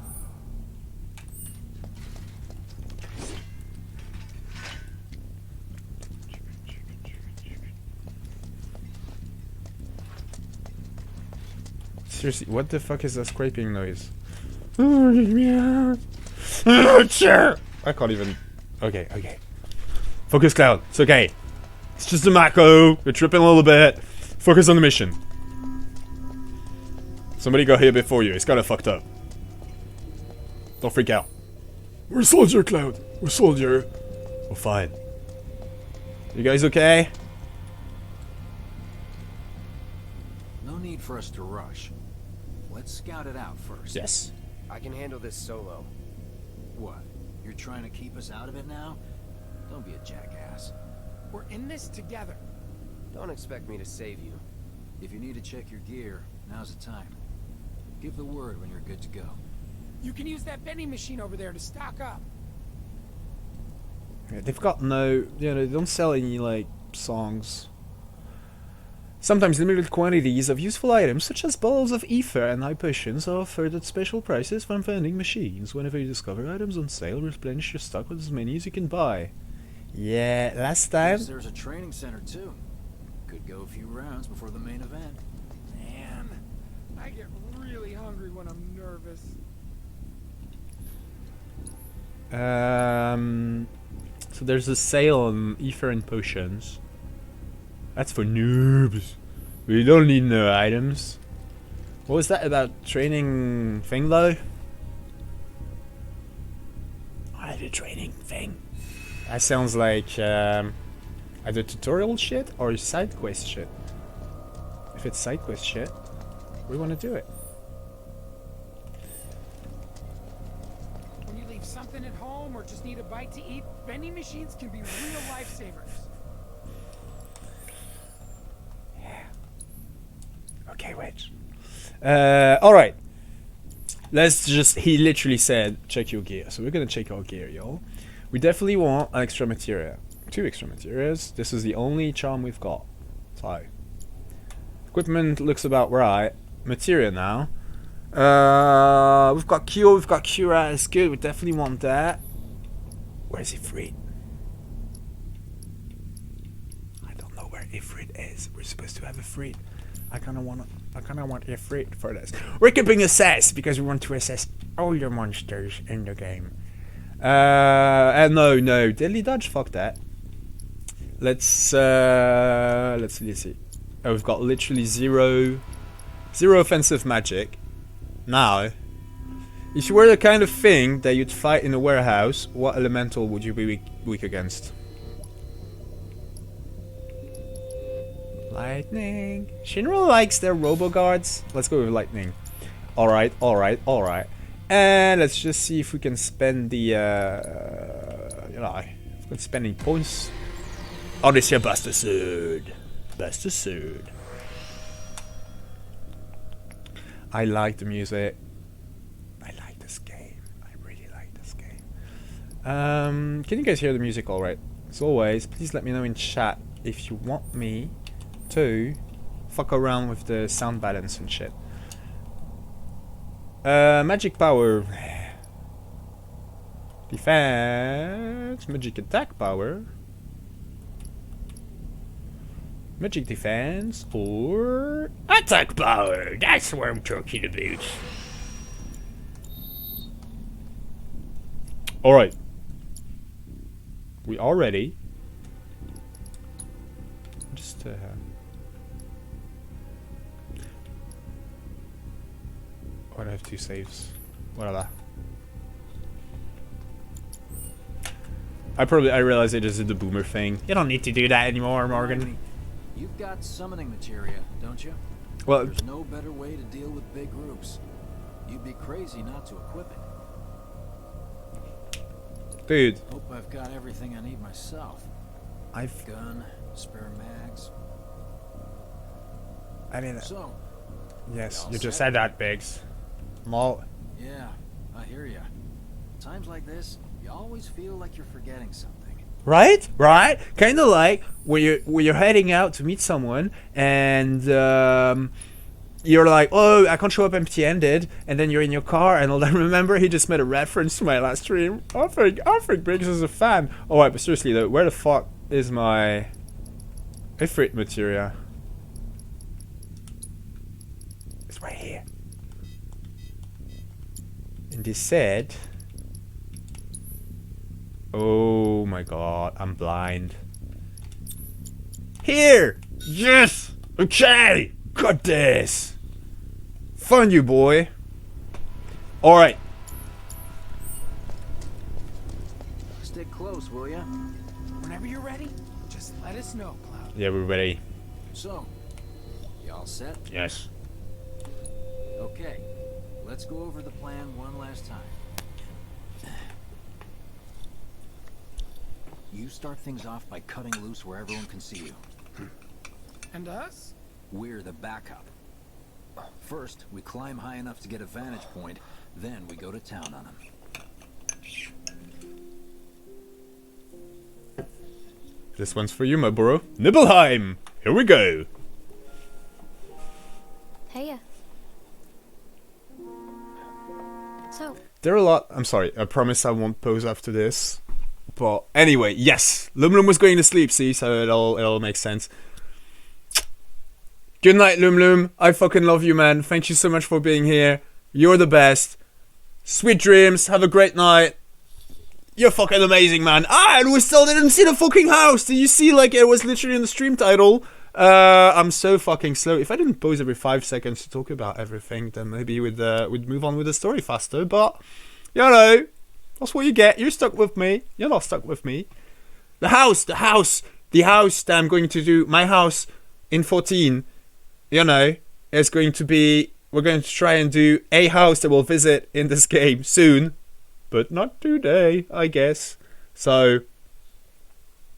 Seriously, what the fuck is that scraping noise? I can't even. Okay, okay. Focus, Cloud. It's okay. It's just a macro. We're tripping a little bit. Focus on the mission. Somebody got here before you. It's kinda fucked up. Don't freak out. We're soldier, Cloud. We're soldier. We're fine. You guys okay? No need for us to rush. Let's scout it out first. Yes. I can handle this solo. What? You're trying to keep us out of it now? Don't be a jackass. We're in this together. Don't expect me to save you. If you need to check your gear, now's the time. Give the word when you're good to go. You can use that vending machine over there to stock up. Yeah, they've got no, you know, they don't sell any like songs. Sometimes limited quantities of useful items such as bottles of ether and eye potions are offered at special prices from vending machines. Whenever you discover items on sale, replenish your stock with as many as you can buy. Yeah, last time. Yes, there's a training center too. Could go a few rounds before the main event. Man, I get really hungry when I'm nervous. So there's a sale on ether and potions. That's for noobs. We don't need no items. What was that about training thing though? Either training thing. That sounds like either tutorial shit or side quest shit. If it's side quest shit, we want to do it. When you leave something at home or just need a bite to eat, vending machines can be real lifesavers. Okay, wait. Alright. Let's just... He literally said, check your gear. So we're gonna check our gear, y'all. We definitely want an extra materia. 2 extra materials. This is the only charm we've got. So. Equipment looks about right. Materia now. We've got Cure, we've got Cura. It's good. We definitely want that. Where's Ifrit? I don't know where Ifrit is. We're supposed to have Ifrit. I kind of want Ifrit for this. We're keeping assess because we want to assess all your monsters in the game. And no, Deadly Dodge, fuck that. Let's see. Oh, we've got literally zero offensive magic. Now, If you were the kind of thing that you'd fight in a warehouse, what elemental would you be weak against? Lightning. Shinra likes their robo-guards. Let's go with lightning. Alright, alright, alright. And let's just see if we can spend the, you know, if we can spend any points on this here Buster Sword. Buster Sword. I like the music. I like this game. I really like this game. Can you guys hear the music alright? As always, please let me know in chat if you want me to fuck around with the sound balance and shit. Magic power. Defense. Magic attack power. Magic defense or attack power. That's what I'm talking about. Alright. We are ready. Just I have 2 saves. What are that? I realized I just did the boomer thing. You don't need to do that anymore, Morgan. You've got summoning materia, don't you? Well, there's no better way to deal with big groups. You'd be crazy not to equip it. Dude. Hope I've got everything I need myself. Gun, spare mags. I mean, so. Yes, you just said that, Biggs. Mall. Yeah, I hear ya. Times like this, you always feel like you're forgetting something. Right? Right? Kind of like when you're heading out to meet someone and you're like, oh, I can't show up empty-handed, and then you're in your car and all I remember he just made a reference to my last stream. I think Biggs is a fan. Oh, wait, but seriously though, where the fuck is my Ifrit materia? It's right here. And they said, oh my god, I'm blind. Here! Yes! Okay! Got this! Fun you, boy! Alright. Stick close, will ya? Whenever you're ready, just let us know, Cloud. Yeah, we're ready. So, y'all set? Yes. Okay, let's go over the plan one last time. You start things off by cutting loose where everyone can see you. And us? We're the backup. First, we climb high enough to get a vantage point, then we go to town on them. This one's for you, my bro. Nibelheim! Here we go! Heya. So. There are a lot. I'm sorry, I promise I won't pause after this. But anyway, yes, Lum Lum was going to sleep, see, so it all makes sense. Good night, Lum Lum. I fucking love you, man. Thank you so much for being here. You're the best. Sweet dreams. Have a great night. You're fucking amazing, man. Ah, and we still didn't see the fucking house. Did you see, like, it was literally in the stream title? I'm so fucking slow. If I didn't pause every 5 seconds to talk about everything, then maybe we'd move on with the story faster. But, you know, that's what you get. You're stuck with me. You're not stuck with me. The house that I'm going to do, my house in 14, you know, is going to be, we're going to try and do a house that we'll visit in this game soon, but not today, I guess. So,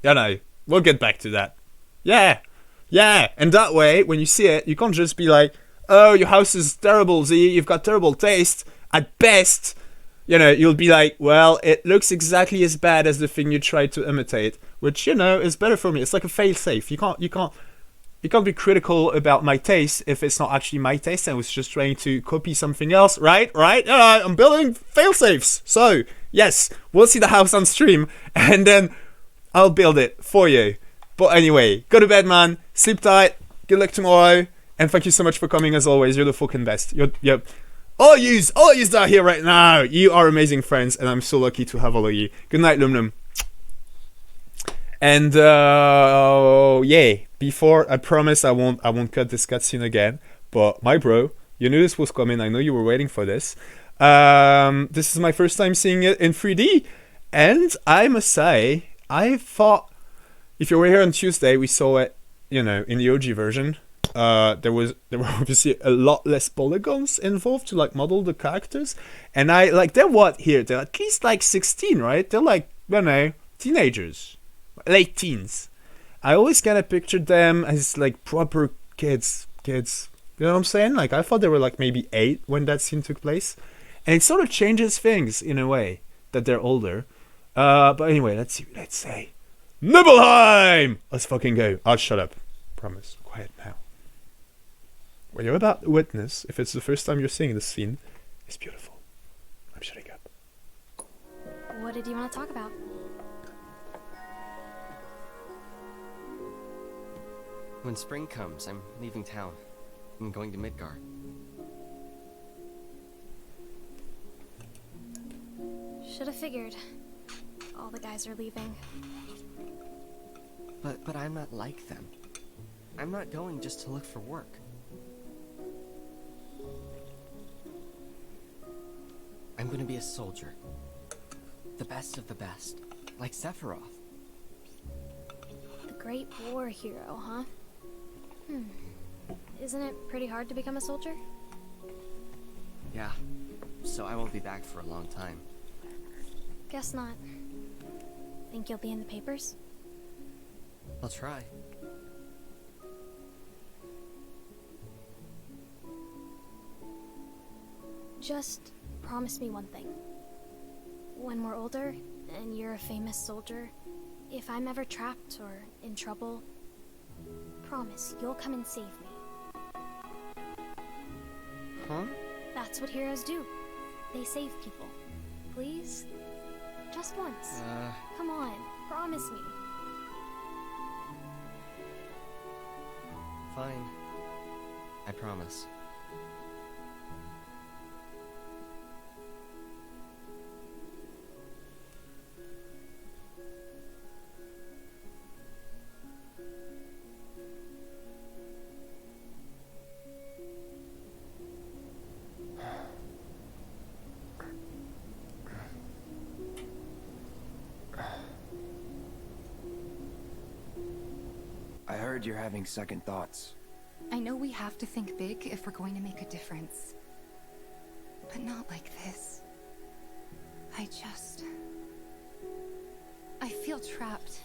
you know, we'll get back to that. Yeah, and that way, when you see it, you can't just be like, oh, your house is terrible, Z, you've got terrible taste. At best, you know, you'll be like, well, it looks exactly as bad as the thing you tried to imitate, which, you know, is better for me. It's like a fail-safe. You can't be critical about my taste if it's not actually my taste. I was just trying to copy something else, right? I'm building fail-safes. So, yes, we'll see the house on stream, and then I'll build it for you. But anyway, go to bed, man. Sleep tight. Good luck tomorrow. And thank you so much for coming, as always. You're the fucking best. You're all yous that are here right now. You are amazing friends, and I'm so lucky to have all of you. Good night, Lum Lum. And yeah, before, I promise I won't cut this cutscene again. But my bro, you knew this was coming. I know you were waiting for this. This is my first time seeing it in 3D, and I must say, I thought if you were here on Tuesday, we saw it, in the OG version. There were obviously a lot less polygons involved to like model the characters, and they're what here? They're at least like 16, right? They're like, teenagers, late teens. I always kind of pictured them as like proper kids. You know what I'm saying? Like I thought they were like maybe 8 when that scene took place, and it sort of changes things in a way that they're older. But anyway, let's see. Let's say Nibelheim. Let's fucking go. I'll shut up. Promise. Quiet now. What you're about to witness, if it's the first time you're seeing this scene, is beautiful. I'm shutting up. What did you want to talk about? When spring comes, I'm leaving town. I'm going to Midgard. Should have figured. All the guys are leaving. But I'm not like them. I'm not going just to look for work. I'm going to be a soldier. The best of the best. Like Sephiroth. The great war hero, huh? Isn't it pretty hard to become a soldier? Yeah. So I won't be back for a long time. Guess not. Think you'll be in the papers? I'll try. Just promise me one thing. When we're older, and you're a famous soldier, if I'm ever trapped or in trouble, promise you'll come and save me. Huh? That's what heroes do. They save people. Please? Just once. Come on, promise me. Fine. I promise. I heard you're having second thoughts. I know we have to think big if we're going to make a difference. But not like this. I feel trapped.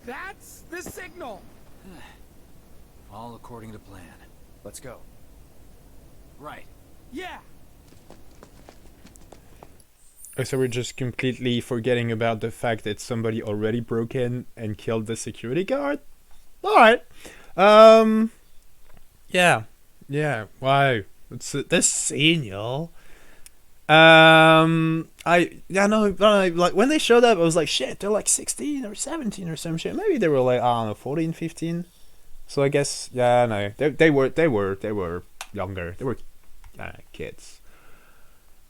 That's the signal. All according to plan. Let's go. Right. Yeah. Oh, so we're just completely forgetting about the fact that somebody already broke in and killed the security guard? Alright. Yeah. Wow. It's this scene, y'all. Like when they showed up, I was like, shit, they're like 16 or 17 or some shit. Maybe they were like, I don't know, 14, 15. So I guess, yeah, no, they were younger. They were kids.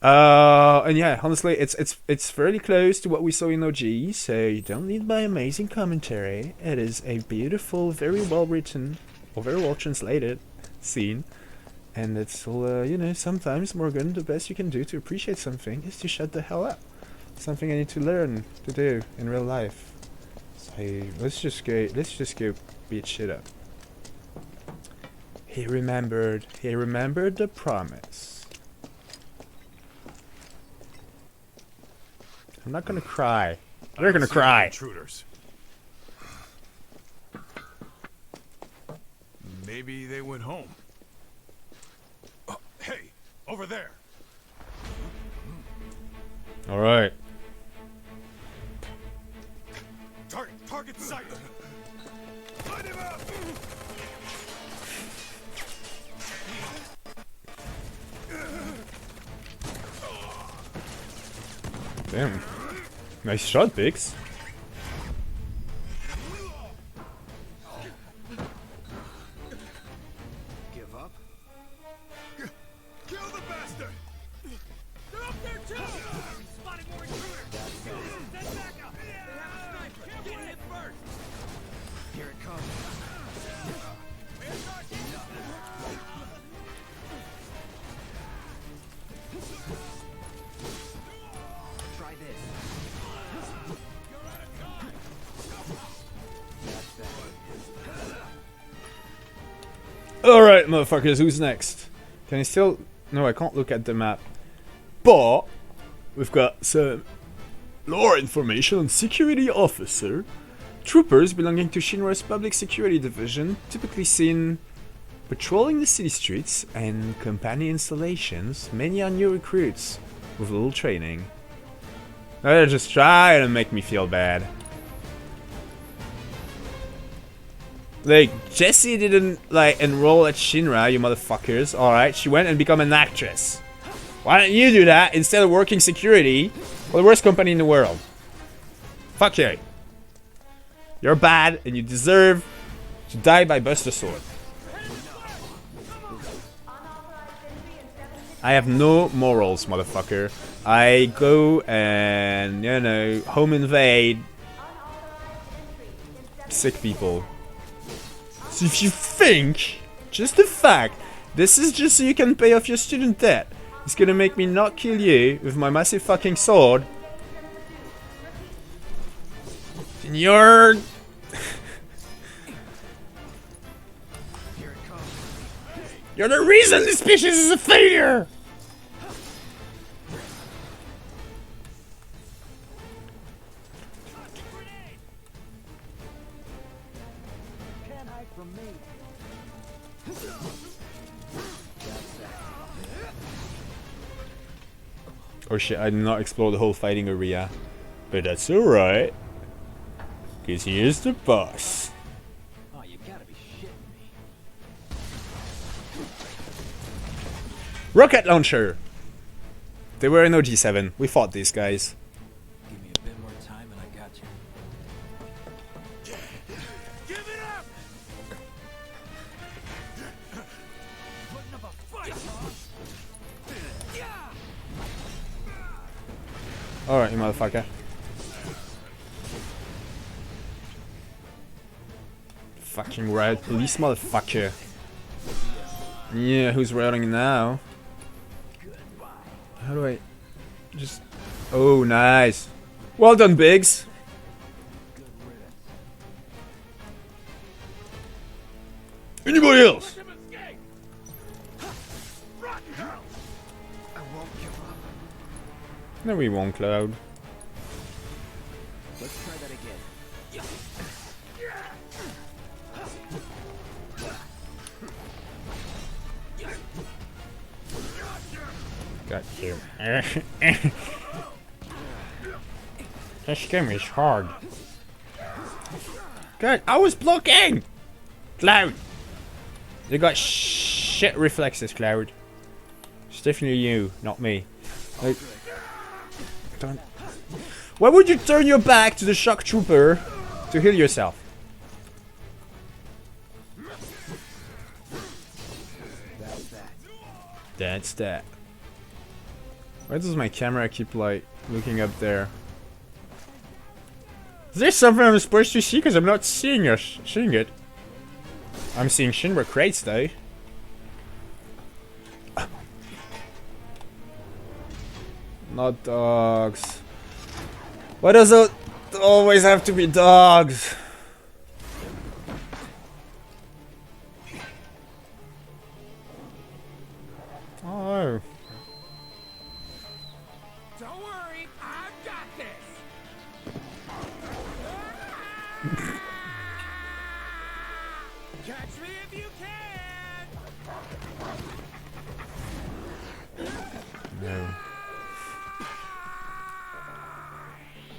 And yeah, honestly, it's fairly close to what we saw in OG. So you don't need my amazing commentary. It is a beautiful, very well written, or very well translated scene. And it's all, sometimes, Morgan, the best you can do to appreciate something is to shut the hell up. Something I need to learn to do in real life. So let's just go beat shit up. He remembered the promise. I'm not gonna cry. You're gonna cry. Intruders. Maybe they went home. Hey, over there. All right. Target sighted. Light him up. Damn. Nice shot, Biggs. Give up? Kill the bastard! Alright, motherfuckers, who's next? Can I still... No, I can't look at the map. But we've got some lore information on security officer. Troopers belonging to Shinra's public security division, typically seen patrolling the city streets and company installations. Many are new recruits with little training. They're just trying to make me feel bad. Like, Jessie didn't, like, enroll at Shinra, you motherfuckers. Alright, she went and become an actress. Why don't you do that instead of working security for the worst company in the world? Fuck you. You're bad, and you deserve to die by Buster Sword. I have no morals, motherfucker. I go and, you know, home invade sick people. So if you think, just the fact, this is just so you can pay off your student debt, it's gonna make me not kill you with my massive fucking sword, then you're... You're the reason this species is a failure! Oh shit, I did not explore the whole fighting area. But that's alright. Cause here's the boss. Oh, you gotta be shitting me. Rocket launcher! They were in OG7. We fought these guys. Give me a bit more time and I got you. Give it up! Putting up a fight, huh? Alright, you motherfucker. Fucking riot police motherfucker. Yeah, who's routing now? How do I just... Oh, nice. Well done, Biggs. Anybody else? No, we won't, Cloud. Let's try that again. Got you. This game is hard. Good, I was blocking! Cloud! You got shit reflexes, Cloud. It's definitely you, not me. Like, don't... Why would you turn your back to the shock trooper to heal yourself? That's that. Why does my camera keep like looking up there? Is there something I'm supposed to see? Because I'm not seeing it. I'm seeing Shinra crates though. Not dogs. Why does it always have to be dogs? Oh. Don't worry, I've got this. Catch me if you can. No.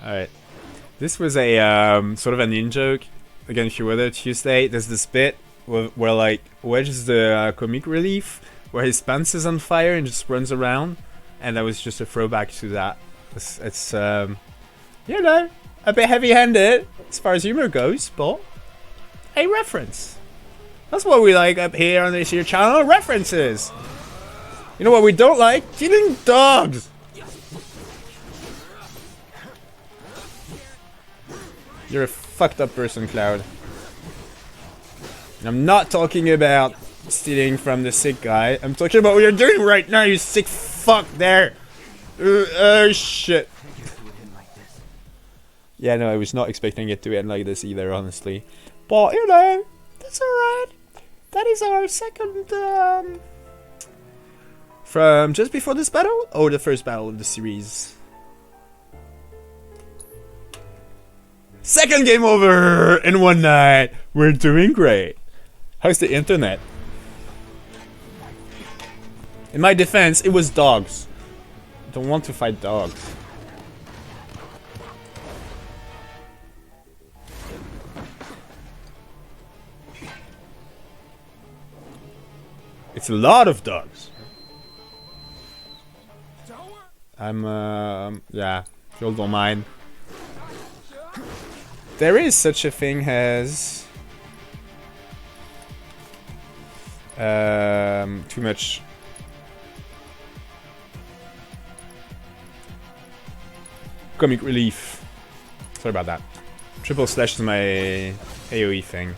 Alright. This was a sort of an in-joke. Again, if you were there Tuesday, there's this bit where like Wedge is the comic relief, where his pants is on fire and just runs around, and that was just a throwback to that. It's you know, a bit heavy-handed as far as humor goes, but a reference. That's what we like up here on this here channel, references. You know what we don't like? Killing dogs. You're a fucked up person, Cloud. I'm not talking about stealing from the sick guy. I'm talking about what you're doing right now, you sick fuck there. Oh shit. Yeah, no, I was not expecting it to end like this either, honestly. But, you know, that's alright. that is our second from just before this battle or the first battle of the series. Second game over in one night. We're doing great. How's the internet? In my defense, it was dogs. Don't want to fight dogs. It's a lot of dogs. Yeah, if you all don't mind. There is such a thing as too much comic relief. Sorry about that. Triple slash is my AoE thing.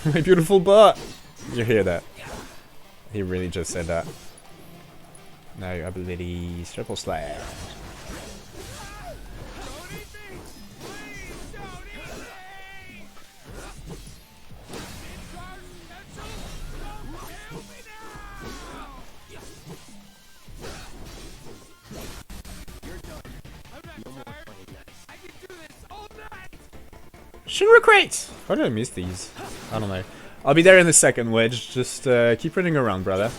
My beautiful butt! You hear that? He really just said that. Now your abilities, triple slash. Shinra crates! How did I miss these? I don't know. I'll be there in a second, Wedge. Just keep running around, brother.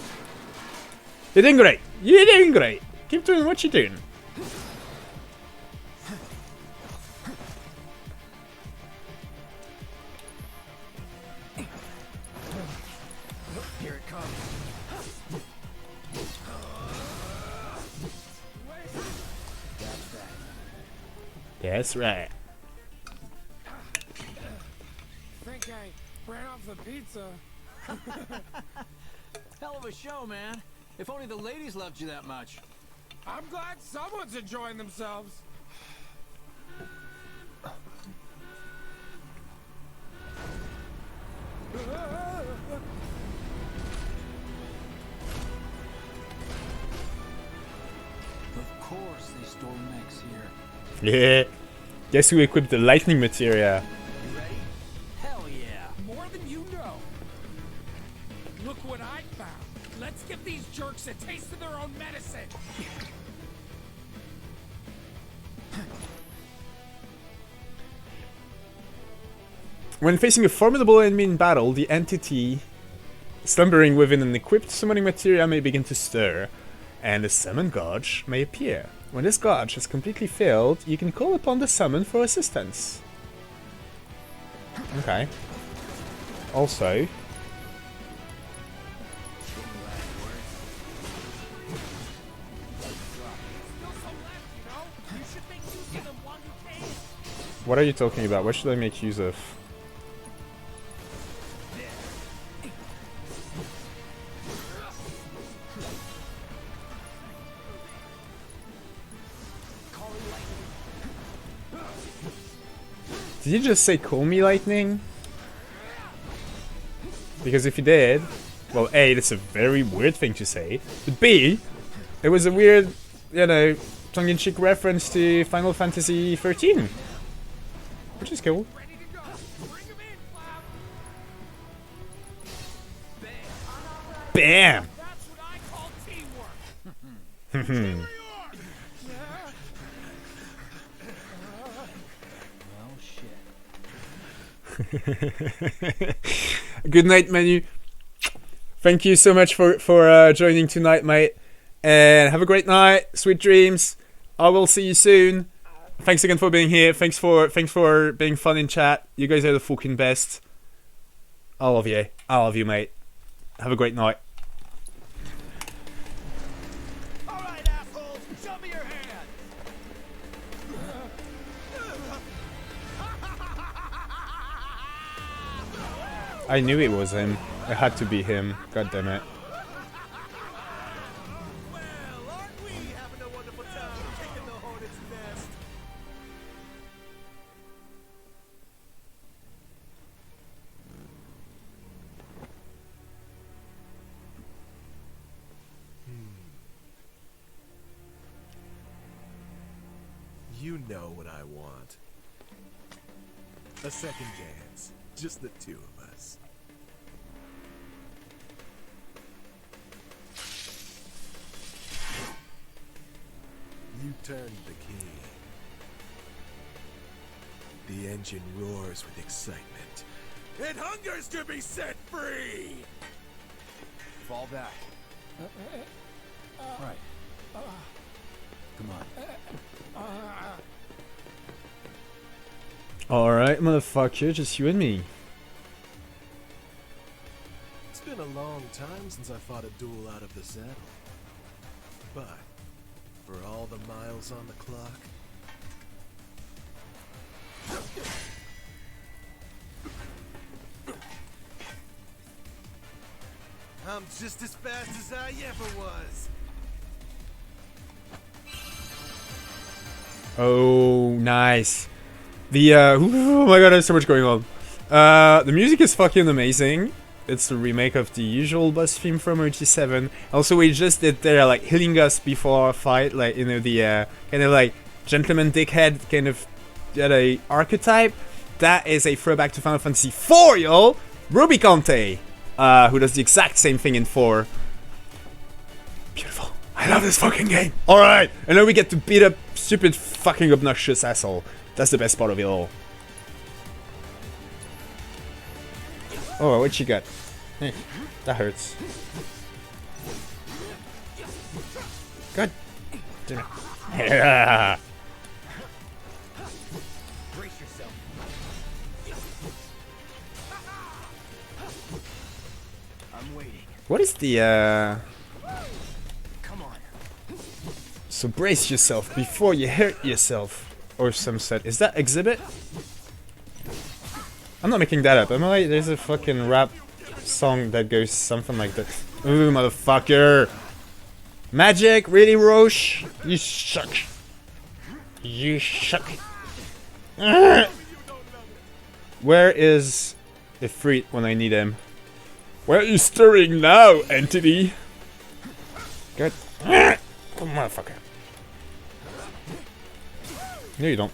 You're doing great. You're doing great. Keep doing what you're doing. Here it comes. Yes, right. Think I ran off the pizza. Hell of a show, man. If only the ladies loved you that much. I'm glad someone's enjoying themselves. Of course they store mechs here. Yeah. Guess who equipped the lightning materia? You ready? Hell yeah. More than you know. Look what I found. Let's give these jerks a taste of their own medicine. When facing a formidable enemy in battle, the entity slumbering within an equipped summoning materia may begin to stir, and a summon gauge may appear. When this gauge has completely failed, you can call upon the summon for assistance. Okay. Also, what are you talking about? What should I make use of? Did you just say call me lightning? Because if you did, well, A, that's a very weird thing to say, but B, it was a weird, you know, tongue-in-cheek reference to Final Fantasy XIII. Which is cool. Bam! That's what I call teamwork. Good night, Manu. Thank you so much for joining tonight, mate. And have a great night. Sweet dreams. I will see you soon. Thanks again for being here. Thanks for being fun in chat. You guys are the fucking best. I love you. I love you, mate. Have a great night. Alright, assholes, show me your hand! I knew it was him. It had to be him. God damn it. Well, aren't we having a wonderful time kicking the hornet's nest? You know what I want. A second dance. Just the two of us. You turned the key. The engine roars with excitement. It hungers to be set free! Fall back. Right. Come on. Alright, motherfucker, just you and me. It's been a long time since I fought a duel out of the saddle. But, for all the miles on the clock, I'm just as fast as I ever was. Oh, nice. The, oh my god, there's so much going on. The music is fucking amazing. It's a remake of the usual boss theme from OG7. Also, we just did there, like, healing us before our fight, like, you know, the, kind of, like, gentleman dickhead kind of, archetype. That is a throwback to Final Fantasy IV, yo! Ruby Conte, who does the exact same thing in 4. Beautiful. I love this fucking game. Alright, and then we get to beat up stupid fucking obnoxious asshole. That's the best part of it all. Oh, what you got? That hurts. God damn it. Yeah. Brace yourself. I'm waiting. What is the Come on. So brace yourself before you hurt yourself, or some set. Is that exhibit? I'm not making that up, am I? There's a fucking rap song that goes something like that. Ooh, motherfucker! Magic, really, Roche? You suck. You suck. Where is Ifrit when I need him? Where are you stirring now, entity? Good. Oh, motherfucker. No, you don't.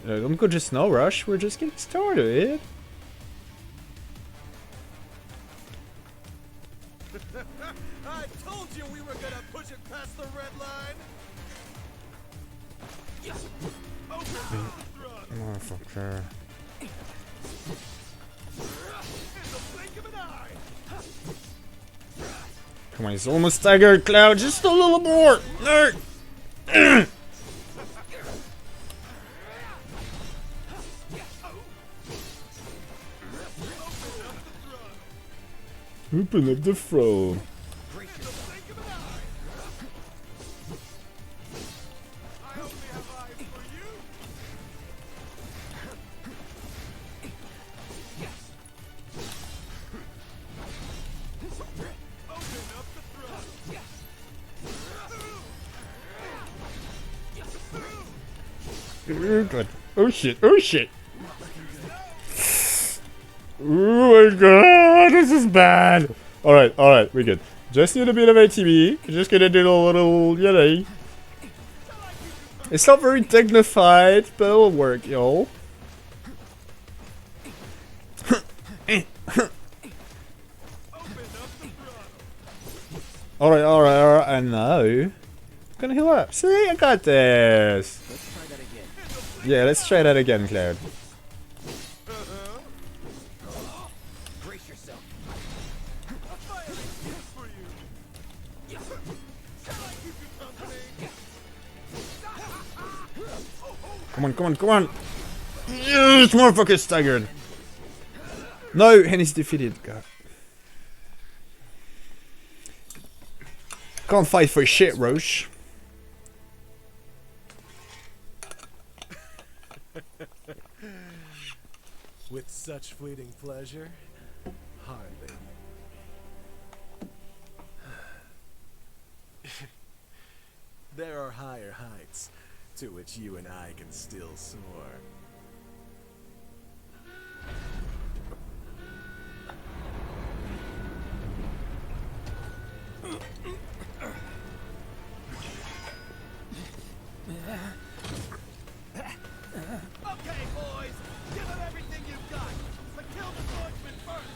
Don't go just no rush, we're just getting started. I told you we were gonna push it past the red line. Motherfucker. Come on, he's almost staggered, Cloud. Just a little more. Open up the throne. Good. Oh shit, oh shit. Oh my god, this is bad. Alright, we're good. Just need a bit of ATB. Just gonna do a little, you know. It's not very dignified, but it'll work, y'all. Alright, and now I'm gonna heal up. See, I got this. Let's try that again. Yeah, let's try that again, Cloud. Brace yourself. Come on. Yes, motherfucker staggered. No, and he's defeated. God. Can't fight for shit, Roche. With such fleeting pleasure? Hardly. There are higher heights to which you and I can still soar. Okay, boys, give him everything you've got, but kill the swordsman first.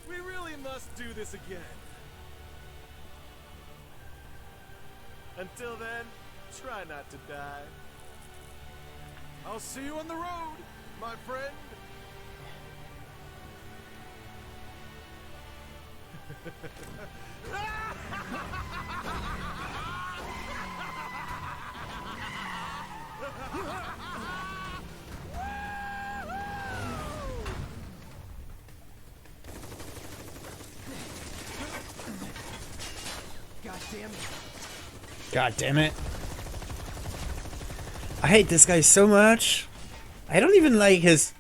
We really must do this again. Until then, try not to die. I'll see you on the road, my friend. God damn it. God damn it. I hate this guy so much. I don't even like his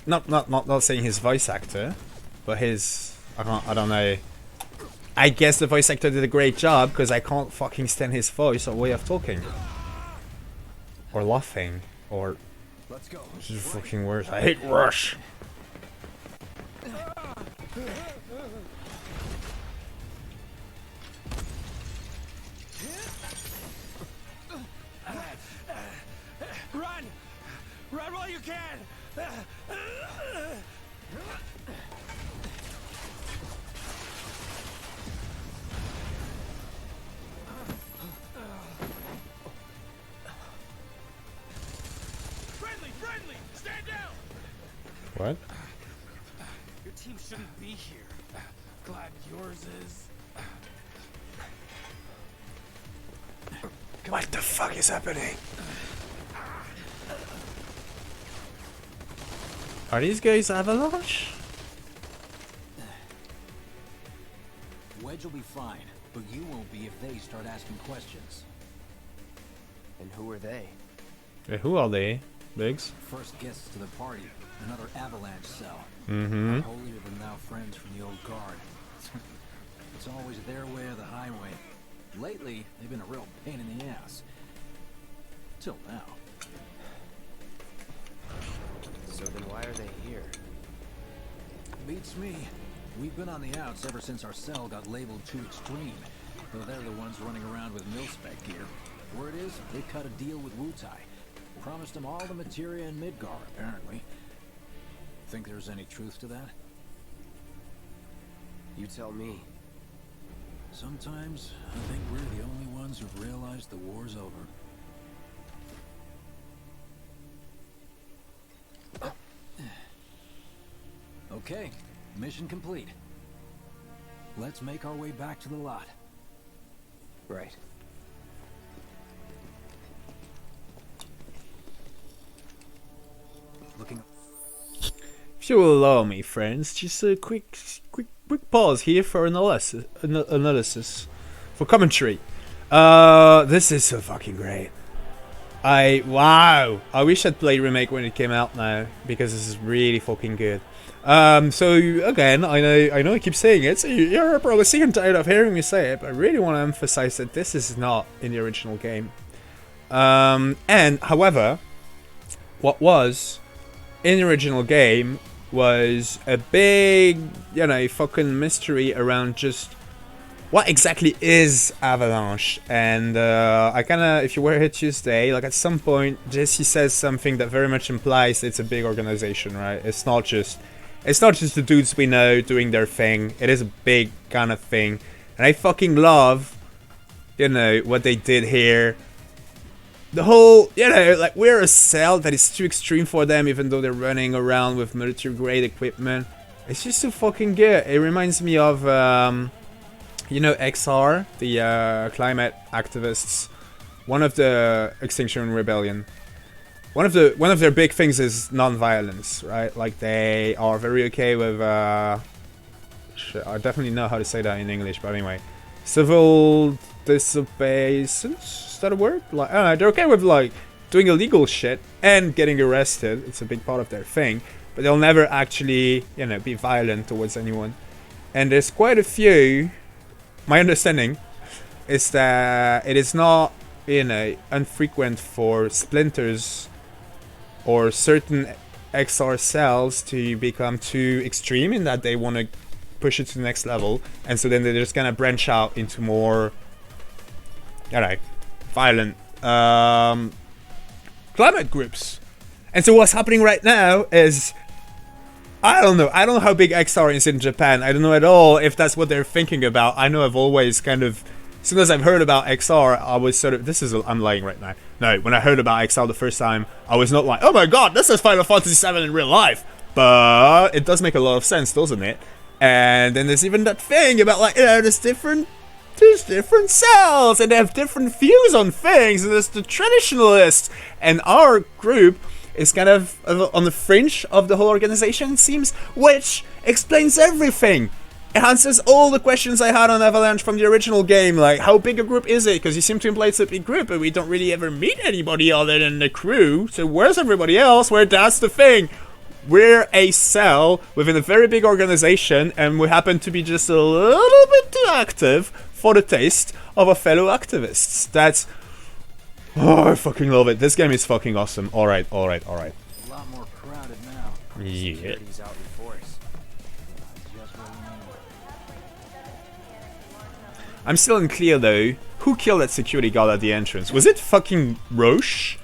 not saying his voice actor, but his I don't know. I guess the voice actor did a great job because I can't fucking stand his voice or way of talking. Or laughing. Or Let's go. This is fucking worse. I hate Rush. Run! Run while you can! Friendly! Friendly! Stand down! What? Your team shouldn't be here. Glad yours is. What the fuck is happening? Are these guys Avalanche? Wedge will be fine, but you won't be if they start asking questions. And who are they? Yeah, who are they? Biggs? First guests to the party, another avalanche cell. Mm-hmm. Holier than thou friends from the old guard. It's always their way or the highway. Lately, they've been a real pain in the ass. Till now. So then why are they here? Beats me. We've been on the outs ever since our cell got labeled too extreme. Though they're the ones running around with mil-spec gear. Word is, they cut a deal with Wutai. Promised them all the materia in Midgar, apparently. Think there's any truth to that? You tell me. Sometimes, I think we're the only ones who've realized the war's over. Okay, mission complete. Let's make our way back to the lot. Right. Looking. If you will allow me, friends, just a quick pause here for analysis, for commentary. This is so fucking great. Wow. I wish I'd played Remake when it came out now, because this is really fucking good. So again, I know I keep saying it, so you're probably sick and tired of hearing me say it, but I really want to emphasize that this is not in the original game. And however, what was in the original game was a big, fucking mystery around just what exactly is Avalanche. And I kinda, if you were here Tuesday, like at some point Jessie says something that very much implies it's a big organization, right? It's not just the dudes we know doing their thing. It is a big kind of thing. And I fucking love, what they did here. The whole, like, we're a cell that is too extreme for them, even though they're running around with military-grade equipment. It's just so fucking good. It reminds me of, XR, the climate activists. One of the Extinction Rebellion. One of their big things is non-violence, right? Like, they are very okay with, shit, I definitely know how to say that in English, but anyway. Civil disobedience? Is that a word? Like, I don't know, they're okay with, like, doing illegal shit and getting arrested. It's a big part of their thing. but they'll never actually, you know, be violent towards anyone. And there's quite a few. My understanding is that it is not, you know, infrequent for splinters or certain XR cells to become too extreme in that they want to push it to the next level, and so then they're just gonna branch out into more, you know, violent climate groups. And so what's happening right now is, I don't know how big XR is in Japan. I don't know at all if that's what they're thinking about. I know I've always kind of, as soon as I've heard about XR, I was sort of, I'm lying right now. No, when I heard about XR the first time, I was not like, oh my god, this is Final Fantasy VII in real life. But it does make a lot of sense, doesn't it? And then there's even that thing about, like, you know, there's different cells, and they have different views on things, and there's the traditionalists, and our group is kind of on the fringe of the whole organization, it seems, which explains everything. It answers all the questions I had on Avalanche from the original game, like, how big a group is it? Because you seem to imply it's a big group, but we don't really ever meet anybody other than the crew, so where's everybody else? Where that's the thing. We're a cell within a very big organization, and we happen to be just a little bit too active for the taste of our fellow activists. That's... oh, I fucking love it. This game is fucking awesome. Alright. A lot more crowded now. Yeah. Security's out in force. Just what we need. I'm still unclear though. Who killed that security guard at the entrance? Was it fucking Roche?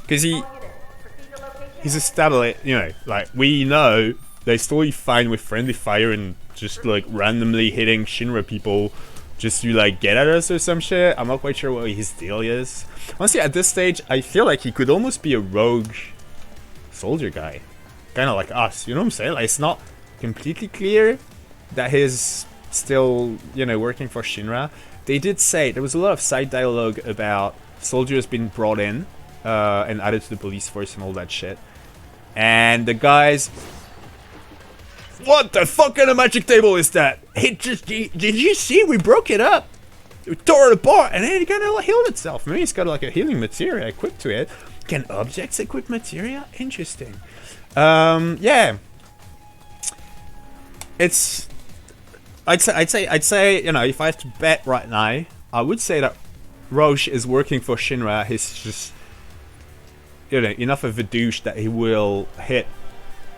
Because he's established, you know, like, we know they're totally fine with friendly fire and just like randomly hitting Shinra people just to like get at us or some shit. I'm not quite sure what his deal is. Honestly, at this stage, I feel like he could almost be a rogue soldier guy. Kind of like us, you know what I'm saying? Like, it's not completely clear that he's still, you know, working for Shinra. They did say, there was a lot of side dialogue about soldiers being brought in and added to the police force and all that shit. And the guys... what the fuck kind of magic table is that? It just... did you see? We broke it up. We tore it apart and then it kind of healed itself. Maybe it's got like a healing materia equipped to it. Can objects equip materia? Interesting. Yeah. It's... I'd say, you know, if I have to bet right now, I would say that Roche is working for Shinra. He's just, you know, enough of a douche that he will hit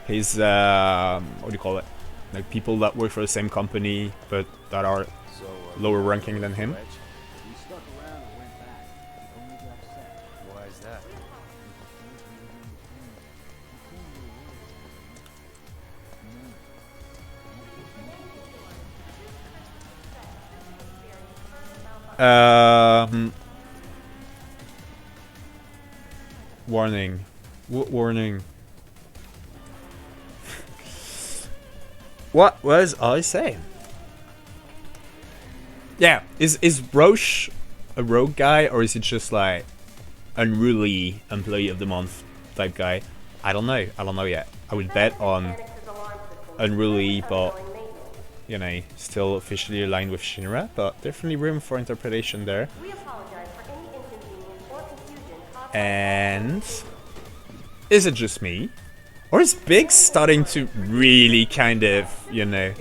his, what do you call it? Like, people that work for the same company, but that are lower ranking than him. Why is that? Warning. Warning. What was I saying? Yeah, is Roche a rogue guy, or is it just like unruly employee of the month type guy? I don't know yet. I would bet on unruly, but, you know, still officially aligned with Shinra, but definitely room for interpretation there. And is it just me? Or is Big starting to really kind of, you know...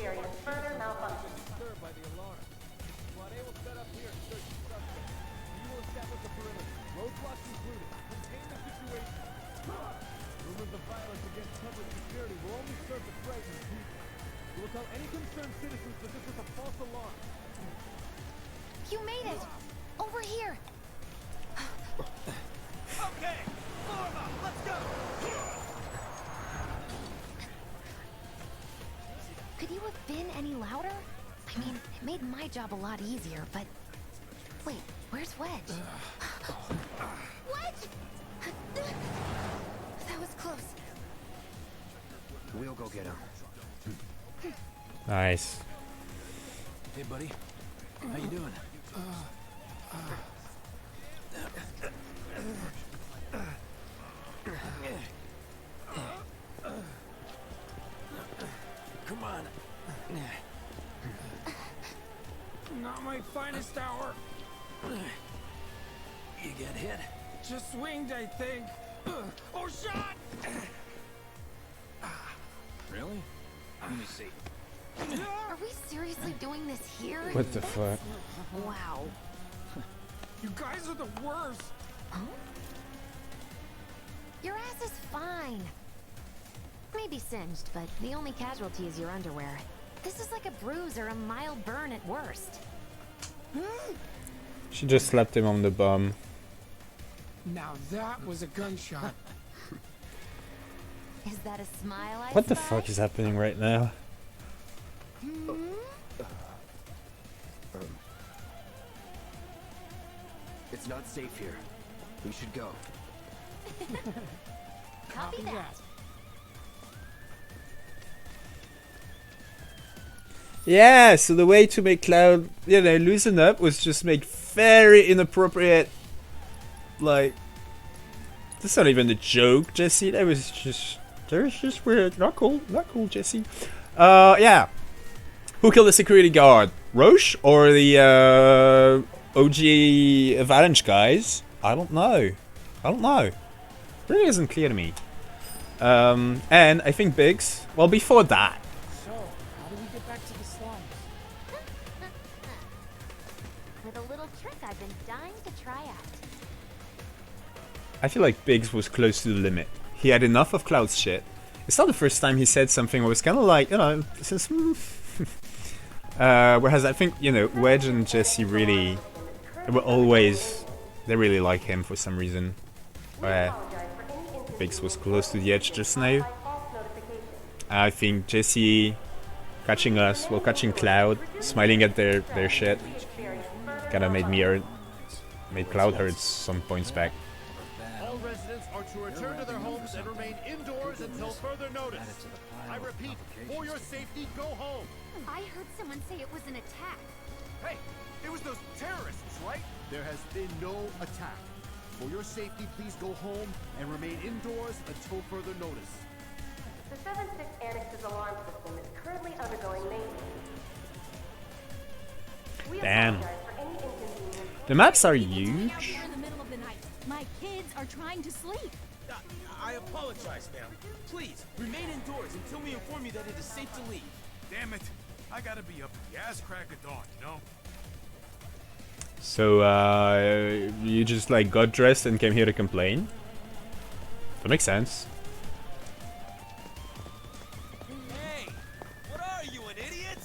You made it! Over here! Okay, Norma, let's go. Could you have been any louder? I mean, it made my job a lot easier, but... wait, where's Wedge? Wedge! That was close. We'll go get him. Nice. Hey, buddy. How you doing? Come on. Not my finest hour. You get hit? Just swinged, I think. Oh, shot! Really? Let me see. Are we seriously doing this here? What the fuck? Wow. You guys are the worst. Huh? Your ass is fine. Maybe singed, but the only casualty is your underwear. This is like a bruise or a mild burn at worst. She just slapped him on the bum. Now that was a gunshot. Is that a smile I What the spy? fuck is happening right now? It's not safe here. We should go. Copy that. Yeah, so the way to make Cloud, loosen up was just make very inappropriate, like, that's not even a joke, Jessie. That was just weird. Not cool, Jessie. Yeah. Who killed the security guard? Roche or the OG Avalanche guys? I don't know. Really isn't clear to me. And I think Biggs. Well, before that. So, how do we get back to the slums? With a little trick I've been dying to try out. I feel like Biggs was close to the limit. He had enough of Cloud's shit. It's not the first time he said something where was kind of like, since. Whereas I think, Wedge and Jessie really. They really like him for some reason. Biggs was close to the edge just now. I think Jessie catching Cloud, smiling at their shit, kind of made Cloud hurt some points back. All residents are to return to their homes and remain indoors until further notice. I repeat, for your safety, go home. I heard someone say it was an attack. Hey, it was those terrorists, right? There has been no attack. For your safety, please go home and remain indoors until further notice. The 7-6 Annex's alarm system is currently undergoing maintenance. Damn. The maps are huge. In the middle of the night. My kids are trying to sleep. I apologize, ma'am. Please, remain indoors until we inform you that it is safe to leave. Damn it. I gotta be up at the ass crack of dawn, So, you just got dressed and came here to complain? That makes sense. Hey, what are you, an idiot?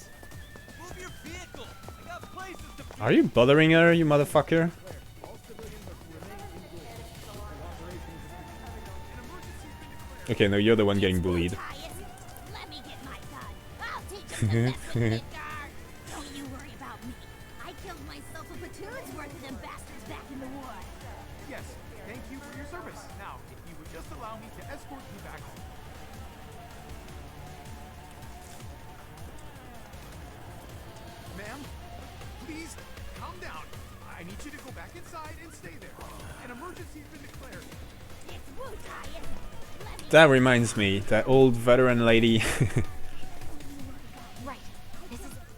Move your vehicle. I got places to. Are you bothering her, you motherfucker? Okay, no, you're the one getting bullied. Let me get my gun. I'll teach him the lesson, Don't you worry about me. I killed myself a platoon's worth of them bastards back in the war. Yes, thank you for your service. Now, if you would just allow me to escort you back home. Ma'am, please calm down. I need you to go back inside and stay there. An emergency's been declared. It's Wu-Tai. That reminds me, that old veteran lady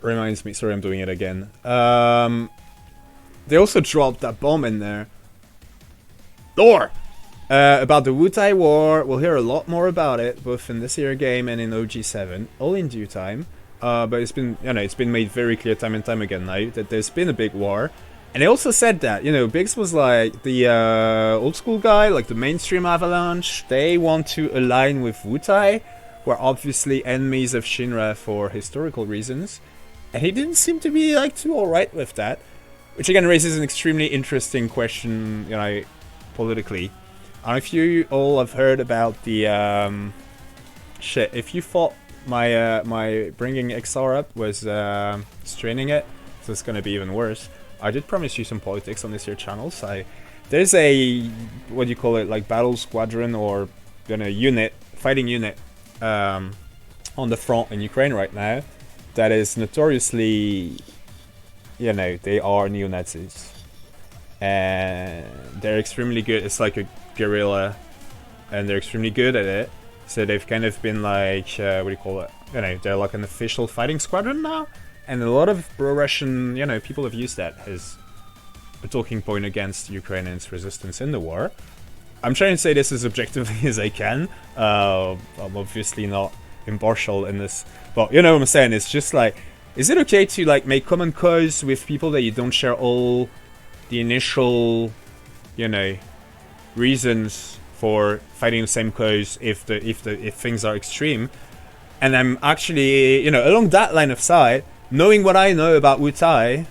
reminds me, sorry I'm doing it again. They also dropped that bomb in there. Lore! About the Wu-Tai War, we'll hear a lot more about it, both in this here game and in OG7, all in due time. But it's been, it's been made very clear time and time again now that there's been a big war. And they also said that, Biggs was like the old school guy, like the mainstream Avalanche. They want to align with Wu-Tai, who are obviously enemies of Shinra for historical reasons. And he didn't seem to be too alright with that. Which again raises an extremely interesting question, politically. I don't know if you all have heard about the, shit, if you thought my bringing XR up was straining it, so it's gonna be even worse. I did promise you some politics on this here channel, so there's a, what do you call it, battle squadron or unit, fighting unit on the front in Ukraine right now that is notoriously, they are neo-Nazis. And they're extremely good, it's like a guerrilla, and they're extremely good at it. So they've kind of been what do you call it, they're like an official fighting squadron now. And a lot of pro-Russian, people have used that as a talking point against Ukrainians' resistance in the war. I'm trying to say this as objectively as I can. I'm obviously not impartial in this. But you know what I'm saying? It's just like, is it okay to like make common cause with people that you don't share all the initial, you know, reasons for fighting the same cause if things are extreme? And I'm actually, you know, along that line of sight, knowing what I know about Wutai,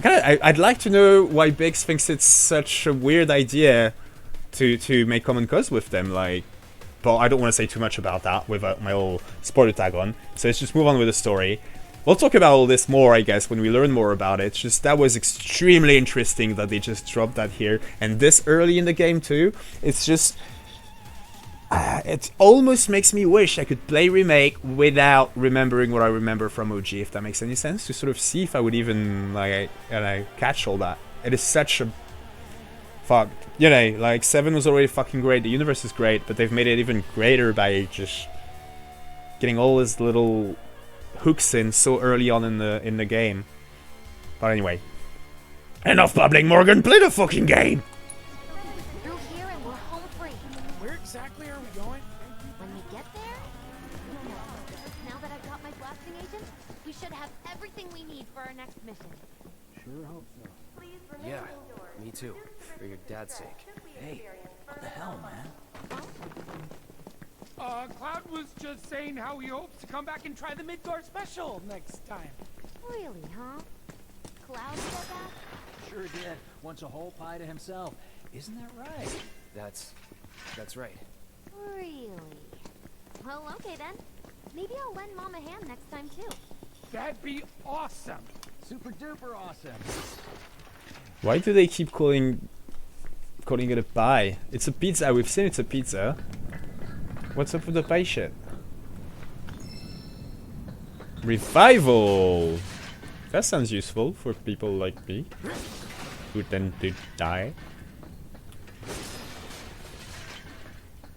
I'd like to know why Biggs thinks it's such a weird idea to make common cause with them. Like, but I don't want to say too much about that without my old spoiler tag on. So let's just move on with the story. We'll talk about all this more, I guess, when we learn more about it. It's just that was extremely interesting that they just dropped that here, and this early in the game too. It's just, it almost makes me wish I could play Remake without remembering what I remember from OG, if that makes any sense. To sort of see if I would even like catch all that. It is such a fuck, you know, like 7 was already fucking great. The universe is great, but they've made it even greater by just getting all these little hooks in so early on in the game. But anyway, enough babbling, Morgan. Play the fucking game. Through here and we're home free. Where exactly are we going? When we get there, now that I've got my blasting agent, we should have everything we need for our next mission. Sure hope so. Please remain Yeah, indoors. me too. For your dad's sake. Hey, what the hell, man? Cloud was just saying how he hopes to come back and try the Midgar special next time. Really, huh? Cloud said that? Sure did. Wants a whole pie to himself. Isn't that right? That's right. Really? Well, okay then. Maybe I'll lend Mom a hand next time too. That'd be awesome. Super duper awesome. Why do they keep calling it a pie? It's a pizza. We've seen it's a pizza. What's up with the pie shit? Revival! That sounds useful for people like me who tend to die.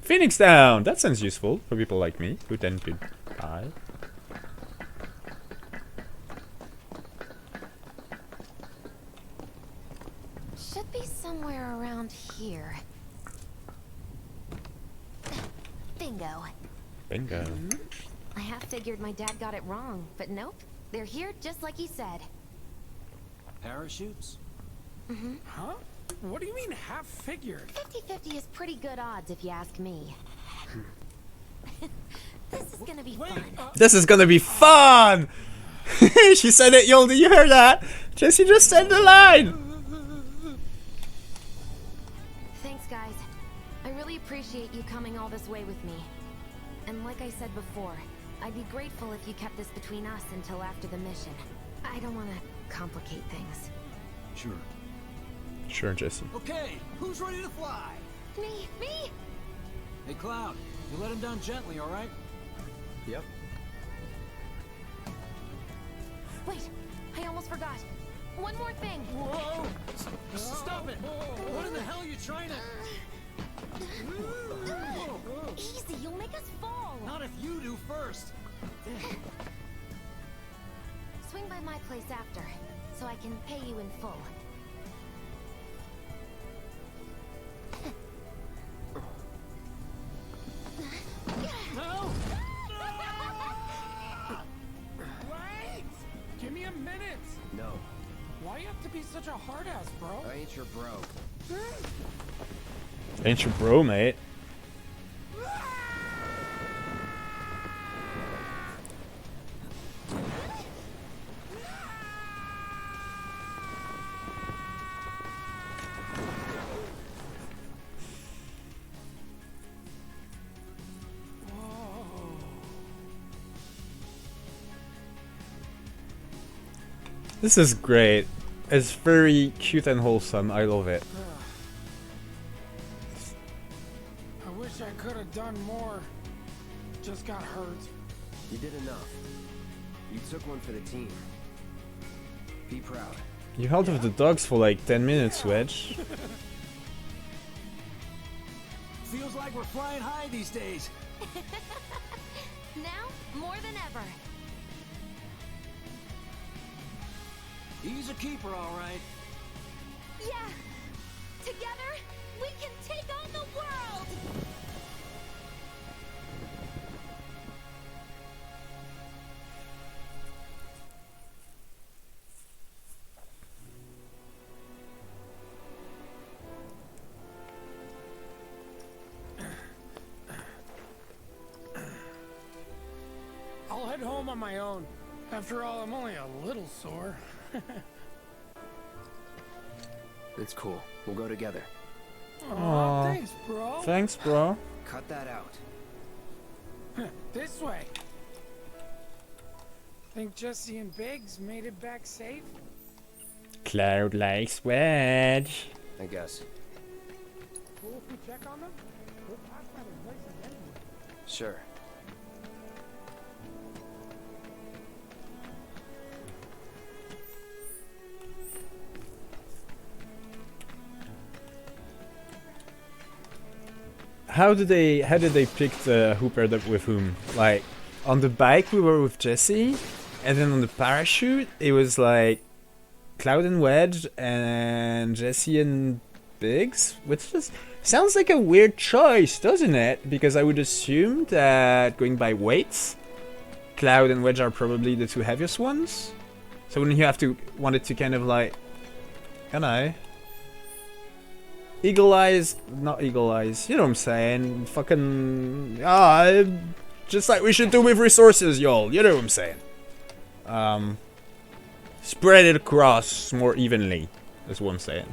Phoenix down! That sounds useful for people like me who tend to die. Should be somewhere around here. Bingo. Bingo. I half figured my dad got it wrong, but nope. They're here just like he said. Parachutes? Mm-hmm. Huh? What do you mean half figured? 50-50 is pretty good odds if you ask me. This is gonna be fun. This is gonna be fun! She said it, Yolda, you heard that? Jessie just said the line! Thanks, guys. I really appreciate you coming all this way with me. And like I said before, I'd be grateful if you kept this between us until after the mission. I don't want to complicate things. Sure. Sure, Jessie. Okay, who's ready to fly? Me! Hey, Cloud, you let him down gently, all right? Yep. Wait, I almost forgot. One more thing. Whoa! Stop it! What in the hell are you trying to... Easy, you'll make us fall. Not if you do first. Swing by my place after, so I can pay you in full. No! Wait! Give me a minute! No, Why you have to be such a hard ass, bro? I ain't your bro. Ain't your bro, mate. This is great. It's very cute and wholesome. I love it. I wish I could have done more. Just got hurt. You did enough. You took one for the team. Be proud. You held with the dogs for like 10 minutes, Wedge. Feels like we're flying high these days. Now, more than ever. He's a keeper, all right. Yeah! Together, we can take on the world! head home on my own. After all, I'm only a little sore. It's cool. We'll go together. Aw, thanks, bro. Thanks, bro. Cut that out. This way. Think Jessie and Biggs made it back safe? Cloud likes wedge. I guess. Cool if we check on them? We'll pass by the places anyway. Sure. How did they pick who paired up with whom? Like on the bike we were with Jessie, and then on the parachute it was like Cloud and Wedge and Jessie and Biggs, which just sounds like a weird choice, doesn't it? Because I would assume that going by weights, Cloud and Wedge are probably the two heaviest ones. So wouldn't you have to want it to kind of like, you know, eagle eyes, not eagle eyes, you know what I'm saying? Fucking, just like we should do with resources, y'all, you know what I'm saying? Spread it across more evenly, is what I'm saying.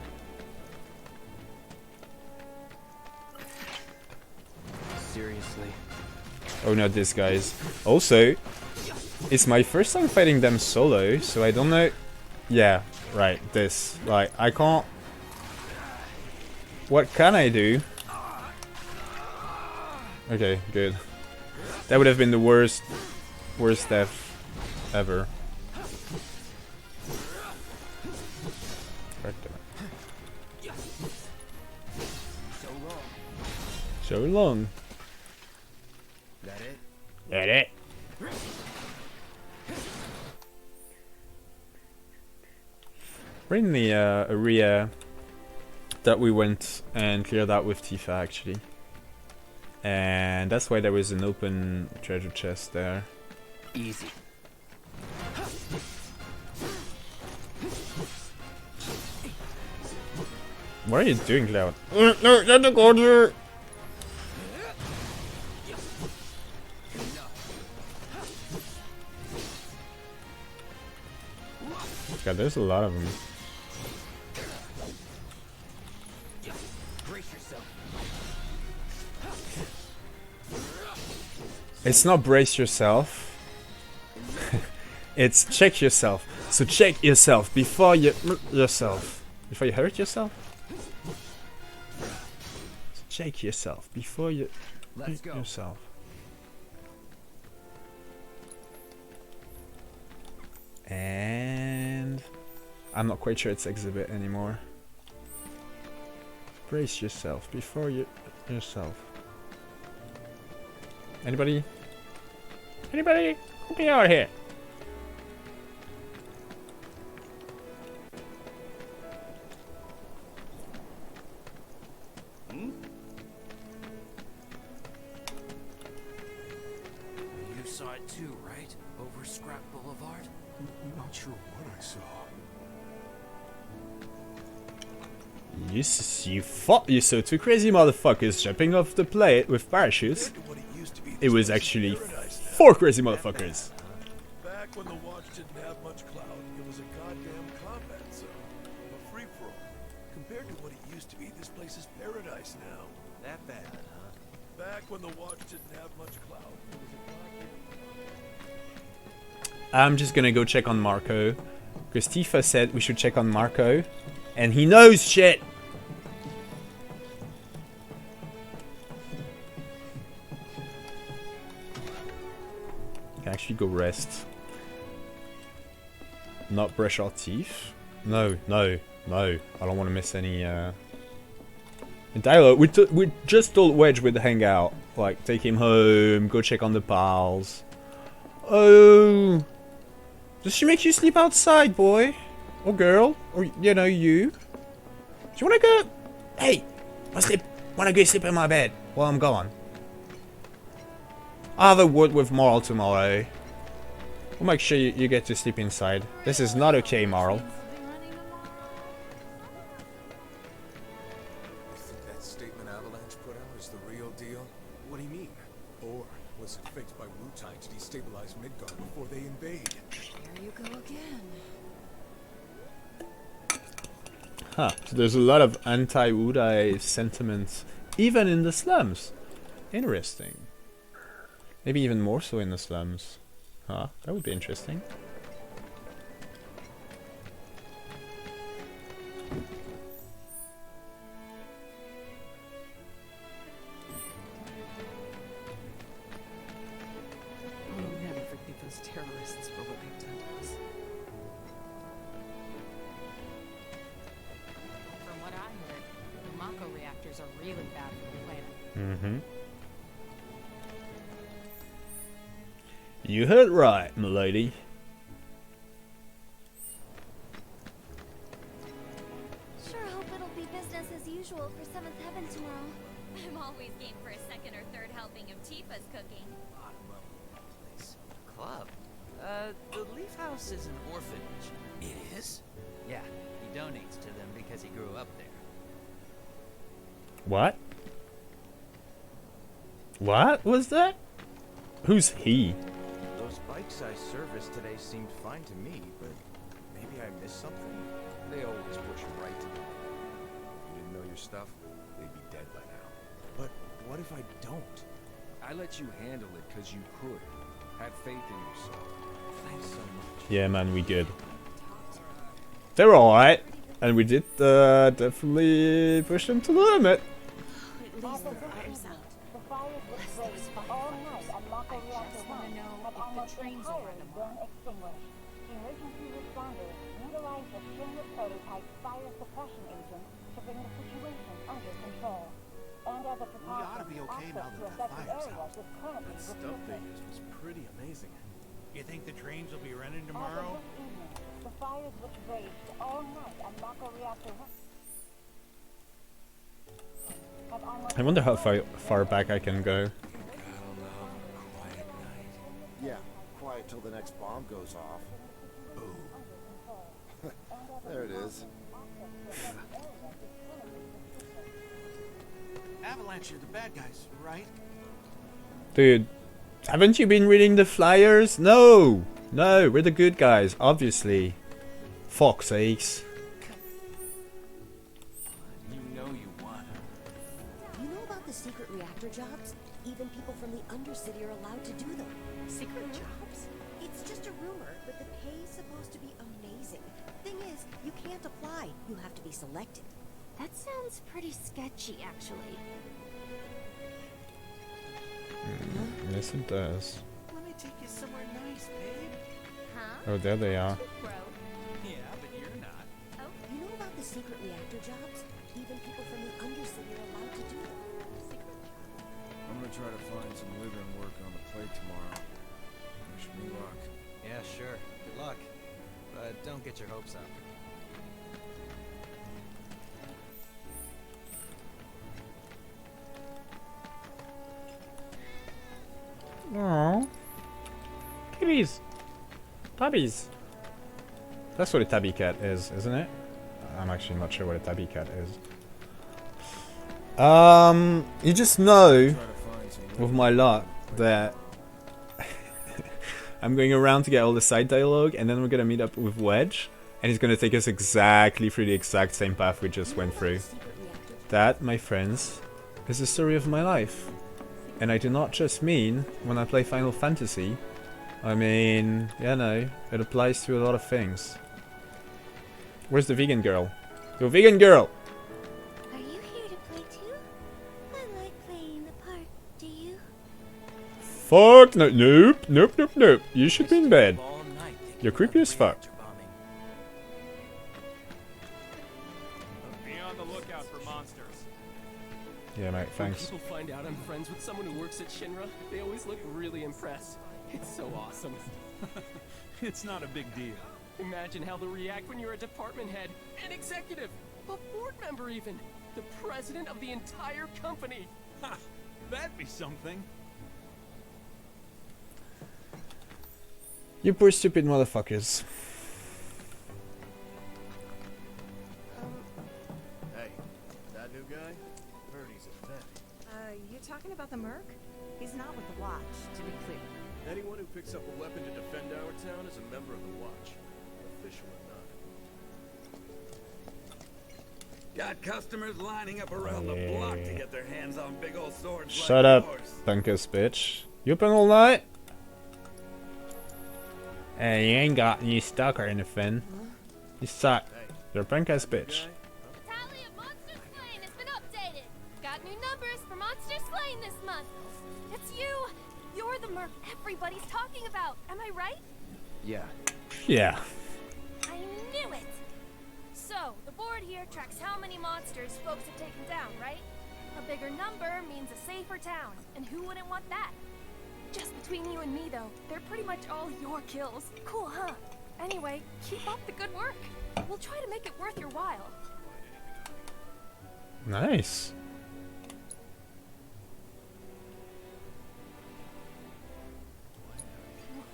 Seriously? Oh, not this, guys. Also, it's my first time fighting them solo, so I don't know. Yeah, right, this. Like, I can't. What can I do? Okay, good. That would have been the worst death ever. So long. That it? That it. We're in the area that we went and cleared out with Tifa, actually. And that's why there was an open treasure chest there. Easy. What are you doing, Cloud? No, not the corner! God, there's a lot of them. It's not brace yourself. It's check yourself. So check yourself before you Before you hurt yourself. So check yourself before you hurt yourself. And I'm not quite sure it's exhibit anymore. Brace yourself before you hurt yourself. Anybody? Anybody? Help me out here. You saw it too, right? Over Scrap Boulevard? Not sure what I saw. You saw two crazy motherfuckers jumping off the plate with parachutes. It was actually 4 crazy motherfuckers. Back when the watch didn't have much clout, it was a goddamn combat zone. A free-for-all. Compared to what it used to be, this place is paradise now. That bad, huh? Back when the watch didn't have much clout, it was a goddamn... I'm just gonna go check on Marco. Because Tifa said we should check on Marco. And he knows shit! Can actually go rest. Not brush our teeth. No. I don't want to miss any dialogue. We just told Wedge we'd hang out. Like, take him home, go check on the pals. Oh, does she make you sleep outside, boy? Or girl? Or, you know, you? Do you wanna go? Hey, wanna go sleep in my bed while I'm gone? I'll have a word with Marl tomorrow. We'll make sure you get to sleep inside. This is not okay, Marl. You think that statement Avalanche put out is the real deal? What do you mean? Or was it faked by Wu-Tai to destabilize Midgard before they invade. There you go again. Huh. So there's a lot of anti-Udai sentiments, even in the slums. Interesting. Maybe even more so in the slums. Huh, that would be interesting. I'll never forgive those terrorists for what they've done to us. From what I heard, the Mako reactors are really bad for the planet. Mm-hmm. You heard right, milady. Sure hope it'll be business as usual for Seventh Heaven tomorrow. I'm always game for a second or third helping of Tifa's cooking. Club? The Leaf House is an orphanage. It is? Yeah, he donates to them because he grew up there. What? What was that? Who's he? Those bikes I serviced today seemed fine to me, but maybe I missed something. They always push you right to the limit. If you didn't know your stuff, they'd be dead by now. But what if I don't? I let you handle it because you could. Have faith in yourself. Thanks so much. Yeah, man, we good. They're alright. And we did definitely push them to the limit. At least the fire's out. Bless those firefighters. I just want to know if the trains will run tomorrow. Emergency responders utilized the Shinra prototype fire suppression agent to bring the situation under control. And as a precaution, ought to be okay now that the fire's out. That stuff they used was pretty amazing. You think the trains will be running As tomorrow? of this evening, the fires which raged all night at Mako Reactor 1 have almost I wonder how far back I can go. Yeah, quiet till the next bomb goes off. Boom. There it is. Avalanche are the bad guys, right? Dude, haven't you been reading the flyers? No! No, we're the good guys, obviously. Fuck's sakes. You know you won. You know about the secret reactor jobs? Even people from the Undercity are allowed to do them. Secret jobs? It's just a rumor, but the pay is supposed to be amazing. Thing is, you can't apply. You have to be selected. That sounds pretty sketchy, actually. Yes, it does. Let me take you somewhere nice, babe. Huh? Oh, there they are. Yeah, but you're not. Oh, you know about the secret reactor jobs? Even people from the Undercity are allowed to do them. I'm gonna try to find some living work on the plate tomorrow. Wish me luck. Yeah, sure. Good luck. But don't get your hopes up. Aww. Kitties. Puppies. That's what a tabby cat is, isn't it? I'm actually not sure what a tabby cat is. You just know, with my luck, that I'm going around to get all the side dialogue, and then we're gonna meet up with Wedge, and he's gonna take us exactly through the exact same path we just went through. That, my friends, is the story of my life. And I do not just mean when I play Final Fantasy. I mean, you know, it applies to a lot of things. Where's the vegan girl? Yo, vegan girl! Are you here to play too? I like playing the part. Do you? Fuck! No, nope, nope, nope, nope. You should be in bed. You're creepy as fuck. Be on the lookout for monsters. Yeah, mate, thanks. When people find out I'm friends with someone who works at Shinra, they always look really impressed. It's so awesome. It's not a big deal. Imagine how they'll react when you're a department head, an executive, a board member even, the president of the entire company. Ha! That'd be something. You poor stupid motherfuckers. Hey, that new guy? Heard he's a vet. You talking about the Merc? He's not with the Watch, to be clear. Anyone who picks up a weapon to defend our town is a member of the Watch, official or not. Got customers lining up around the block to get their hands on big old swords. Shut like up, yours. Bunkus bitch. You open all night? Hey, you ain't got any stock or anything. You suck. You're a punk ass bitch. Tally of monsters slain has been updated. Got new numbers for monsters slain this month. It's you. You're the merc everybody's talking about. Am I right? Yeah. Yeah. I knew it. So, the board here tracks how many monsters folks have taken down, right? A bigger number means a safer town, and who wouldn't want that? Just between you and me, though, they're pretty much all your kills. Cool, huh? Anyway, keep up the good work. We'll try to make it worth your while. Nice.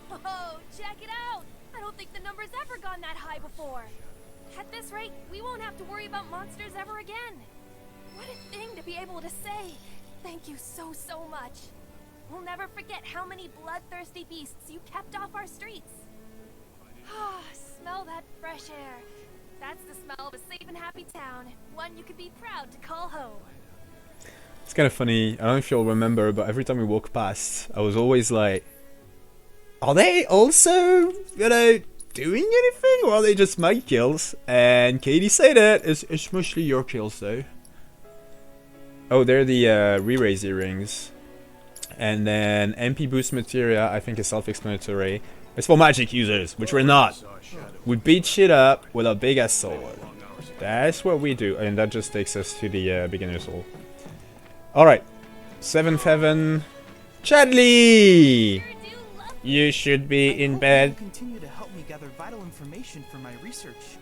Whoa, check it out! I don't think the number's ever gone that high before. At this rate, we won't have to worry about monsters ever again. What a thing to be able to say. Thank you so, so much. We'll never forget how many bloodthirsty beasts you kept off our streets. Ah, smell that fresh air. That's the smell of a safe and happy town. One you can be proud to call home. It's kind of funny. I don't know if you'll remember, but every time we walk past, I was always like, are they also, you know, doing anything, or are they just my kills? And Katie said it. It's mostly your kills, though. Oh, they're the re-raise earrings. And then MP boost materia, I think is self-explanatory. It's for magic users, which we're not. We beat shit up with a big ass sword. That's what we do, and that just takes us to the beginner's hall. Alright. 7th heaven. Chadley! You should be in bed. Continue to help me gather vital information for my research.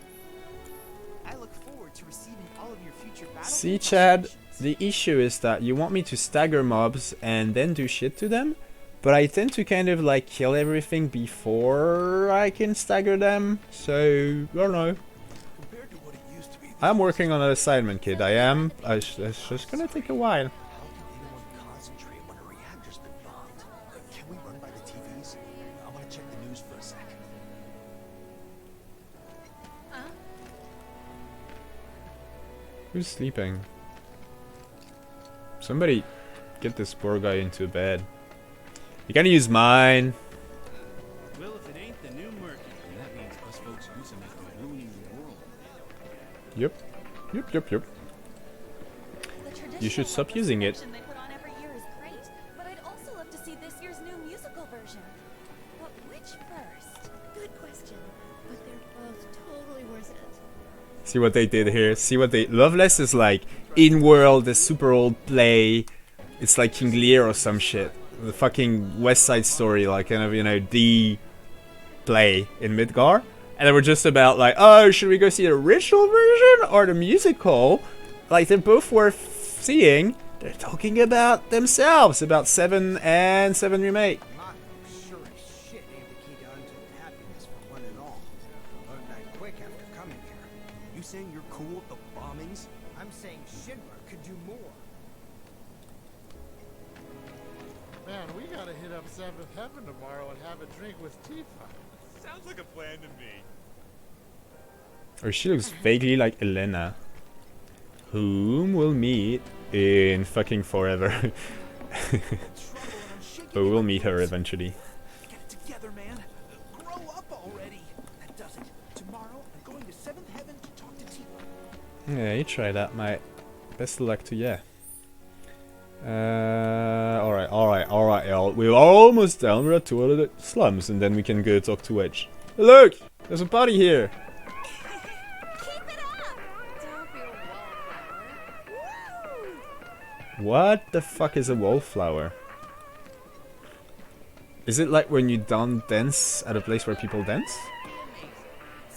I look forward to receiving all of your future battle. See, Chad, the issue is that you want me to stagger mobs and then do shit to them, but I tend to kind of like kill everything before I can stagger them, so I don't know. I'm working on an assignment, kid. I am. It's just gonna take a while. Who's sleeping? Somebody get this poor guy into bed. You gotta use mine. Well, if it ain't the new Merc, then that means us folks use him after ruining the world. Yep. You should stop using it. They put on every year is great, but I'd also love to see this year's new musical version. But which first? Good question. But they're both totally worth it. See what they did here. See what they... Loveless is like in-world, a super old play. It's like King Lear or some shit. The fucking West Side Story, like kind of, you know, the play in Midgar. And they were just about like, oh, should we go see the original version or the musical? Like, they're both worth seeing. They're talking about themselves, about 7 and 7 Remake. Sure as shit ain't the key to untold happiness for one and all. Learned that quick after coming here. You saying you're cool with the bombings? I'm saying Shinra could do more. Man, we gotta hit up 7th Heaven tomorrow and have a drink with Tifa. Sounds like a plan to me. Or she looks vaguely like Elena, whom we'll meet in fucking forever. But we'll meet her eventually. Get it together, man. Grow up already. That does it. Tomorrow, I'm going to 7th Heaven to talk to Tifa. Yeah, you try that, mate. Best of luck to you. Alright, y'all. We're almost down. We're at 2 of the slums, and then we can go talk to Edge. Hey, look! There's a party here! What the fuck is a wallflower? Is it like when you don't dance at a place where people dance?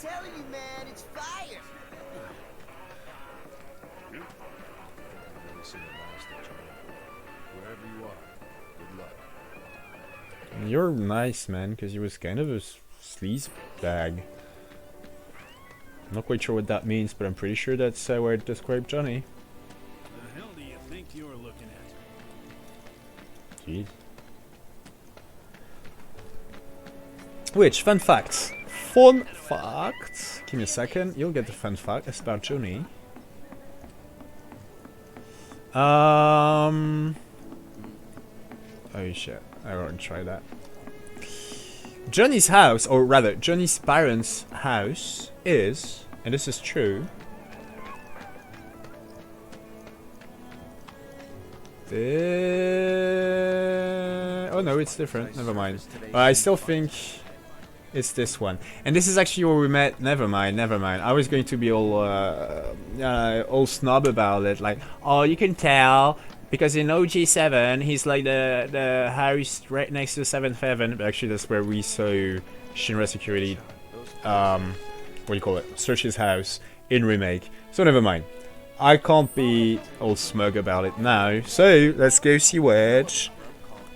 Telling you, man, it's fire. Wherever you are, good luck. You're nice, man, because he was kind of a sleaze bag. I'm not quite sure what that means, but I'm pretty sure that's where it described Johnny. The hell do you think you're looking at? Jeez. Which, fun facts. Fun fact. Give me a second. You'll get the fun fact. It's about Johnny. Oh shit. I won't try that. Johnny's house, or rather, Johnny's parents' house is, and this is true. Oh no, it's different. Never mind. But I still think it's this one. And this is actually where we met. Never mind. Never mind. I was going to be all snob about it. Like, oh, you can tell because in OG7 he's like the house right next to 7th Heaven. But actually, that's where we saw Shinra Security. What do you call it? Search his house in Remake. So never mind. I can't be all smug about it now. So let's go see Wedge.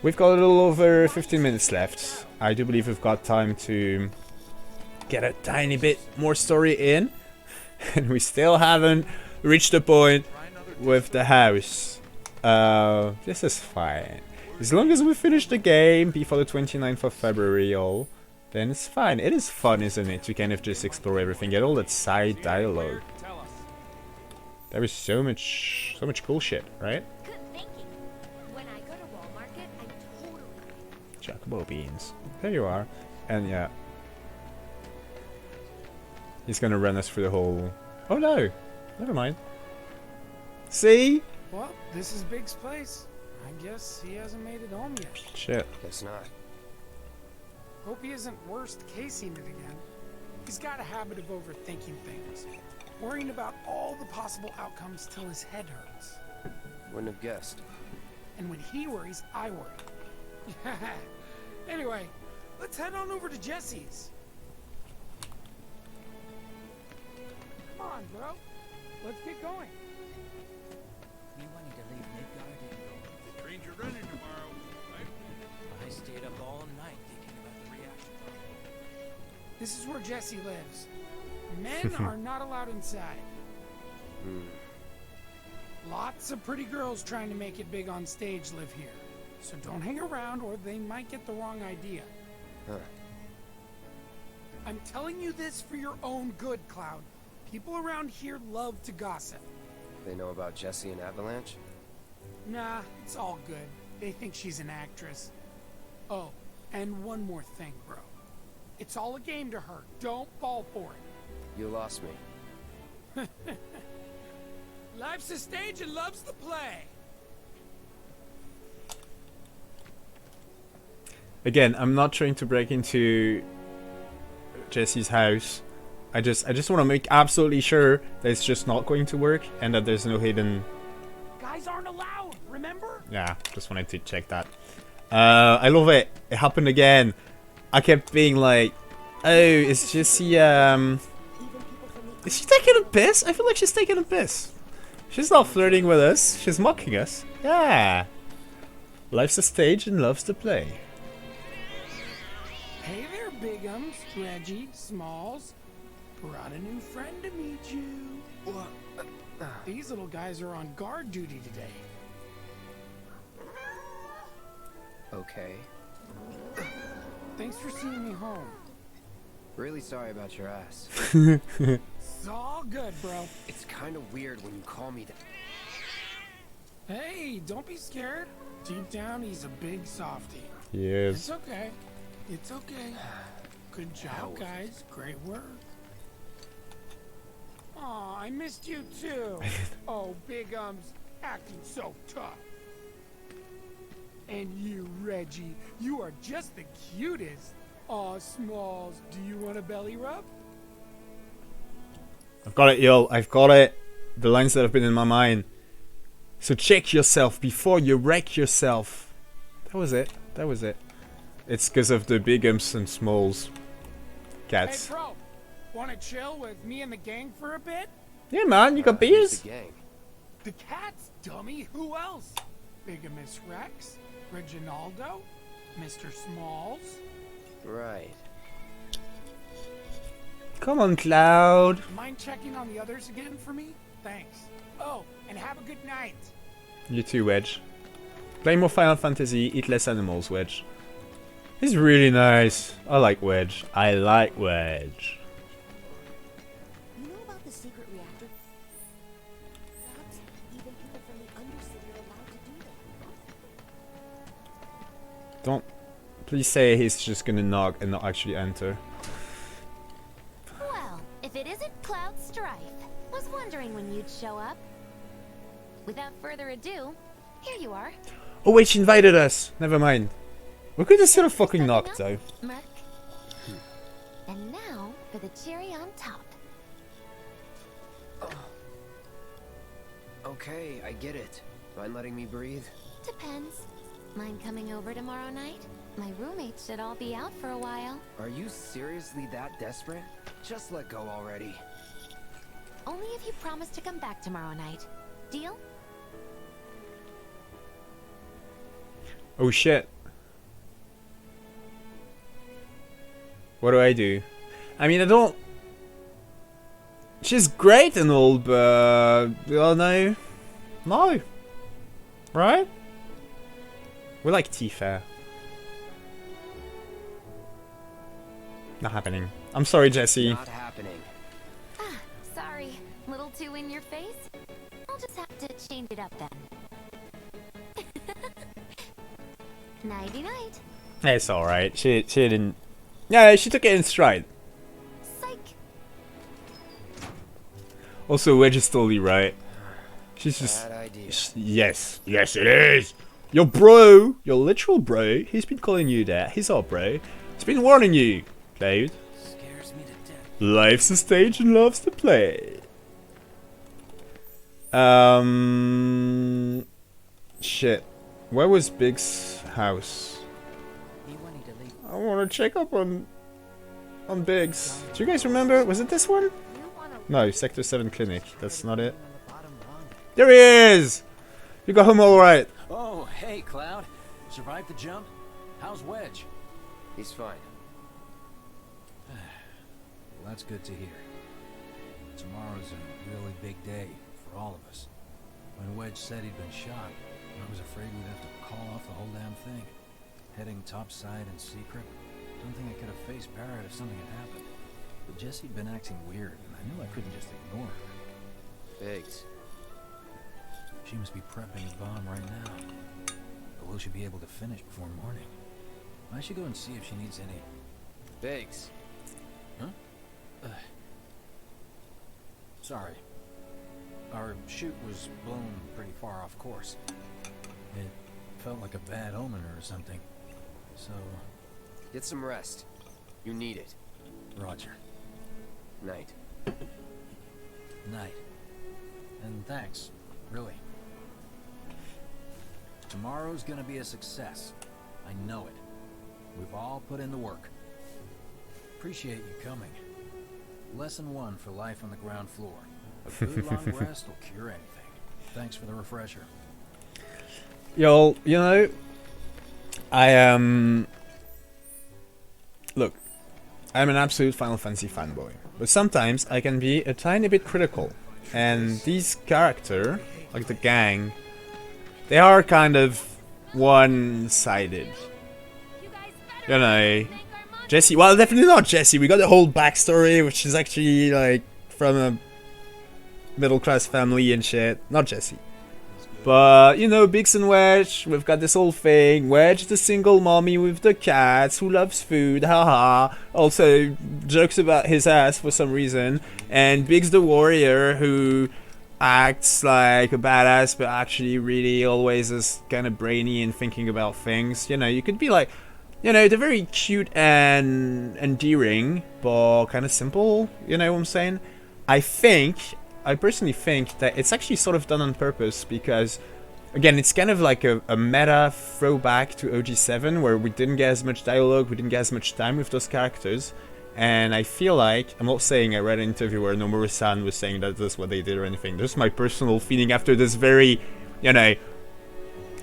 We've got a little over 15 minutes left. I do believe we've got time to get a tiny bit more story in. And we still haven't reached the point with the house. This is fine. As long as we finish the game before the 29th of February, then it's fine. It is fun, isn't it? To kind of just explore everything, get all that side dialogue. There is so much cool shit, right? Chocobo beans. There you are. And yeah. He's gonna run us through the whole... Oh no! Never mind. See? Well, this is Big's place. I guess he hasn't made it home yet. Shit. Guess not. Hope he isn't worst casing it again. He's got a habit of overthinking things. Worrying about all the possible outcomes till his head hurts. Wouldn't have guessed. And when he worries, I worry. Anyway, let's head on over to Jessie's. Come on, bro. Let's get going. We wanted to leave Midgard and go. The trains are running tomorrow, right? I stayed up all night thinking about the reaction. This is where Jessie lives. Men are not allowed inside. Lots of pretty girls trying to make it big on stage live here. So don't hang around or they might get the wrong idea. Huh. I'm telling you this for your own good, Cloud. People around here love to gossip. They know about Jessie and Avalanche? Nah, it's all good. They think she's an actress. Oh, and one more thing, bro. It's all a game to her. Don't fall for it. You lost me. Life's a stage and love's the play. Again, I'm not trying to break into Jessie's house. I just want to make absolutely sure that it's just not going to work and that there's no hidden... Guys aren't allowed, remember? Yeah, just wanted to check that. I love it. It happened again. I kept being like, oh, is Jessie, is she taking a piss? I feel like she's taking a piss. She's not flirting with us. She's mocking us. Yeah. Life's a stage and love's to play. Hey there, Bigums, Reggie, Smalls. Brought a new friend to meet you. What? These little guys are on guard duty today. Okay. Thanks for seeing me home. Really sorry about your ass. It's all good, bro. It's kind of weird when you call me that. Hey, don't be scared. Deep down, he's a big softie. Yes. It's okay. It's okay. Good job, guys. Great work. Aw, I missed you too. Oh, Bigums, acting so tough. And you, Reggie, you are just the cutest. Aw, Smalls, do you want a belly rub? I've got it, yo. I've got it. The lines that have been in my mind. So check yourself before you wreck yourself. That was it. That was it. It's because of the Bigums and Smalls cats. Hey, bro, wanna chill with me and the gang for a bit? Yeah, man. You got beers? The gang. The cats, dummy. Who else? Bigamous Rex, Reginaldo, Mr. Smalls. Right. Come on, Cloud. Mind checking on the others again for me? Thanks. Oh, and have a good night. You too, Wedge. Play more Final Fantasy, eat less animals, Wedge. He's really nice. I like Wedge. I like Wedge. You know about the secret reactor? Perhaps even people from the Undercity are allowed to do that. Don't. Please say he's just gonna knock and not actually enter. Well, if it isn't Cloud Strife. Was wondering when you'd show up. Without further ado, here you are. Oh wait, she invited us. Never mind. We could have still have fucking knocked though. Merc. And now for the cherry on top. Okay, I get it. Mind letting me breathe? Depends. Mind coming over tomorrow night? My roommates should all be out for a while. Are you seriously that desperate? Just let go already. Only if you promise to come back tomorrow night. Deal? Oh shit. What do I do? I mean, I don't... She's great and all, but... Oh no. No. Right? We like Tifa. Not happening. I'm sorry, Jessie. Not happening. Ah, sorry. Little too in your face? I'll just have to change it up then. Nighty night. It's alright. She didn't... Yeah, she took it in stride. Psych. Also, Wedge is totally right. She's just... Bad idea. Yes. Yes, it is. Your bro, your literal bro, he's been calling you that. He's our bro. He's been warning you, Cloud. Scares me to death. Life's a stage and loves to play. Shit. Where was Big's house? I want to check up on Biggs. Do you guys remember? Was it this one? No, Sector 7 Clinic. That's not it. There he is! You got home alright. Oh, hey, Cloud. Survived the jump? How's Wedge? He's fine. Well, that's good to hear. Tomorrow's a really big day for all of us. When Wedge said he'd been shot, I was afraid we'd have to call off the whole damn thing. Heading topside in secret. Don't think I could have faced Barrett if something had happened. But Jessie'd been acting weird, and I knew I couldn't just ignore her. Biggs. She must be prepping the bomb right now. But will she be able to finish before morning? I should go and see if she needs any... Biggs. Huh? Sorry. Our chute was blown pretty far off course. It felt like a bad omen or something. So... Get some rest. You need it. Roger. Night. Night. And thanks, really. Tomorrow's gonna be a success. I know it. We've all put in the work. Appreciate you coming. Lesson 1 for life on the ground floor. A good long rest will cure anything. Thanks for the refresher. Y'all, you know, I am... Look, I'm an absolute Final Fantasy fanboy, but sometimes I can be a tiny bit critical, and these characters, like the gang, they are kind of one-sided. You know, Jessie, well, definitely not Jessie, we got the whole backstory, which is actually, like, from a middle-class family and shit. Not Jessie. But, you know, Biggs and Wedge, we've got this whole thing. Wedge, the single mommy with the cats who loves food, haha. Also, jokes about his ass for some reason. And Biggs the warrior who acts like a badass, but actually really always is kind of brainy and thinking about things. You know, you could be like, you know, they're very cute and endearing, but kind of simple, you know what I'm saying? I personally think that it's actually sort of done on purpose because, again, it's kind of like a meta throwback to OG7 where we didn't get as much dialogue, we didn't get as much time with those characters, and I feel like, I'm not saying I read an interview where Nomura-san was saying that that's what they did or anything, just my personal feeling after this very, you know,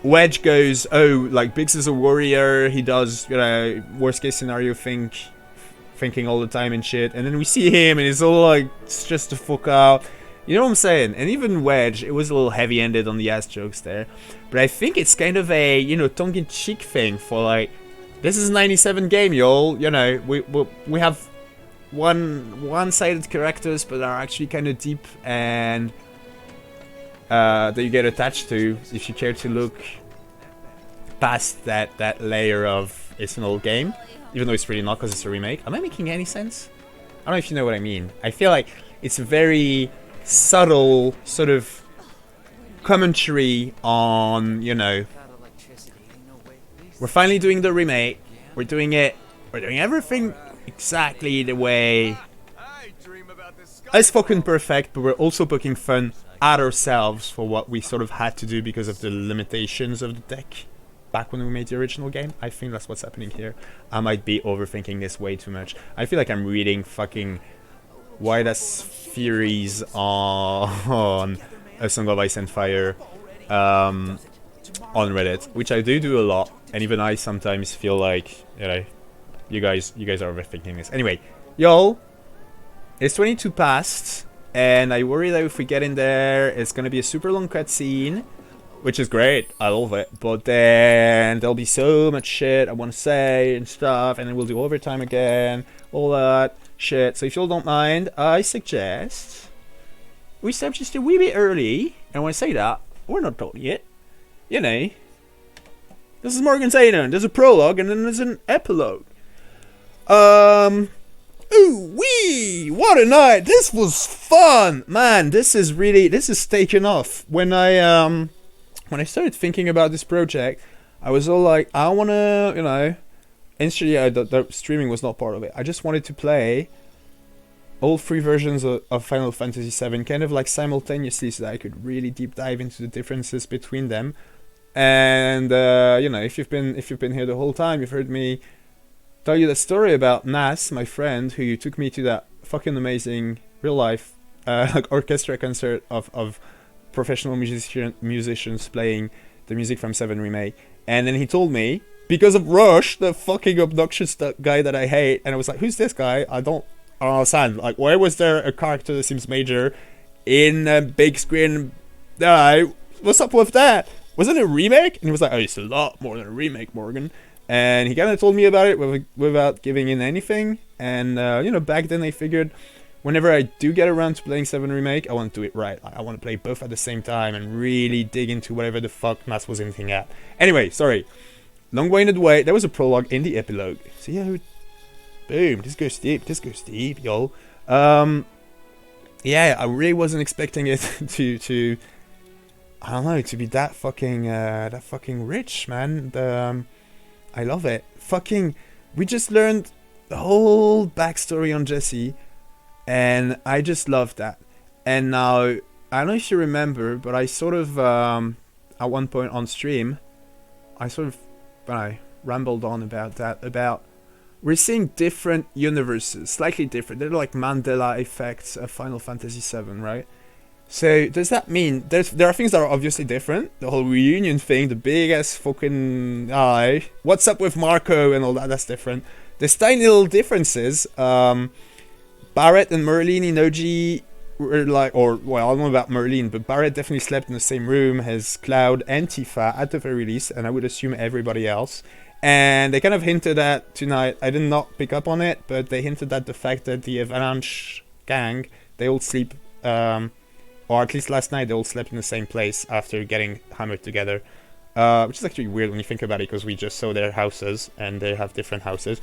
Wedge goes, oh, like, Biggs is a warrior, he does, you know, worst case scenario thinking all the time and shit, and then we see him and he's all like, stressed the fuck out. You know what I'm saying? And even Wedge, it was a little heavy-handed on the ass jokes there. But I think it's kind of a, you know, tongue-in-cheek thing for, like, This is a 97 game, y'all. You know, we have one-sided characters, but are actually kind of deep and that you get attached to if you care to look past that layer of it's an old game, even though it's really not because it's a remake. Am I making any sense? I don't know if you know what I mean. I feel like it's a very subtle sort of commentary on, you know, we're finally doing the remake. We're doing everything exactly the way it's fucking perfect, but we're also poking fun at ourselves for what we sort of had to do because of the limitations of the deck back when we made the original game. I think that's what's happening here. I might be overthinking this way too much. I feel like I'm reading fucking White-ass theories on A Song of Ice and Fire on Reddit, which I do a lot, and even I sometimes feel like, you know, you guys are overthinking this. Anyway, y'all, it's 22 past, and I worry that if we get in there, it's gonna be a super long cutscene, which is great, I love it, but then there'll be so much shit I want to say and stuff, and then we'll do overtime again, all that shit. So if y'all don't mind, I suggest we start just a wee bit early, and when I say that, we're not done yet, you know. This is Morgan Tatum, there's a prologue, and then there's an epilogue. Ooh wee! What a night! This was fun! Man, this is taken off. When I started thinking about this project, I was all like, I wanna, you know, initially the streaming was not part of it. I just wanted to play all three versions of Final Fantasy VII, kind of like simultaneously, so that I could really deep dive into the differences between them. And you know, if you've been here the whole time, you've heard me tell you the story about Nas, my friend, who took me to that fucking amazing real life like orchestra concert of professional musicians playing the music from 7 Remake. And then he told me, because of Rush, the fucking obnoxious guy that I hate, and I was like, who's this guy? I don't understand. Like, why was there a character that seems major in a big screen? What's up with that? Was it a remake? And he was like, oh, it's a lot more than a remake, Morgan. And he kind of told me about it without giving in anything. And, you know, back then I figured whenever I do get around to playing 7 Remake, I want to do it right. I want to play both at the same time and really dig into whatever the fuck Mass was hinting at. Anyway, sorry. Long-winded way. There was a prologue in the epilogue. See how... Boom. This goes deep, y'all. Yeah, I really wasn't expecting it to I don't know, to be that fucking rich, man. I love it. We just learned the whole backstory on Jessie, and I just love that. And now, I don't know if you remember, but I sort of, at one point on stream, I rambled on about that, about we're seeing different universes, slightly different. They're like Mandela effects of Final Fantasy VII, right? So does that mean there are things that are obviously different? The whole reunion thing, the big ass fucking what's up with Marco and all that's different. There's tiny little differences. Barrett and Merlin in OG were like, I don't know about Merlin, but Barrett definitely slept in the same room as Cloud and Tifa at the very least, and I would assume everybody else. And they kind of hinted at tonight, I did not pick up on it, but they hinted at the fact that the Avalanche gang, they all sleep, or at least last night they all slept in the same place after getting hammered together. Which is actually weird when you think about it, because we just saw their houses, and they have different houses.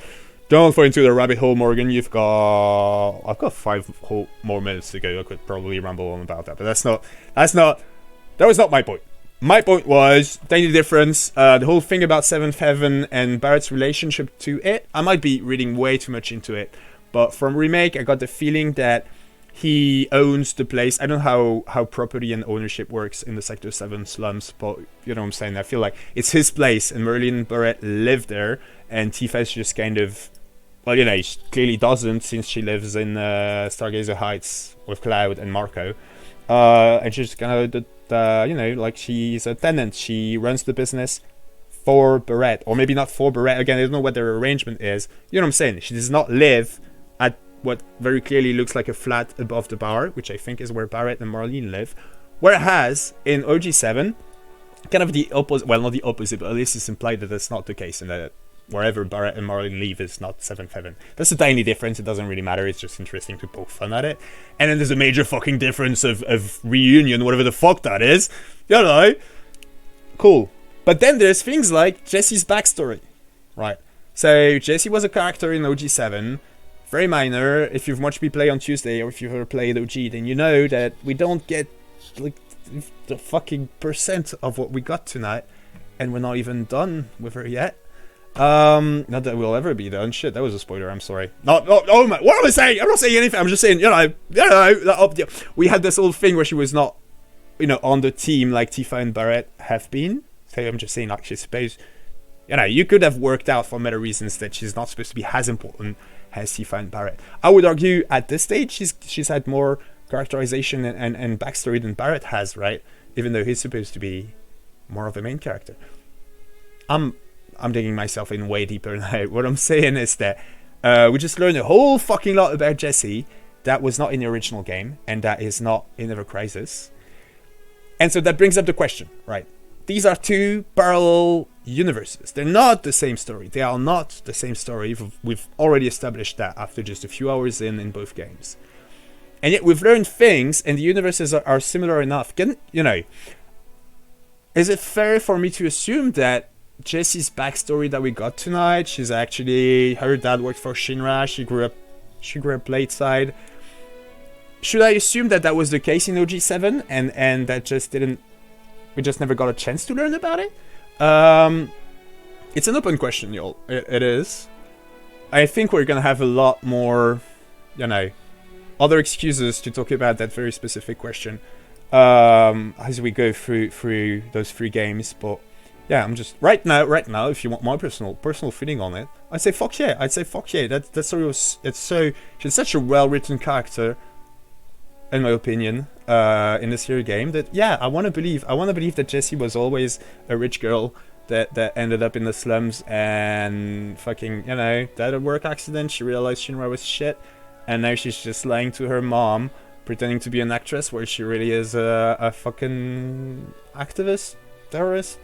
Don't fall into the rabbit hole, Morgan. I've got 5 whole more minutes to go. I could probably ramble on about that, but that was not my point. My point was, tiny difference, the whole thing about 7th Heaven and Barrett's relationship to it. I might be reading way too much into it, but from Remake, I got the feeling that he owns the place. I don't know how property and ownership works in the Sector 7 slums, but you know what I'm saying. I feel like it's his place, and Merlin and Barrett live there, and Tifa's just kind of, well, you know, she clearly doesn't, since she lives in Stargazer Heights with Cloud and Marco. And she's kind of, you know, like she's a tenant. She runs the business for Barrett, or maybe not for Barrett. Again, I don't know what their arrangement is. You know what I'm saying? She does not live at what very clearly looks like a flat above the bar, which I think is where Barrett and Marlene live. Whereas in OG7, kind of the opposite, well, not the opposite, but at least it's implied that that's not the case, and that wherever Barrett and Marlin leave is not 7th Heaven. That's a tiny difference. It doesn't really matter. It's just interesting to poke fun at it. And then there's a major fucking difference of reunion, whatever the fuck that is. You know? Cool. But then there's things like Jessie's backstory, right? So Jessie was a character in OG7, very minor. If you've watched me play on Tuesday, or if you've ever played OG, then you know that we don't get like the fucking % of what we got tonight, and we're not even done with her yet. Not that we'll ever be done. Shit, that was a spoiler. I'm sorry. No, oh my, what am I saying? I'm not saying anything. I'm just saying, we had this old thing where she was not, on the team like Tifa and Barrett have been. So I'm just saying, like, she's supposed, you could have worked out for meta reasons that she's not supposed to be as important as Tifa and Barrett. I would argue at this stage she's had more characterization and backstory than Barrett has, right? Even though he's supposed to be more of a main character. I'm digging myself in way deeper now. What I'm saying is that we just learned a whole fucking lot about Jessie that was not in the original game, and that is not in Ever Crisis. And so that brings up the question, right? These are two parallel universes. They're not the same story. They are not the same story. We've already established that after just a few hours in both games. And yet we've learned things, and the universes are similar enough. Is it fair for me to assume that Jessie's backstory that we got tonight, she's actually, her dad worked for Shinra, she grew up late side. Should I assume that that was the case in OG7 and that we just never got a chance to learn about it? It's an open question, y'all. It is. I think we're gonna have a lot more, other excuses to talk about that very specific question as we go through those 3 games, but yeah, I'm just right now. If you want my personal feeling on it, I'd say fuck yeah. That story was she's such a well-written character, in my opinion, in this here game. That yeah, I want to believe that Jessie was always a rich girl that ended up in the slums and fucking that a work accident. She realized Shinra was shit, and now she's just lying to her mom, pretending to be an actress, where she really is a fucking activist, terrorist,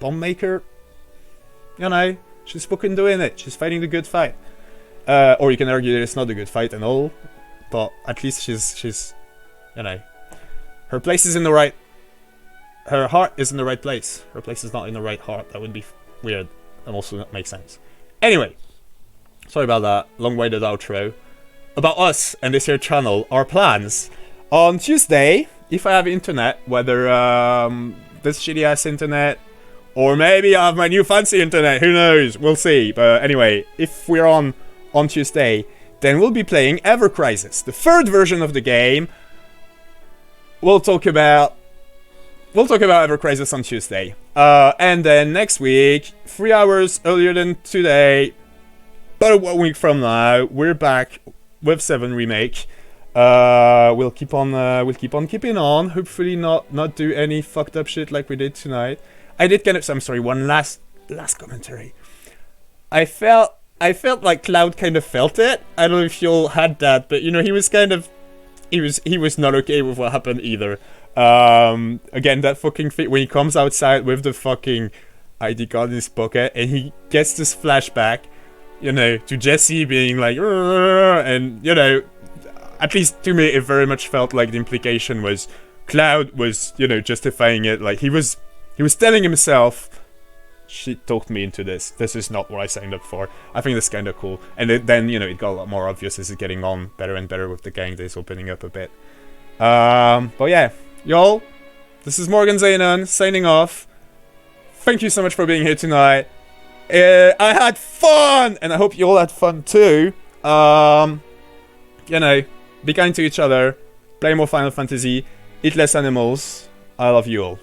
bomb maker. She's fucking doing it. She's fighting the good fight. Or you can argue that it's not a good fight and all, but at least she's her place is in the right. Her heart is in the right place. Her place is not in the right heart. That would be weird, and also not make sense. Anyway, sorry about that long-winded outro. About us and this here channel, our plans. On Tuesday, if I have internet, whether this shitty ass internet, or maybe I have my new fancy internet, who knows, we'll see. But anyway, if we're on Tuesday, then we'll be playing Ever Crisis, the 3rd version of the game. We'll talk about Ever Crisis on Tuesday. And then next week, 3 hours earlier than today, about 1 week from now, we're back with 7 Remake. We'll keep on keeping on. Hopefully not do any fucked up shit like we did tonight. I did I'm sorry, one last commentary. I felt like Cloud kind of felt it. I don't know if you all had that, but he was kind of he was not okay with what happened either. Again, that fucking thing when he comes outside with the fucking ID card in his pocket and he gets this flashback, to Jessie being like, and at least to me it very much felt like the implication was Cloud was, justifying it, like he was telling himself, she talked me into this. This is not what I signed up for. I think that's kind of cool. And then, it got a lot more obvious as it's getting on better and better with the gang days opening up a bit. But yeah, y'all, this is Morgan Zanon signing off. Thank you so much for being here tonight. I had fun, and I hope you all had fun too. Be kind to each other, play more Final Fantasy, eat less animals. I love you all.